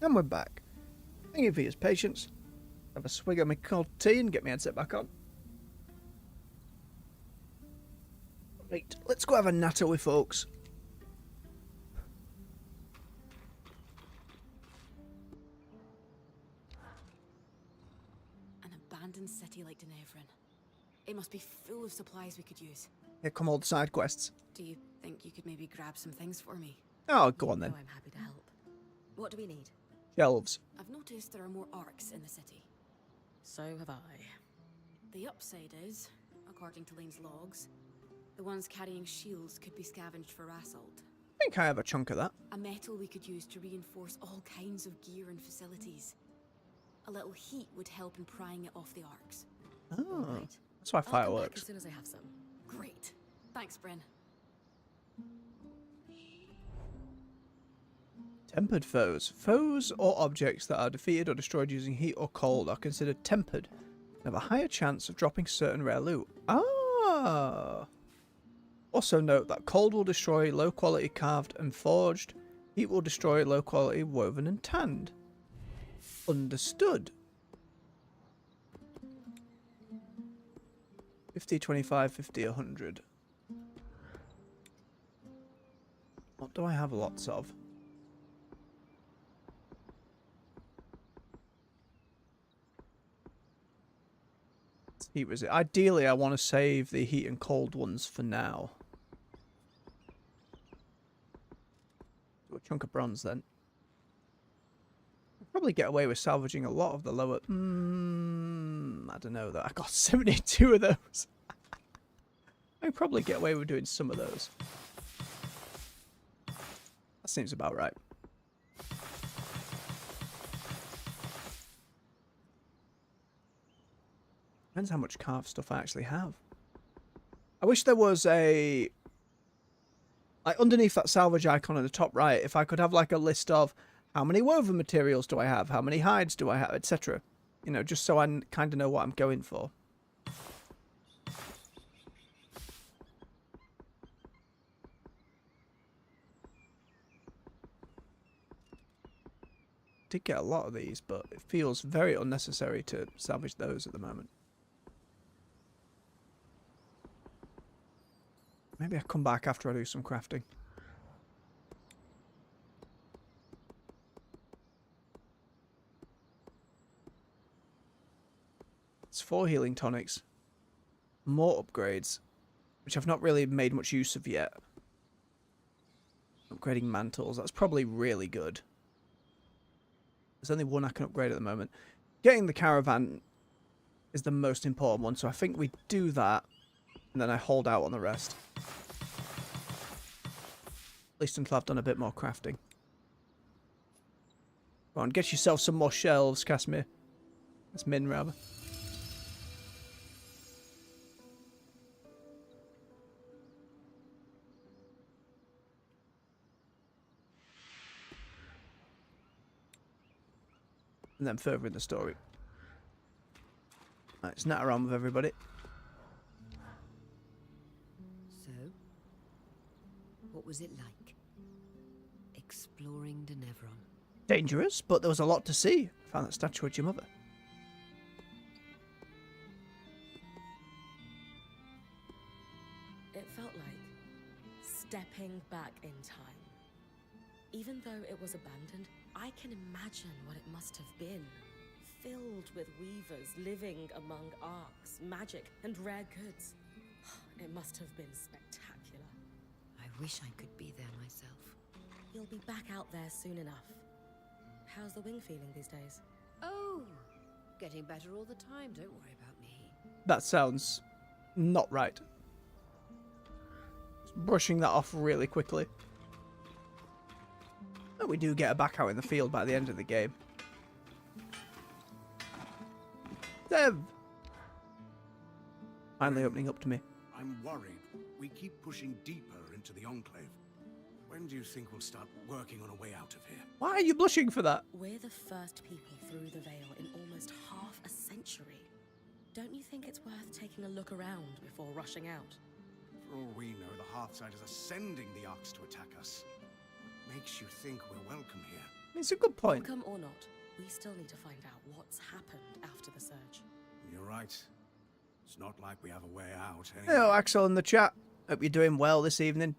And we're back. Thank you for your patience. Have a swig of my cold tea and get my headset back on. Right, let's go have a natter with folks. An abandoned city like Dynevron. It must be full of supplies we could use. Here come all the side quests. Do you think you could maybe grab some things for me? Oh, go on then. Oh, I'm happy to help. What do we need? Shelves. I've noticed there are more arcs in the city. So have I. The upside is, according to Lane's logs, the ones carrying shields could be scavenged for assault. I think I have a chunk of that. A metal we could use to reinforce all kinds of gear and facilities. A little heat would help in prying it off the arcs. Oh, Right. that's why I'll fire come back works. as soon as I have some. Great. Thanks, Bryn. Tempered foes. Foes or objects that are defeated or destroyed using heat or cold are considered tempered and have a higher chance of dropping certain rare loot. Ah! Also note that cold will destroy low quality carved and forged. Heat will destroy low quality woven and tanned. Understood. 50, 25, 50, 100. What do I have lots of? Heat resist. Ideally, I want to save the heat and cold ones for now. Do a chunk of bronze then. I'll probably get away with salvaging a lot of the lower. I don't know though. I got 72 of those. I probably get away with doing some of those. That seems about right. Depends how much carved stuff I actually have. I wish there was a... like underneath that salvage icon in the top right, if I could have like a list of how many woven materials do I have, how many hides do I have, etc. You know, just so I kind of know what I'm going for. Did get a lot of these, but it feels very unnecessary to salvage those at the moment. Maybe I'll come back after I do some crafting. It's 4 healing tonics. More upgrades, which I've not really made much use of yet. Upgrading mantles, that's probably really good. There's only one I can upgrade at the moment. Getting the caravan is the most important one, so I think we do that, and then I hold out on the rest. At least until I've done a bit more crafting. Go on, get yourself some more shelves, Casimir. That's Min, rather. And then further in the story. Right, let's natter on with everybody. So, what was it like? Exploring Dynevron. Dangerous, but there was a lot to see. Found that statue of your mother. It felt like stepping back in time. Even though it was abandoned, I can imagine what it must have been. Filled with weavers living among arcs, magic, and rare goods. It must have been spectacular. I wish I could be there myself. You'll be back out there soon enough. How's the wing feeling these days? Oh, getting better all the time. Don't worry about me. That sounds not right. Just brushing that off really quickly. But we do get her back out in the field by the end of the game. Dev! Finally opening up to me. I'm worried. We keep pushing deeper into the Enclave. When do you think we'll start working on a way out of here? Why are you blushing for that? We're the first people through the Veil in almost half a century. Don't you think it's worth taking a look around before rushing out? For all we know, the Hearthsiders are sending the Arcs to attack us. Makes you think we're welcome here. It's a good point. Welcome or not, we still need to find out what's happened after the surge. You're right. It's not like we have a way out. Hello, Axel in the chat. Hope you're doing well this evening.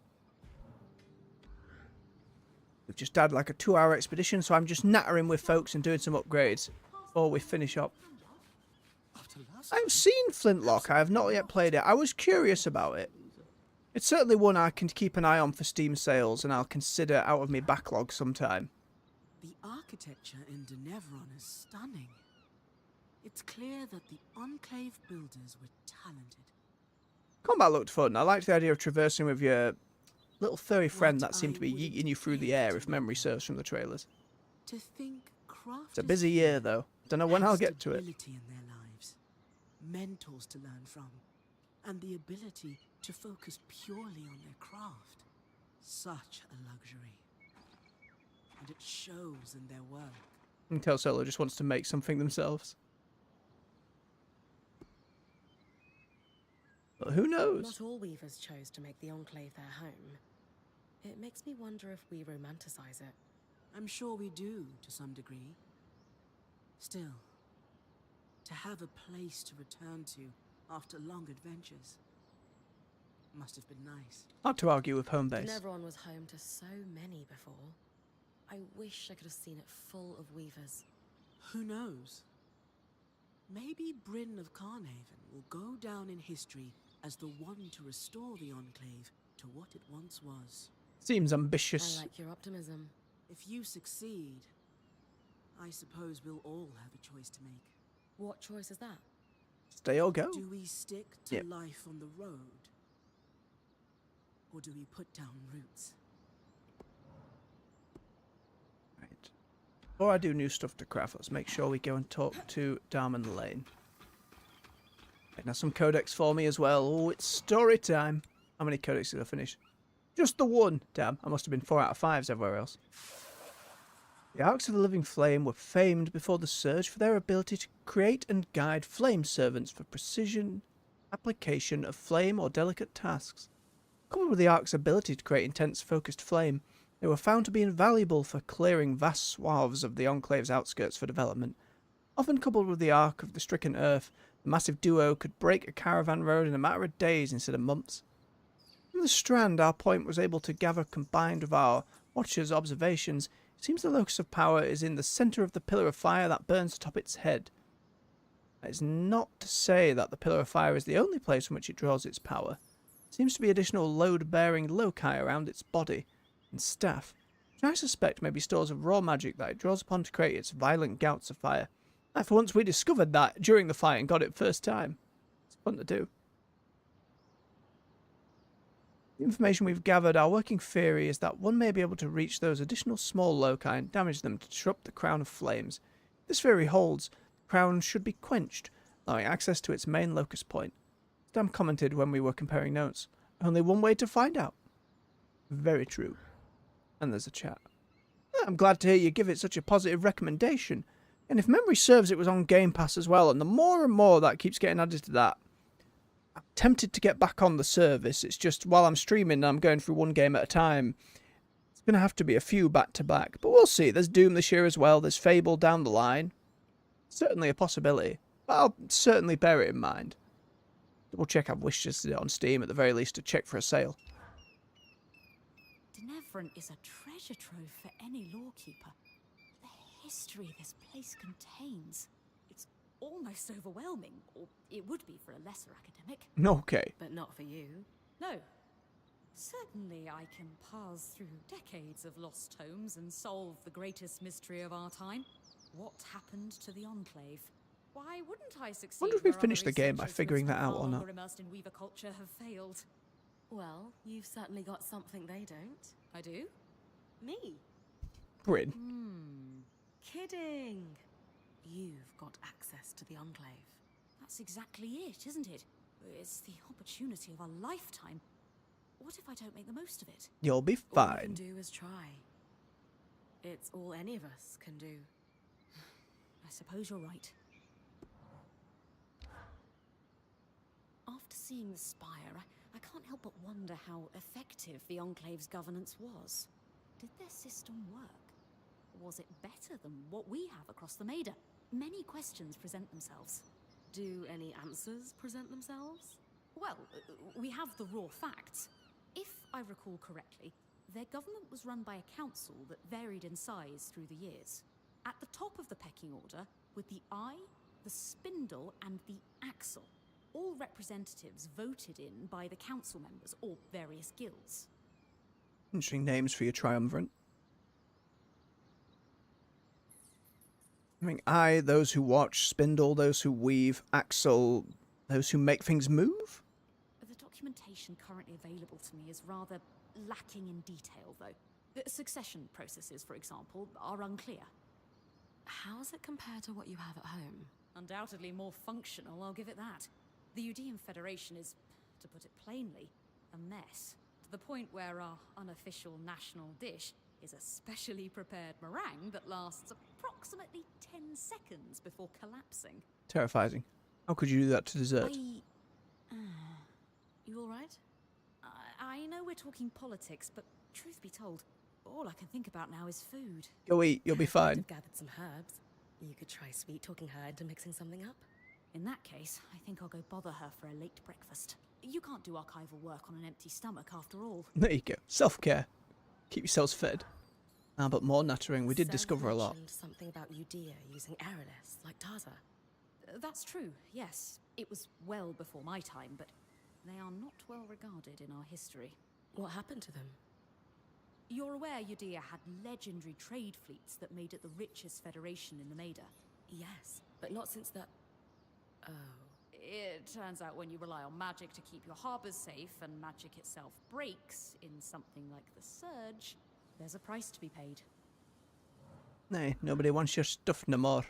We've just had like a 2-hour expedition, so I'm just nattering with folks and doing some upgrades before we finish up. I've seen Flintlock. I have not yet played it. I was curious about it. It's certainly one I can keep an eye on for Steam sales, and I'll consider out of my backlog sometime. The architecture in Dynevron is stunning. It's clear that the Enclave builders were talented. Combat looked fun. I liked the idea of traversing with your little furry friend that seemed to be yeeting you through the air, if memory serves from the trailers. To think It's a busy year, though. Don't know when I'll get to it. Stability in their lives, mentors to learn from, and the ability to focus purely on their craft. Such a luxury. And it shows in their work. Until Solo just wants to make something themselves. But who knows? Not all weavers chose to make the Enclave their home. It makes me wonder if we romanticize it. I'm sure we do, to some degree. Still, to have a place to return to after long adventures must have been nice. Hard to argue with home base. Dynevron was home to so many before. I wish I could have seen it full of weavers. Who knows? Maybe Bryn of Carnhaven will go down in history as the one to restore the Enclave to what it once was. Seems ambitious. I like your optimism. If you succeed, I suppose we'll all have a choice to make. What choice is that? Stay or go. Do we stick to life on the road? Or do we put down roots? Right. Before I do new stuff to craft, let's make sure we go and talk to Darman Lane. Right, now some codex for me as well. Oh, it's story time. How many codex did I finish? Just the one. Damn, I must have been 4 out of 5s everywhere else. The Arcs of the Living Flame were famed before the Surge for their ability to create and guide flame servants for precision application of flame or delicate tasks. Coupled with the Ark's ability to create intense focused flame, they were found to be invaluable for clearing vast swaths of the Enclave's outskirts for development. Often coupled with the Ark of the Stricken Earth, the massive duo could break a caravan road in a matter of days instead of months. From the Strand, our point was able to gather combined with our Watcher's observations. It seems the locus of power is in the centre of the pillar of fire that burns atop its head. That is not to say that the pillar of fire is the only place from which it draws its power. There seems to be additional load-bearing loci around its body and staff, which I suspect may be stores of raw magic that it draws upon to create its violent gouts of fire. And for once we discovered that during the fight and got it first time. It's fun to do. The information we've gathered, our working theory is that one may be able to reach those additional small loci and damage them to disrupt the Crown of Flames. If this theory holds, the Crown should be quenched, allowing access to its main locus point. Stam commented when we were comparing notes. Only one way to find out. Very true. And there's a chat. I'm glad to hear you give it such a positive recommendation. And if memory serves, it was on Game Pass as well, and the more and more that keeps getting added to that, I'm tempted to get back on the service. It's just while I'm streaming and I'm going through one game at a time, it's going to have to be a few back to back. But we'll see. There's Doom this year as well. There's Fable down the line. Certainly a possibility. But I'll certainly bear it in mind. Double check I've wishlisted it on Steam at the very least to check for a sale. Dynevron is a treasure trove for any lawkeeper. The history this place contains. It's almost overwhelming, or it would be for a lesser academic. Okay. But not for you. No. Certainly I can pass through decades of lost tomes and solve the greatest mystery of our time. What happened to the Enclave? Why wouldn't I succeed? Wonder if we've where finished other the game by researchers figuring who that out or far not. longer immersed in Weaver culture have failed. Well, you've certainly got something they don't. I do? Me. Bryn. Kidding. You've got access to the Enclave. That's exactly it, isn't it? It's the opportunity of a lifetime. What if I don't make the most of it? You'll be All you can fine. do is try. It's all any of us can do. I suppose you're right. After seeing the Spire, I can't help but wonder how effective the Enclave's governance was. Did their system work? Was it better than what we have across the Maida? Many questions present themselves. Do any answers present themselves? Well, we have the raw facts. If I recall correctly, their government was run by a council that varied in size through the years. At the top of the pecking order were the eye, the spindle, and the axle, all representatives voted in by the council members or various guilds. Interesting names for your triumvirate. I mean, eye, those who watch; spindle, those who weave; axle, those who make things move? The documentation currently available to me is rather lacking in detail, though. The succession processes, for example, are unclear. How does it compare to what you have at home? Undoubtedly more functional, I'll give it that. The Udean Federation is, to put it plainly, a mess. To the point where our unofficial national dish is a specially prepared meringue that lasts approximately 10 seconds before collapsing. Terrifying. How could you do that to dessert? You alright? I know we're talking politics, but truth be told, all I can think about now is food. Go eat, you'll be fine. I've gathered some herbs. You could try sweet talking her into mixing something up. In that case, I think I'll go bother her for a late breakfast. You can't do archival work on an empty stomach after all. There you go. Self-care. Keep yourselves fed. Ah, but more nattering. We did discover a lot. Something about Udea using Aralis, like Taza. That's true, yes. It was well before my time, but they are not well regarded in our history. What happened to them? You're aware Udea had legendary trade fleets that made it the richest federation in the Maida? Yes, but not since the... Oh. It turns out when you rely on magic to keep your harbors safe, and magic itself breaks in something like the Surge, there's a price to be paid. Nay, nobody wants your stuff no more.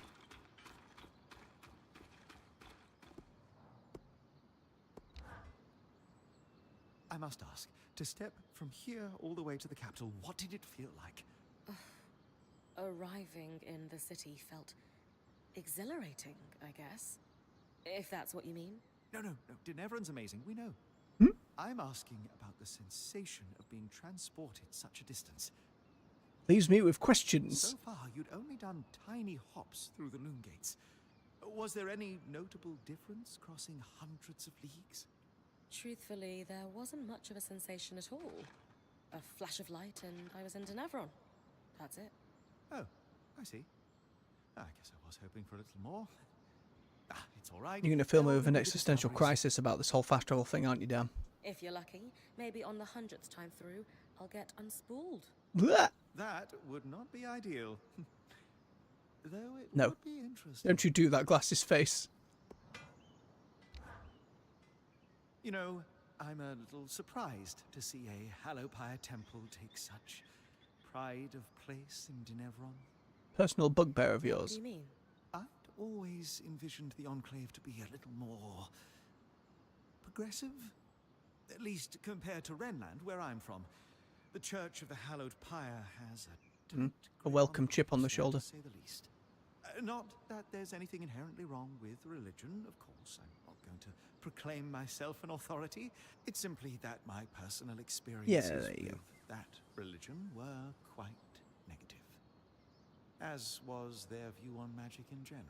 I must ask, to step from here all the way to the capital, what did it feel like? Arriving in the city felt exhilarating, I guess. If that's what you mean. No, Dynevron's amazing, we know. I'm asking about the sensation of being transported such a distance. Leaves me with questions. So far, you'd only done tiny hops through the loom gates. Was there any notable difference crossing hundreds of leagues? Truthfully, there wasn't much of a sensation at all. A flash of light and I was in Dynevron. That's it. Oh, I see. I guess I was hoping for a little more. It's all right. You're going to film with an existential crisis about this whole fast travel thing, aren't you, Dan? If you're lucky, maybe on the 100th time through, I'll get unspooled. Blah! That would not be ideal. Though it No. would be interesting. Don't you do that, Glasses face. You know, I'm a little surprised to see a Hallowpire temple take such pride of place in Dynevron. Personal bugbear of What do yours. you mean? I'd always envisioned the Enclave to be a little more progressive. At least compared to Renland, where I'm from. The Church of the Hallowed Pyre has A welcome chip on the shoulder. to say the least. Not that there's anything inherently wrong with religion, of course. I'm not going to proclaim myself an authority. It's simply that my personal experiences there you with go. that religion were quite negative. As was their view on magic in general.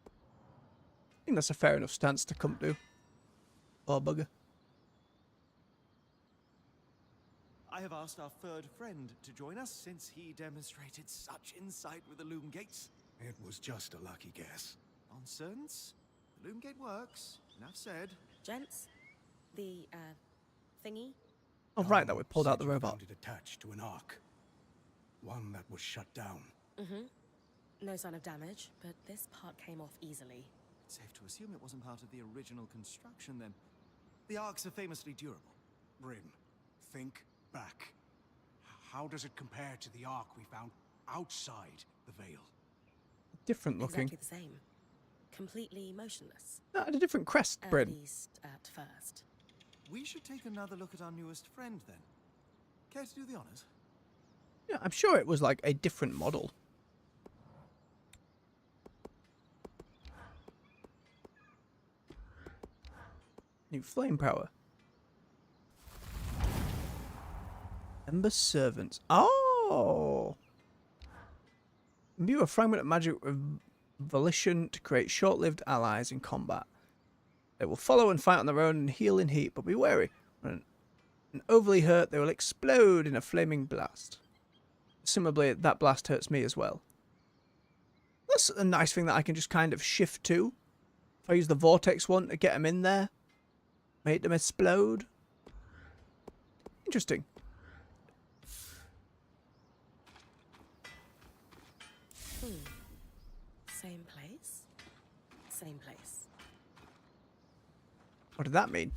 I think that's a fair enough stance to come to. Oh, bugger. I have asked our third friend to join us since he demonstrated such insight with the loom gates. It was just a lucky guess. Nonsense. The loom gate works. Enough said. Gents? The, thingy? Oh, right, that we pulled out Said the you robot. found it attached to an ark. One that was shut down. No sign of damage, but this part came off easily. Safe to assume it wasn't part of the original construction then. The arcs are famously durable. Bryn, think back. How does it compare to the ark we found outside the Veil? Different looking. Exactly the same. Completely motionless. No, had a different crest, At Bryn. least at first. We should take another look at our newest friend then. Care to do the honors? Yeah, I'm sure it was like a different model. New flame power. Ember servants. Oh! Imbue a fragment of magic with volition to create short-lived allies in combat. They will follow and fight on their own and heal in heat, but be wary. When overly hurt, they will explode in a flaming blast. Similarly, that blast hurts me as well. That's a nice thing that I can just kind of shift to. If I use the vortex one to get them in there, make them explode. Interesting. Same place. Same place. What did that mean?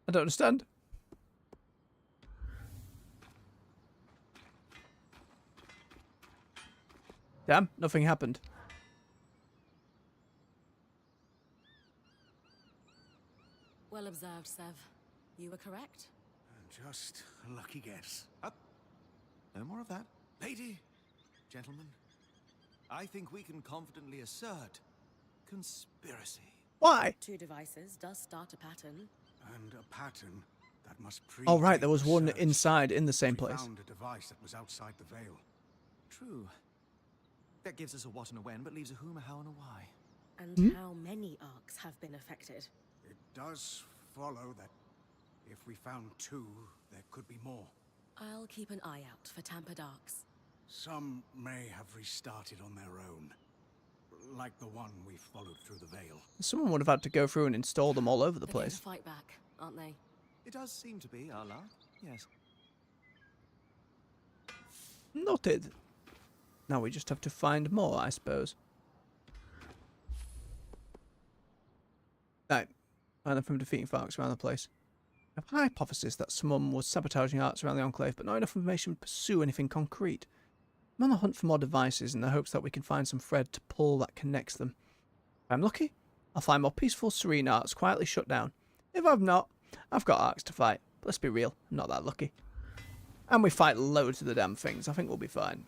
I don't understand. Damn, nothing happened. Well observed, Sev. You were correct. Just a lucky guess. Up. No more of that. Lady, gentlemen, I think we can confidently assert conspiracy. Why? 2 devices does start a pattern. And a pattern that must predate Oh, right, there was the one search. inside in the same We place. found a device that was outside the veil. True. That gives us a what and a when, but leaves a whom, a how, and a why. And how many arcs have been affected? It does follow that if we found 2, there could be more. I'll keep an eye out for tampered arcs. Some may have restarted on their own. Like the one we followed through the veil. Someone would have had to go through and install them all over the They're here place. to fight back, aren't they? It does seem to be, our luck. Yes. Noted. Now we just have to find more, I suppose. Right. Find them from defeating Farks around the place. I have a hypothesis that someone was sabotaging arts around the Enclave, but not enough information to pursue anything concrete. I'm on the hunt for more devices in the hopes that we can find some thread to pull that connects them. If I'm lucky, I'll find more peaceful, serene arcs quietly shut down. If I've not, I've got arcs to fight. But let's be real, I'm not that lucky. And we fight loads of the damn things. I think we'll be fine.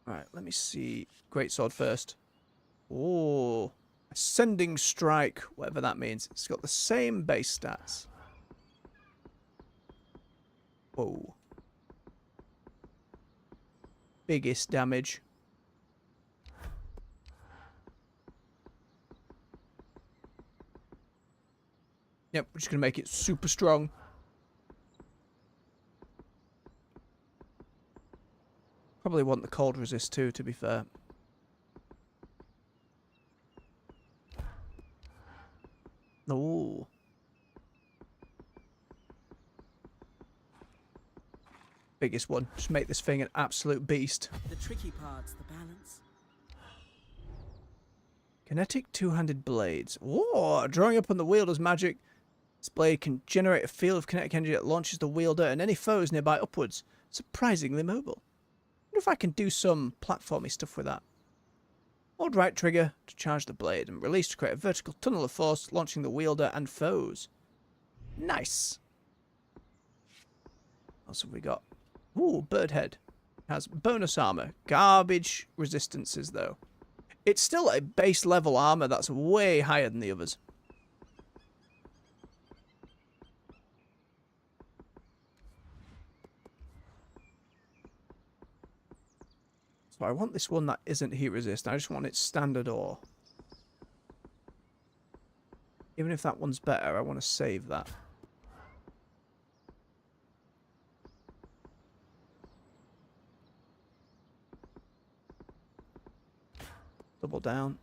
Alright, let me see. Greatsword first. Oh, Ascending Strike, whatever that means. It's got the same base stats. Whoa. Biggest damage. Yep, we're just going to make it super strong. Probably want the cold resist too, to be fair. Oh. Biggest one. Just make this thing an absolute beast. The tricky part's the balance. Kinetic two-handed blades. Whoa! Drawing up on the wielder's magic. This blade can generate a field of kinetic energy that launches the wielder and any foes nearby upwards. Surprisingly mobile. I wonder if I can do some platformy stuff with that. Hold right trigger to charge the blade and release to create a vertical tunnel of force, launching the wielder and foes. Nice. What else have we got? Ooh, bird head. Has bonus armor. Garbage resistances though. It's still a base level armor that's way higher than the others. So I want this one that isn't heat resist. I just want its standard ore. Even if that one's better, I want to save that. Double down.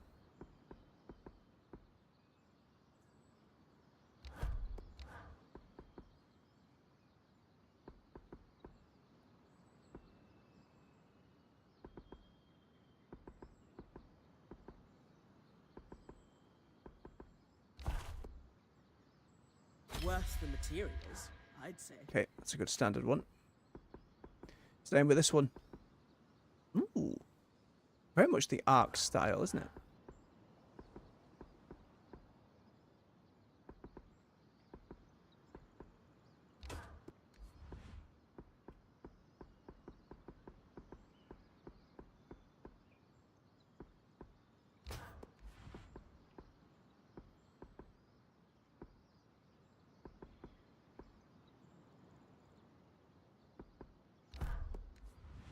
Worse than materials, I'd say. Okay, that's a good standard one. Staying with this one. Ooh. Very much the arc style, isn't it?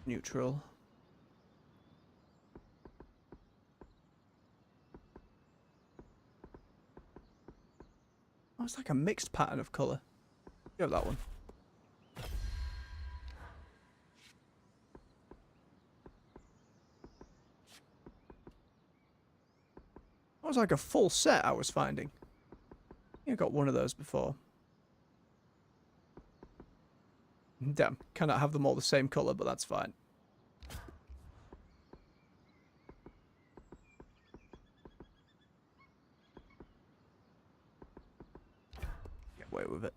Neutral. Oh, it's like a mixed pattern of colour. Go that one. That was like a full set I was finding. I got one of those before. Damn, cannot have them all the same colour, but that's fine. Get away with it.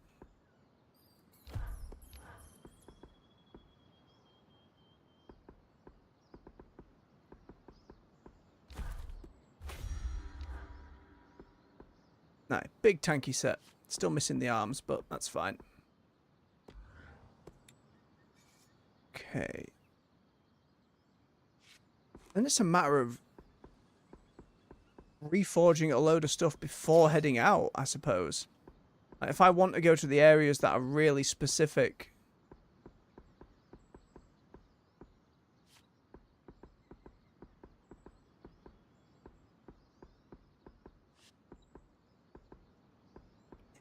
No, big tanky set. Still missing the arms, but that's fine. Okay. Then it's a matter of reforging a load of stuff before heading out, I suppose. Like if I want to go to the areas that are really specific.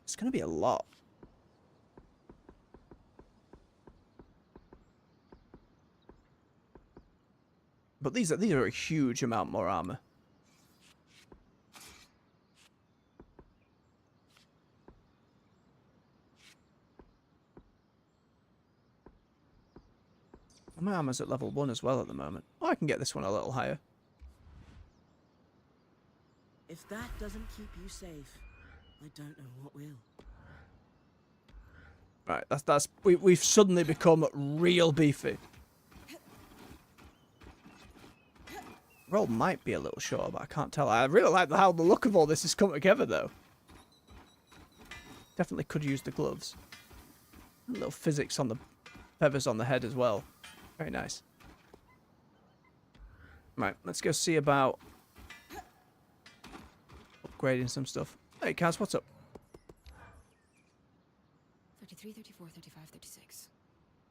It's going to be a lot. But these are a huge amount more armor. My armor's at level 1 as well at the moment. Oh, I can get this one a little higher. If that doesn't keep you safe, I don't know what will. Right, we've suddenly become real beefy. Roll might be a little short, but I can't tell. I really like how the look of all this has come together, though. Definitely could use the gloves. A little physics on the feathers on the head as well. Very nice. Right, let's go see about upgrading some stuff. Hey, Kaz, what's up? 33, 34, 35, 36.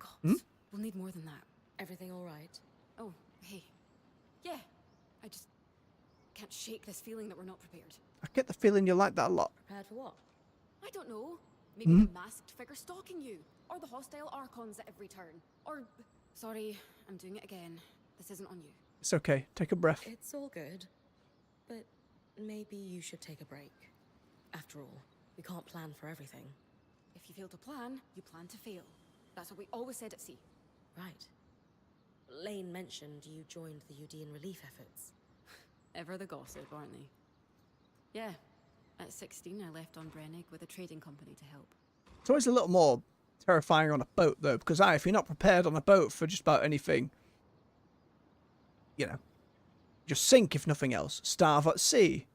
God, We'll need more than that. Everything all right? Oh, hey. Yeah, I just can't shake this feeling that we're not prepared. I get the feeling you like that a lot. Prepared for what? I don't know. Maybe the masked figure stalking you, or the hostile archons at every turn, or... Sorry, I'm doing it again. This isn't on you. It's okay. Take a breath. It's all good. But maybe you should take a break. After all, we can't plan for everything. If you fail to plan, you plan to fail. That's what we always said at sea. Right. Lane mentioned you joined the Udean relief efforts. Ever the gossip, aren't they? Yeah. At 16, I left on Brennig with a trading company to help. It's always a little more terrifying on a boat, though, because if you're not prepared on a boat for just about anything, you know, just sink if nothing else. Starve at sea.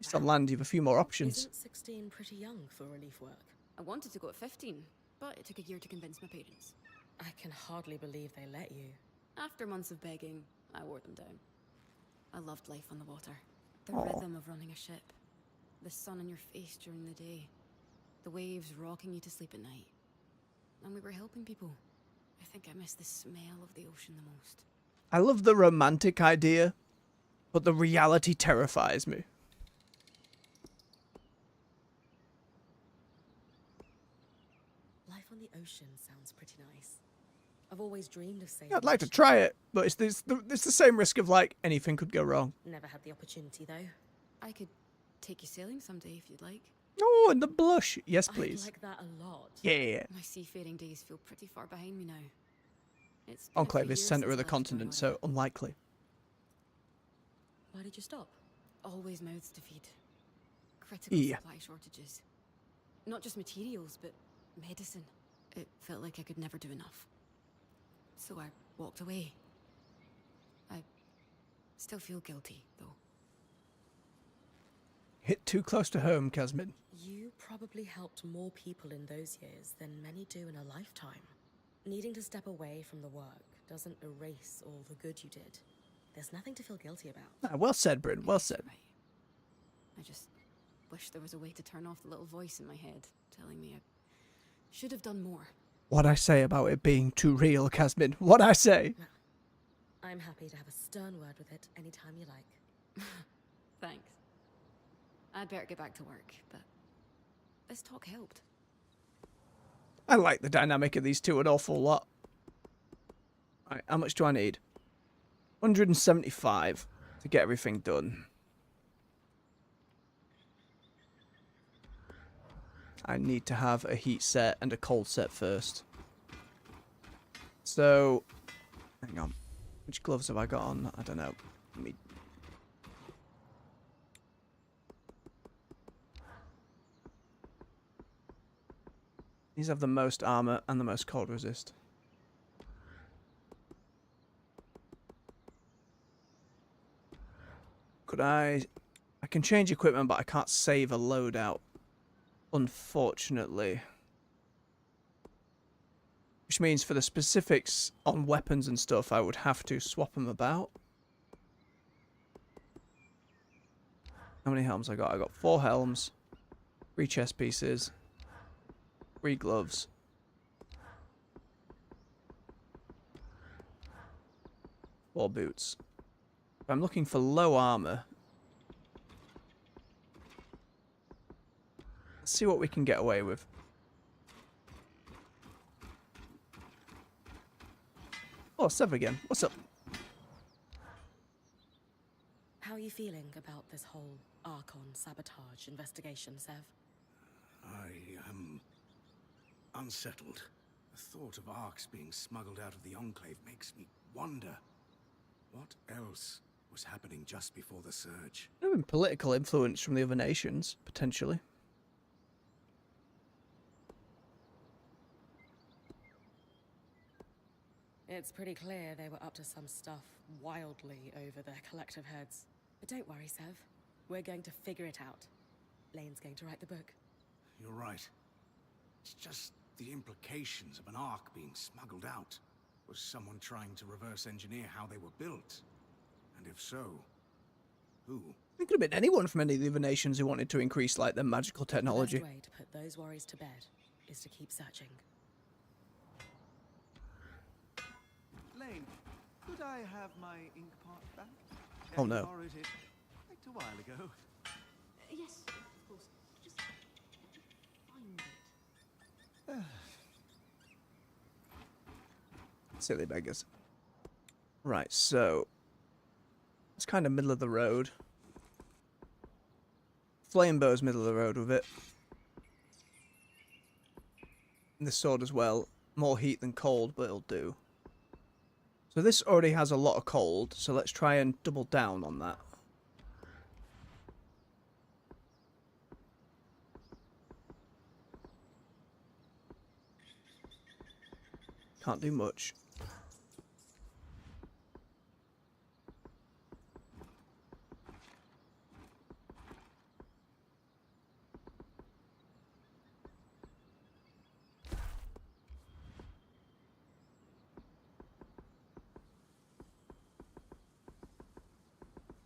At least on land, you have a few more options. Isn't 16 pretty young for relief work? I wanted to go at 15, but it took a year to convince my parents. I can hardly believe they let you. After months of begging, I wore them down. I loved life on the water. The Aww. rhythm of running a ship. The sun on your face during the day. The waves rocking you to sleep at night. And we were helping people. I think I miss the smell of the ocean the most. I love the romantic idea, but the reality terrifies me. Life on the ocean sounds pretty nice. I've always dreamed of sailing. Yeah, I'd like to try it, but it's the same risk of, like, anything could go wrong. Never had the opportunity, though. I could take you sailing someday if you'd like. Oh, and the blush. Yes, please. I like that a lot. Yeah. My seafaring days feel pretty far behind me now. It's been a Enclave few is years centre since of the I left continent, Dynevron. so unlikely. Why did you stop? Always mouths to feed. Critical Yeah. supply shortages. Not just materials, but medicine. It felt like I could never do enough. So I walked away. I still feel guilty, though. Hit too close to home, Casmin. You probably helped more people in those years than many do in a lifetime. Needing to step away from the work doesn't erase all the good you did. There's nothing to feel guilty about. Ah, well said, Bryn. Well Yes, said. you're right. I just wish there was a way to turn off the little voice in my head telling me I should have done more. What I say about it being too real, Casmin. What I say. Well, I'm happy to have a stern word with it anytime you like. Thanks. I'd better get back to work, but this talk helped. I like the dynamic of these two an awful lot. Right, how much do I need? 175 to get everything done. I need to have a heat set and a cold set first. So, hang on. Which gloves have I got on? I don't know. Let me... These have the most armor and the most cold resist. Could I can change equipment, but I can't save a loadout, unfortunately. Which means for the specifics on weapons and stuff, I would have to swap them about. How many helms I got? I got 4 helms, 3 chest pieces, 3 gloves, 4 boots. If I'm looking for low armor, let's see what we can get away with. Oh, Sev again. What's up? How are you feeling about this whole Archon sabotage investigation, Sev? I am unsettled. The thought of Arks being smuggled out of the Enclave makes me wonder what else was happening just before the surge. There have been political influence from the other nations, potentially. It's pretty clear they were up to some stuff wildly over their collective heads. But don't worry, Sev. We're going to figure it out. Lane's going to write the book. You're right. It's just the implications of an Ark being smuggled out. Was someone trying to reverse engineer how they were built? And if so, who? It could have been anyone from any of the other nations who wanted to increase, like, their magical technology. The best way to put those worries to bed is to keep searching. Lane, could I have my ink pot back? Oh, no. I borrowed it quite a while ago. Yes, of course. Just find it. Silly beggars. Right, so it's kind of middle of the road. Flamebow's middle of the road with it. And this sword as well. More heat than cold, but it'll do. So this already has a lot of cold, so let's try and double down on that. Can't do much.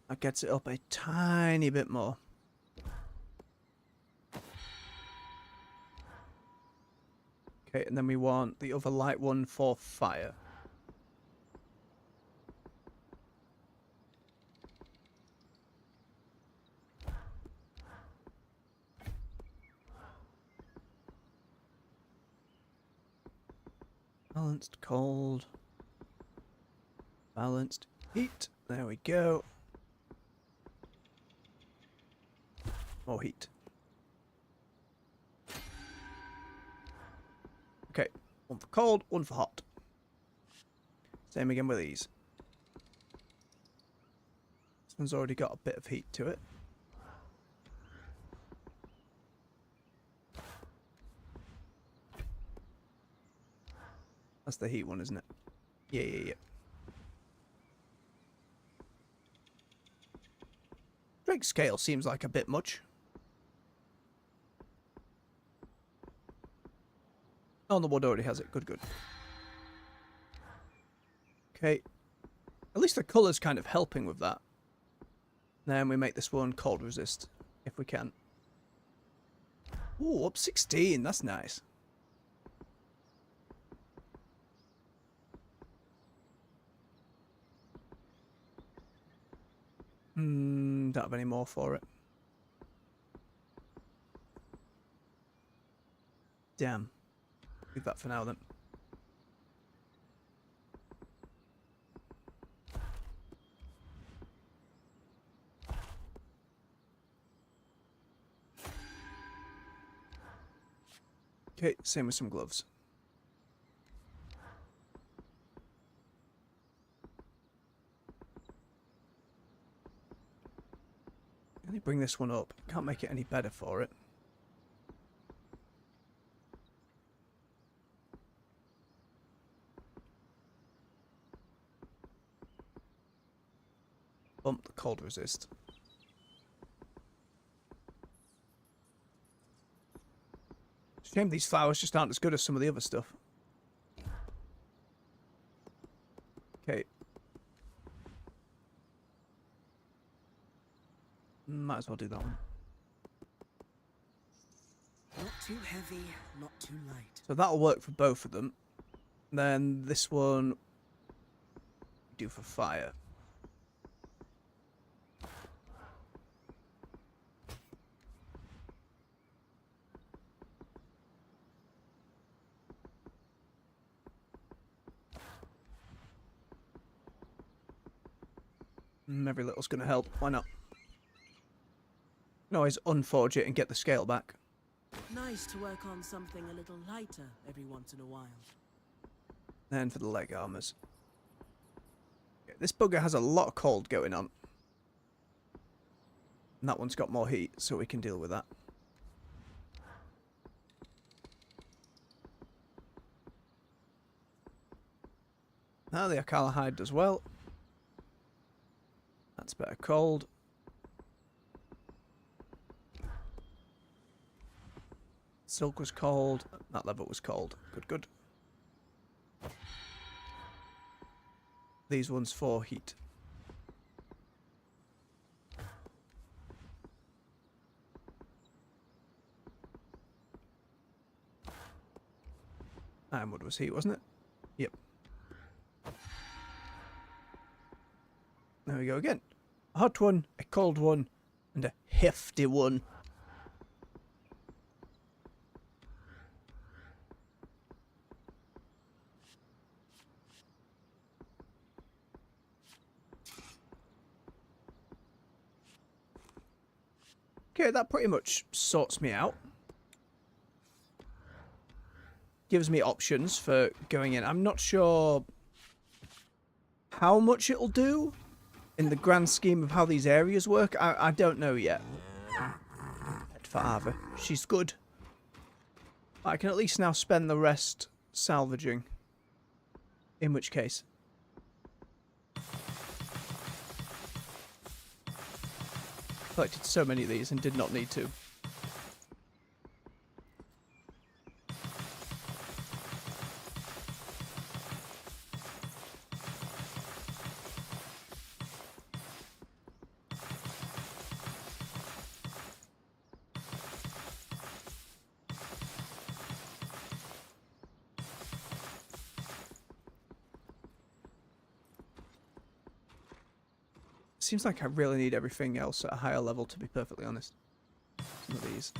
That gets it up a tiny bit more. Okay, and then we want the other light one for fire. Balanced cold. Balanced heat. There we go. More heat. Okay, one for cold, one for hot. Same again with these. This one's already got a bit of heat to it. That's the heat one, isn't it? Yeah. Drake scale seems like a bit much. Oh, the wood already has it. Good. Okay. At least the colour's kind of helping with that. Then we make this one cold resist, if we can. Ooh, up 16. That's nice. Don't have any more for it. Damn. Leave that for now then. Okay, same with some gloves. Let me bring this one up. Can't make it any better for it. Bump the cold resist. Shame these flowers just aren't as good as some of the other stuff. Okay. Might as well do that one. Not too heavy, not too light. So that'll work for both of them. Then this one do for fire. Every little's going to help. Why not? You can always unforge it and get the scale back. Nice to work on something a little lighter every once in a while. Then for the leg armors. Okay, this bugger has a lot of cold going on. And that one's got more heat, so we can deal with that. Now the Akala hide does well. That's better cold. Silk was cold. That leather was cold. Good, good. These ones for heat. Ironwood was heat, wasn't it? Yep. There we go again. A hot one, a cold one, and a hefty one. Okay, that pretty much sorts me out. Gives me options for going in. I'm not sure how much it'll do in the grand scheme of how these areas work. I don't know yet. For Ava, she's good. I can at least now spend the rest salvaging. In which case... collected so many of these and did not need to. Seems like I really need everything else at a higher level, to be perfectly honest. Some of these.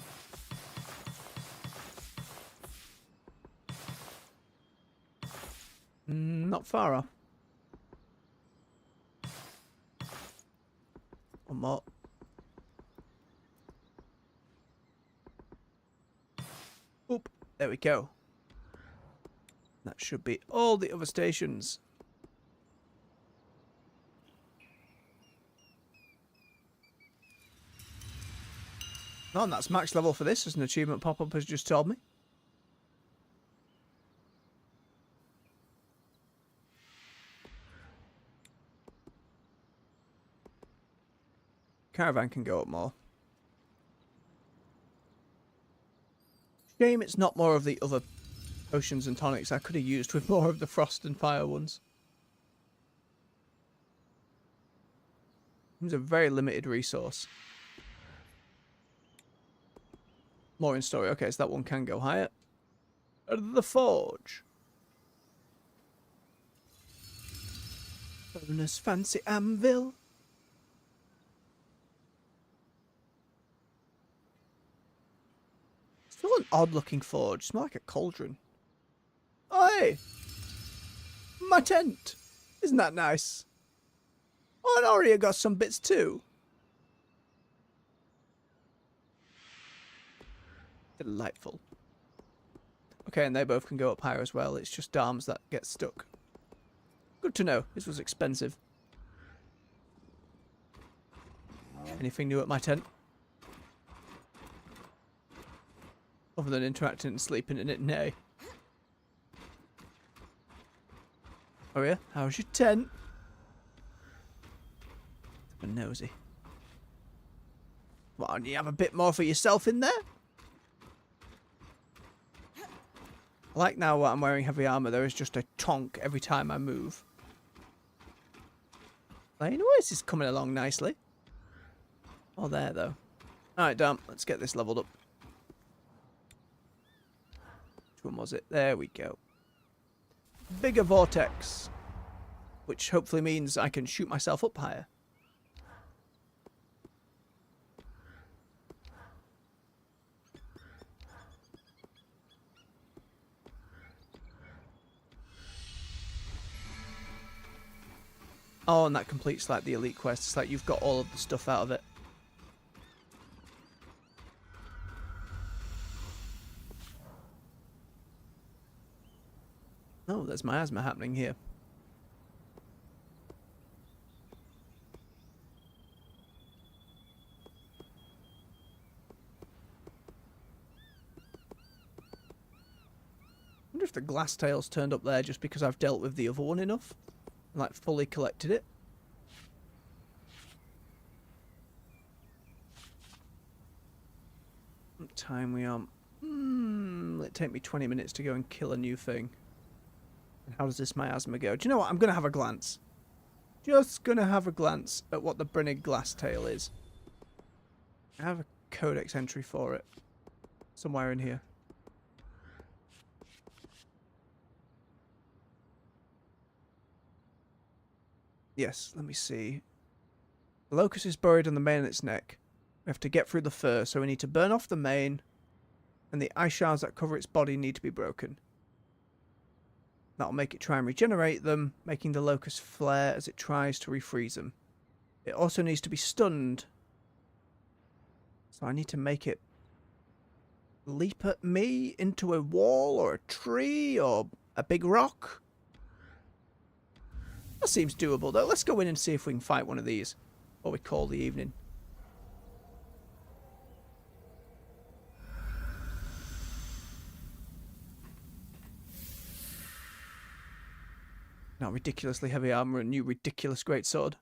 Not far off. One more. Oop, there we go. That should be all the other stations. Oh, and that's max level for this, as an achievement pop-up has just told me. Caravan can go up more. Shame it's not more of the other potions and tonics I could have used with more of the frost and fire ones. It was a very limited resource. More in story. Okay, so that one can go higher. The forge. Bonus fancy anvil. Still an odd-looking forge. It's more like a cauldron. Oh, hey! My tent! Isn't that nice? Oh, and Aria got some bits too. Delightful. Okay, and they both can go up higher as well. It's just arms that get stuck. Good to know. This was expensive. Anything new at my tent? Other than interacting and sleeping in it, nay. Oh yeah? How's your tent? I'm nosy. Why don't you have a bit more for yourself in there? I like now that I'm wearing heavy armor, there is just a tonk every time I move. Anyway, this is coming along nicely. Oh, there though. Alright, damn. Let's get this leveled up. Which one was it? There we go. Bigger vortex. Which hopefully means I can shoot myself up higher. Oh, and that completes like the elite quest. It's like you've got all of the stuff out of it. Oh, there's miasma happening here. I wonder if the glass tail's turned up there just because I've dealt with the other one enough. And, like, fully collected it. What time we on? Will it take me 20 minutes to go and kill a new thing? And how does this miasma go? Do you know what? I'm going to have a glance. Just going to have a glance at what the Brynnig glass tail is. I have a codex entry for it. Somewhere in here. Yes, let me see. The locust is buried on the mane of its neck. We have to get through the fur, so we need to burn off the mane, and the ice shards that cover its body need to be broken. That'll make it try and regenerate them, making the locust flare as it tries to refreeze them. It also needs to be stunned, so I need to make it leap at me into a wall or a tree or a big rock. That seems doable though. Let's go in and see if we can fight one of these. What we call the evening. Now ridiculously heavy armor and new ridiculous greatsword.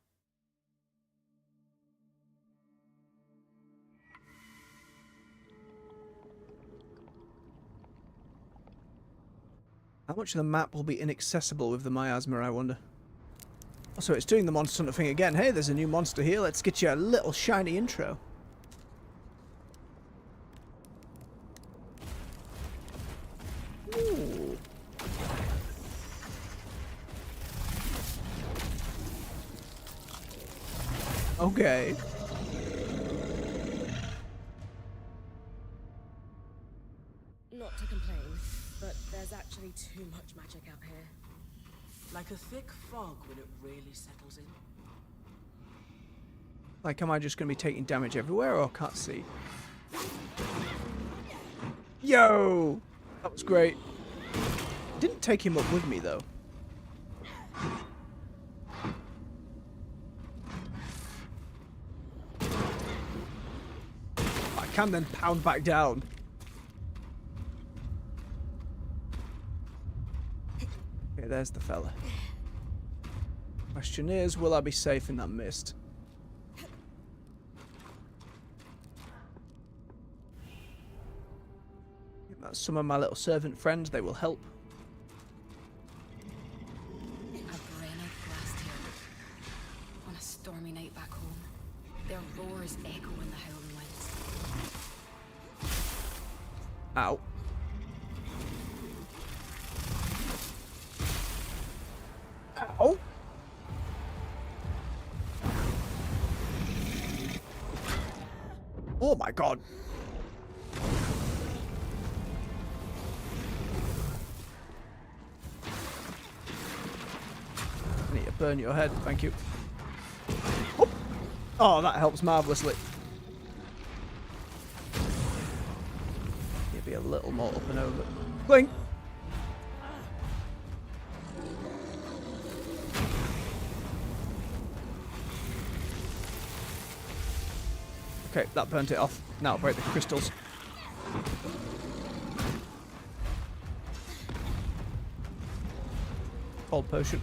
How much of the map will be inaccessible with the miasma, I wonder? Also, it's doing the monster hunter thing again. Hey, there's a new monster here. Let's get you a little shiny intro. Ooh. Okay. Not to complain, but there's actually too much magic out here. Like a thick fog when it really settles in. Like, am I just going to be taking damage everywhere or can't see? Yo! That was great. Didn't take him up with me, though. I can then pound back down. Okay, there's the fella. Question is, will I be safe in that mist? That's some of my little servant friends, they will help. A Brynnig glass tail. On a stormy night back home, their roars echo in the howling winds. Ow. Ow. Oh my god. burn your head. Thank you. Oh, oh, that helps marvellously. You'd be a little more up and over. Blink! Okay, that burnt it off. Now I'll break the crystals. Cold potion.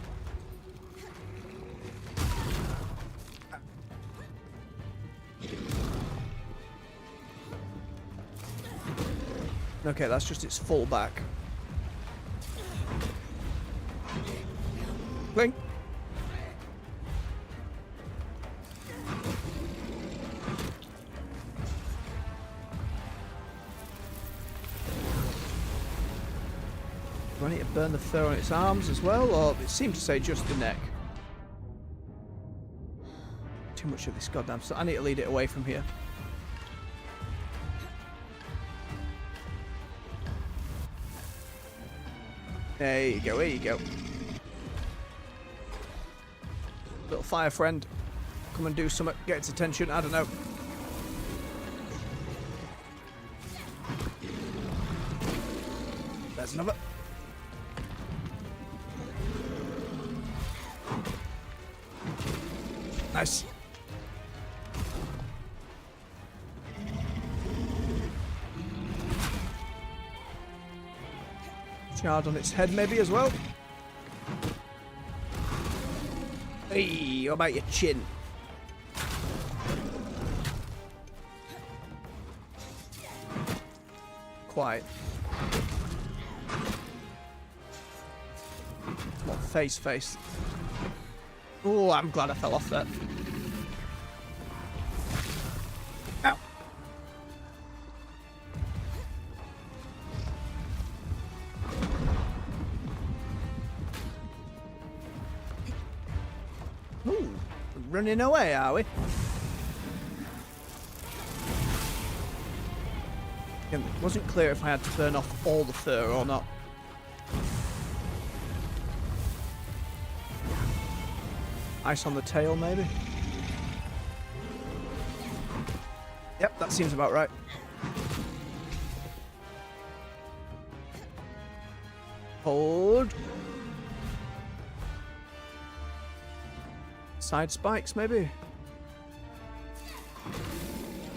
Okay, that's just its full back. Blink. Do I need to burn the fur on its arms as well, or it seemed to say just the neck? Too much of this goddamn stuff. I need to lead it away from here. There you go, there you go. Little fire friend. Come and do something, get its attention, I don't know. There's another. Nice. Shard on its head maybe as well. Hey, how about your chin? Quiet. What face. Oh, I'm glad I fell off that. Ow. Ooh, running away, are we? It wasn't clear if I had to burn off all the fur or not. Ice on the tail, maybe? Yep, that seems about right. Hold. Side spikes, maybe?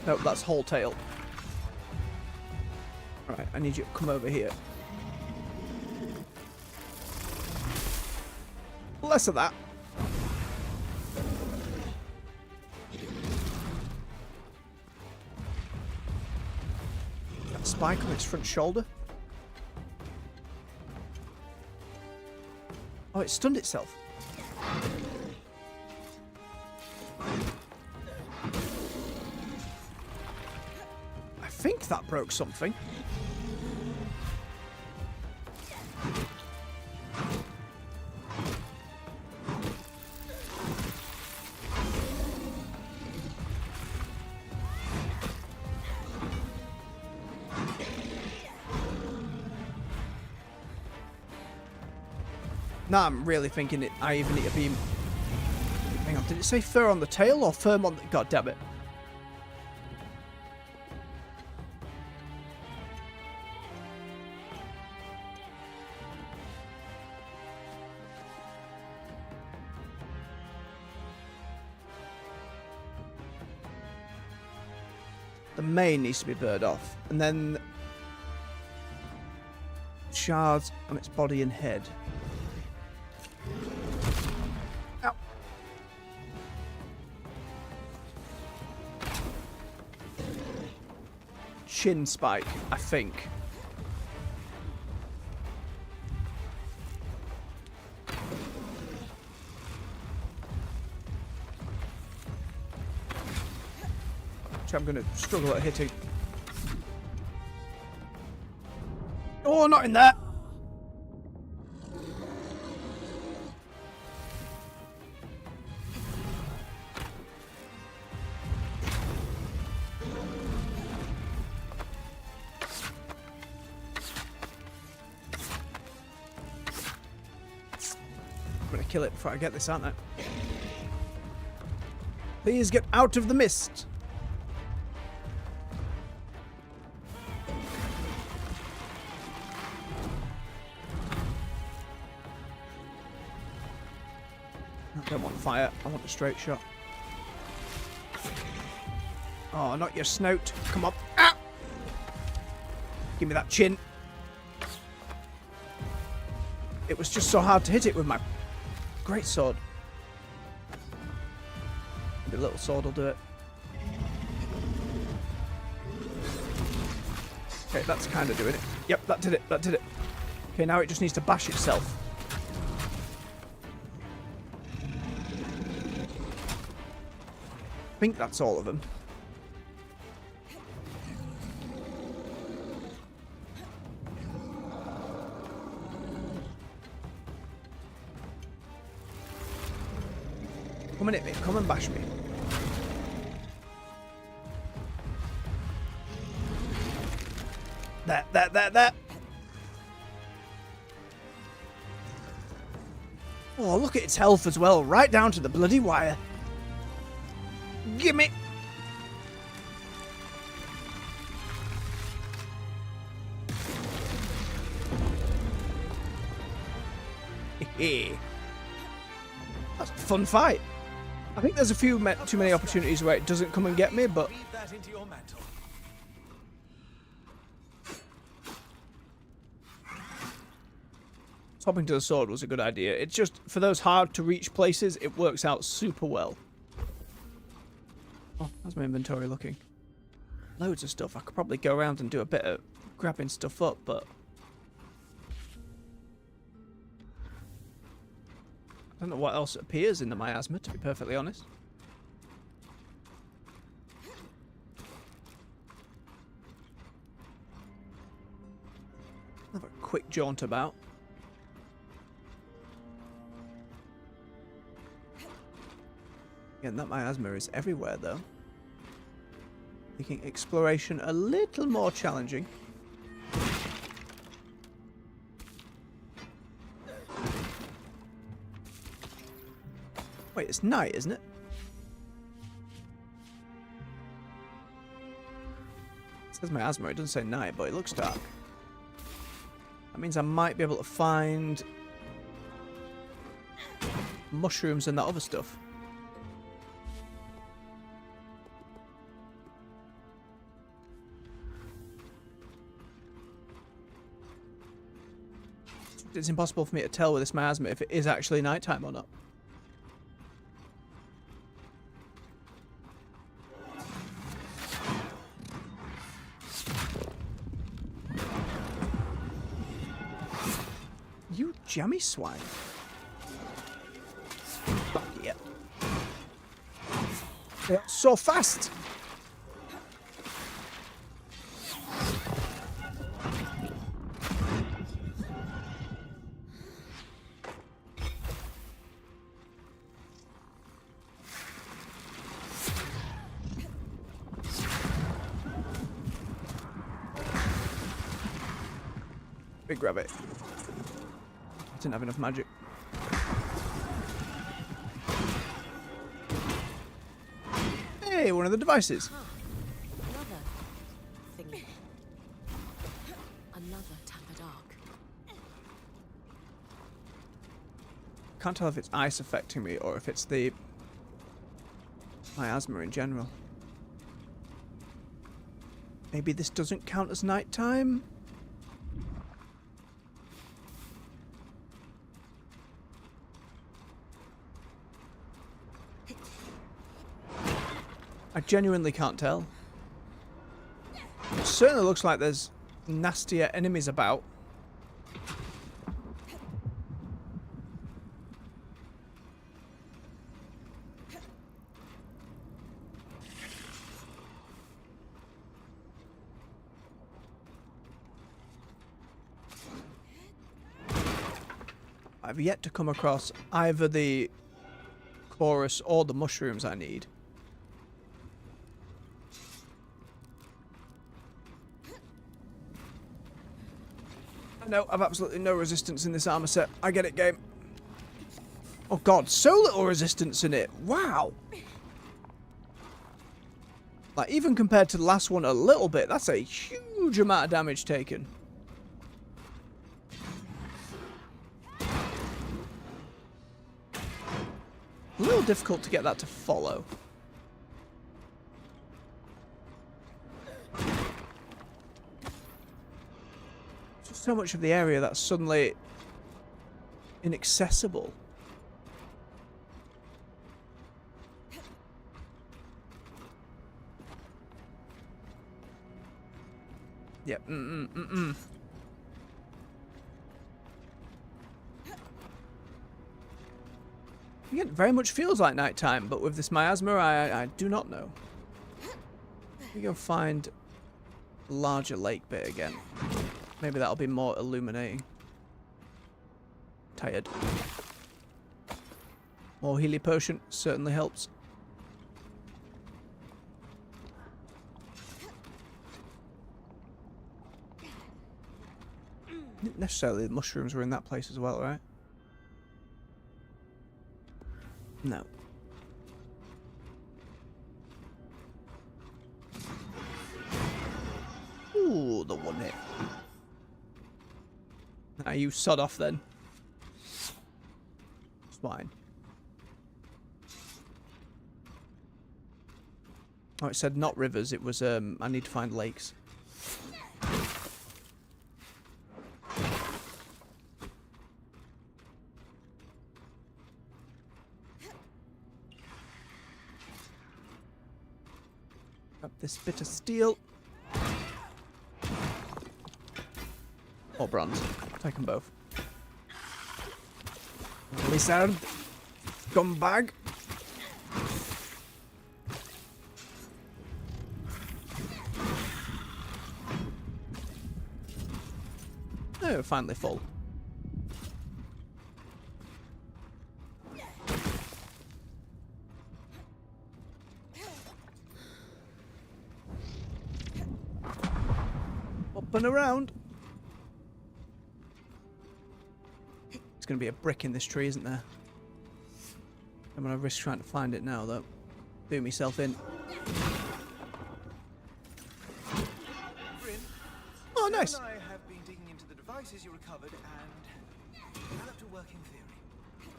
Nope, that's whole tail. Alright, I need you to come over here. Less of that. That spike on its front shoulder. Oh, it stunned itself. I think that broke something. Now I'm really thinking I even need to be... Hang on, did it say fur on the tail or firm on the... God damn it. The mane needs to be burned off. And then... shards on its body and head. Ow. Chin spike, I think. Which I'm going to struggle at hitting. Oh, not in there! I'm gonna kill it before I get this, aren't I? Please get out of the mist. I don't want fire. I want a straight shot. Oh, not your snout. Come on. Ah! Give me that chin. It was just so hard to hit it with my greatsword. The little sword will do it. Okay, that's kind of doing it. Yep, that did it. That did it. Okay, now it just needs to bash itself. I think that's all of them. Come and hit me. Come and bash me. That. Oh, look at its health as well. Right down to the bloody wire. Gimme. That's a fun fight. I think there's a few too many opportunities where it doesn't come and get me, but That into your mantle. swapping to the sword was a good idea. It's just, for those hard to reach places, it works out super well. Oh, how's my inventory looking? Loads of stuff. I could probably go around and do a bit of grabbing stuff up, but I don't know what else appears in the miasma, to be perfectly honest. Have a quick jaunt about. Again, that miasma is everywhere, though. Making exploration a little more challenging. Wait, it's night, isn't it? It says miasma, it doesn't say night, but it looks dark. That means I might be able to find mushrooms and that other stuff. It's impossible for me to tell with this miasma if it is actually nighttime or not. You jammy swine. Fuck yeah. They are so fast! Big rabbit. I didn't have enough magic. Hey, one of the devices. Another thingy. Another tampered arc. Can't tell if it's ice affecting me or if it's the miasma in general. Maybe this doesn't count as nighttime? I genuinely can't tell. It certainly looks like there's nastier enemies about. I've yet to come across either the chorus or the mushrooms I need. No, I've absolutely no resistance in this armor set. I get it, game. Oh god, so little resistance in it. Wow. Like, even compared to the last one a little bit, that's a huge amount of damage taken. A little difficult to get that to follow. Just so much of the area that's suddenly inaccessible. Yep. Again, very much feels like nighttime, but with this miasma, I do not know. We go find a larger lake bit again. Maybe that'll be more illuminating. Tired. More Healy potion certainly helps. Not necessarily the mushrooms were in that place as well, right? No. Ooh, the one hit. Now you sod off then. It's fine. Oh, it said not rivers, it was, I need to find lakes. Grab this bit of steel. Or bronze. Take them both. Lizard. Scumbag. Oh, finally full. Hopping around. There's going to be a brick in this tree, isn't there? I'm going to risk trying to find it now, though. Do myself in. Oh, nice. I have been digging into the devices you recovered and developed a working theory.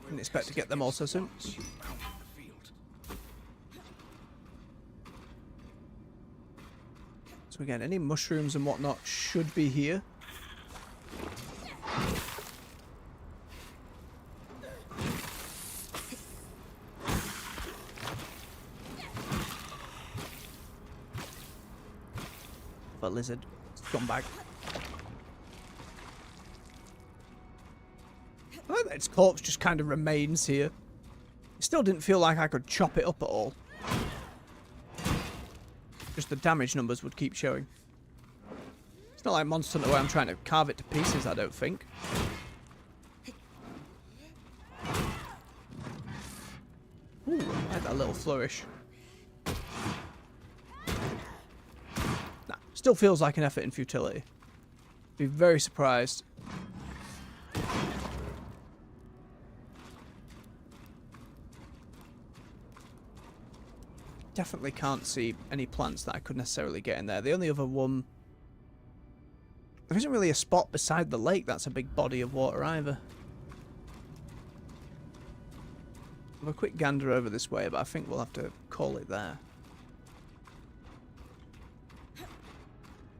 Didn't expect to get them all so soon. So again, any mushrooms and whatnot should be here. But lizard, scumbag. I like that its corpse just kind of remains here. It still didn't feel like I could chop it up at all. Just the damage numbers would keep showing. It's not like Monster Hunter where I'm trying to carve it to pieces, I don't think. Ooh, I like that little flourish. Nah, still feels like an effort in futility. Be very surprised. Definitely can't see any plants that I could necessarily get in there. The only other one... There isn't really a spot beside the lake that's a big body of water either. Have a quick gander over this way, but I think we'll have to call it there.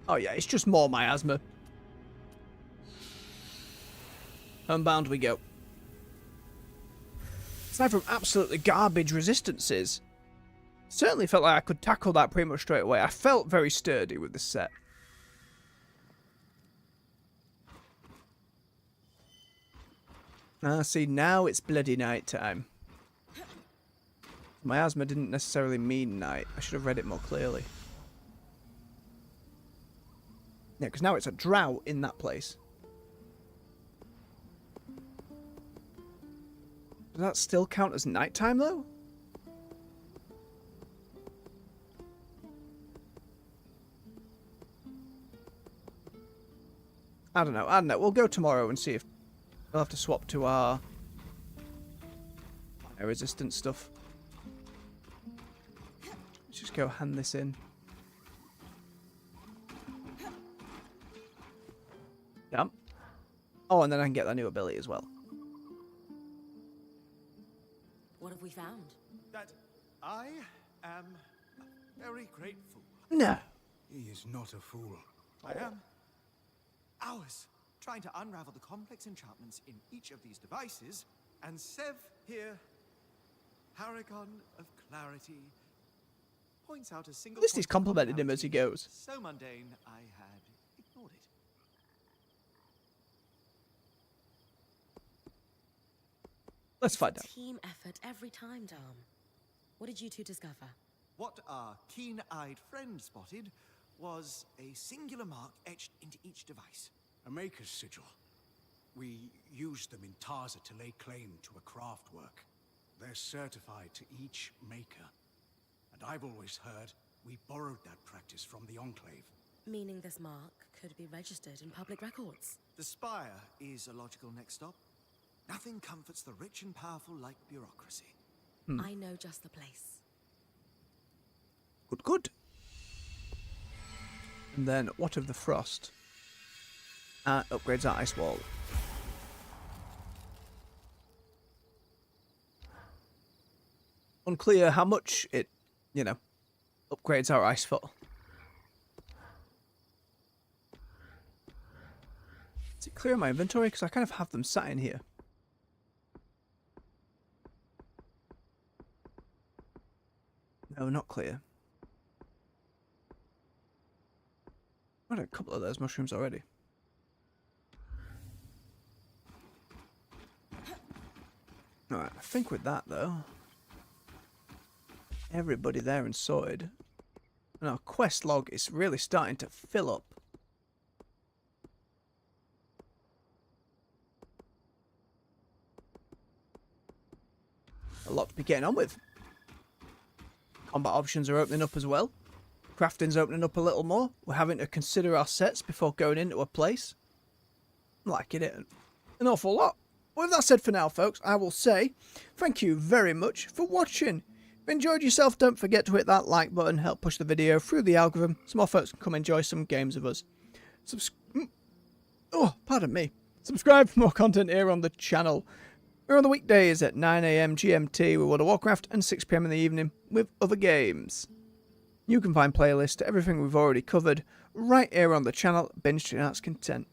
Oh yeah, it's just more miasma. Homebound we go. Aside from absolutely garbage resistances, certainly felt like I could tackle that pretty much straight away. I felt very sturdy with this set. Ah, see, now it's bloody night time. Miasma didn't necessarily mean night. I should have read it more clearly. Yeah, because now it's a drought in that place. Does that still count as nighttime, though? I don't know. We'll go tomorrow and see if we'll have to swap to our resistant stuff. Let's just go hand this in. Yep. Oh, and then I can get that new ability as well. What have we found? That I am very grateful. No. He is not a fool. I am. Hours trying to unravel the complex enchantments in each of these devices, and Sev here, paragon of clarity, points out a single. At least point he's of complimented him as he commonality goes. So mundane, I had ignored it. Let's find out. Team effort every time, Dom. What did you two discover? What our keen-eyed friend spotted was a singular mark etched into each device. A maker's sigil. We used them in Tarza to lay claim to a craft work. They're certified to each maker. And I've always heard we borrowed that practice from the Enclave. Meaning this mark could be registered in public records. The spire is a logical next stop. Nothing comforts the rich and powerful like bureaucracy. I know just the place. Good, good. And then, what of the frost? Upgrades our ice wall. Unclear how much it, you know, upgrades our ice foot. Is it clear in my inventory? Because I kind of have them sat in here. No, not clear. I've had a couple of those mushrooms already. Alright, I think with that though, everybody there and sorted. And our quest log is really starting to fill up. A lot to be getting on with. Combat options are opening up as well. Crafting's opening up a little more. We're having to consider our sets before going into a place. I'm liking it an awful lot. With that said for now, folks, I will say thank you very much for watching. If you enjoyed yourself, don't forget to hit that like button, help push the video through the algorithm so more folks can come enjoy some games of us. Pardon me. Subscribe for more content here on the channel. We're on the weekdays at 9 AM GMT with World of Warcraft and 6 PM in the evening with other games. You can find playlists to everything we've already covered right here on the channel at Binge to Your Heart's Content.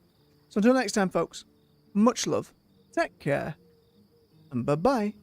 So until next time, folks, much love, take care, and bye-bye.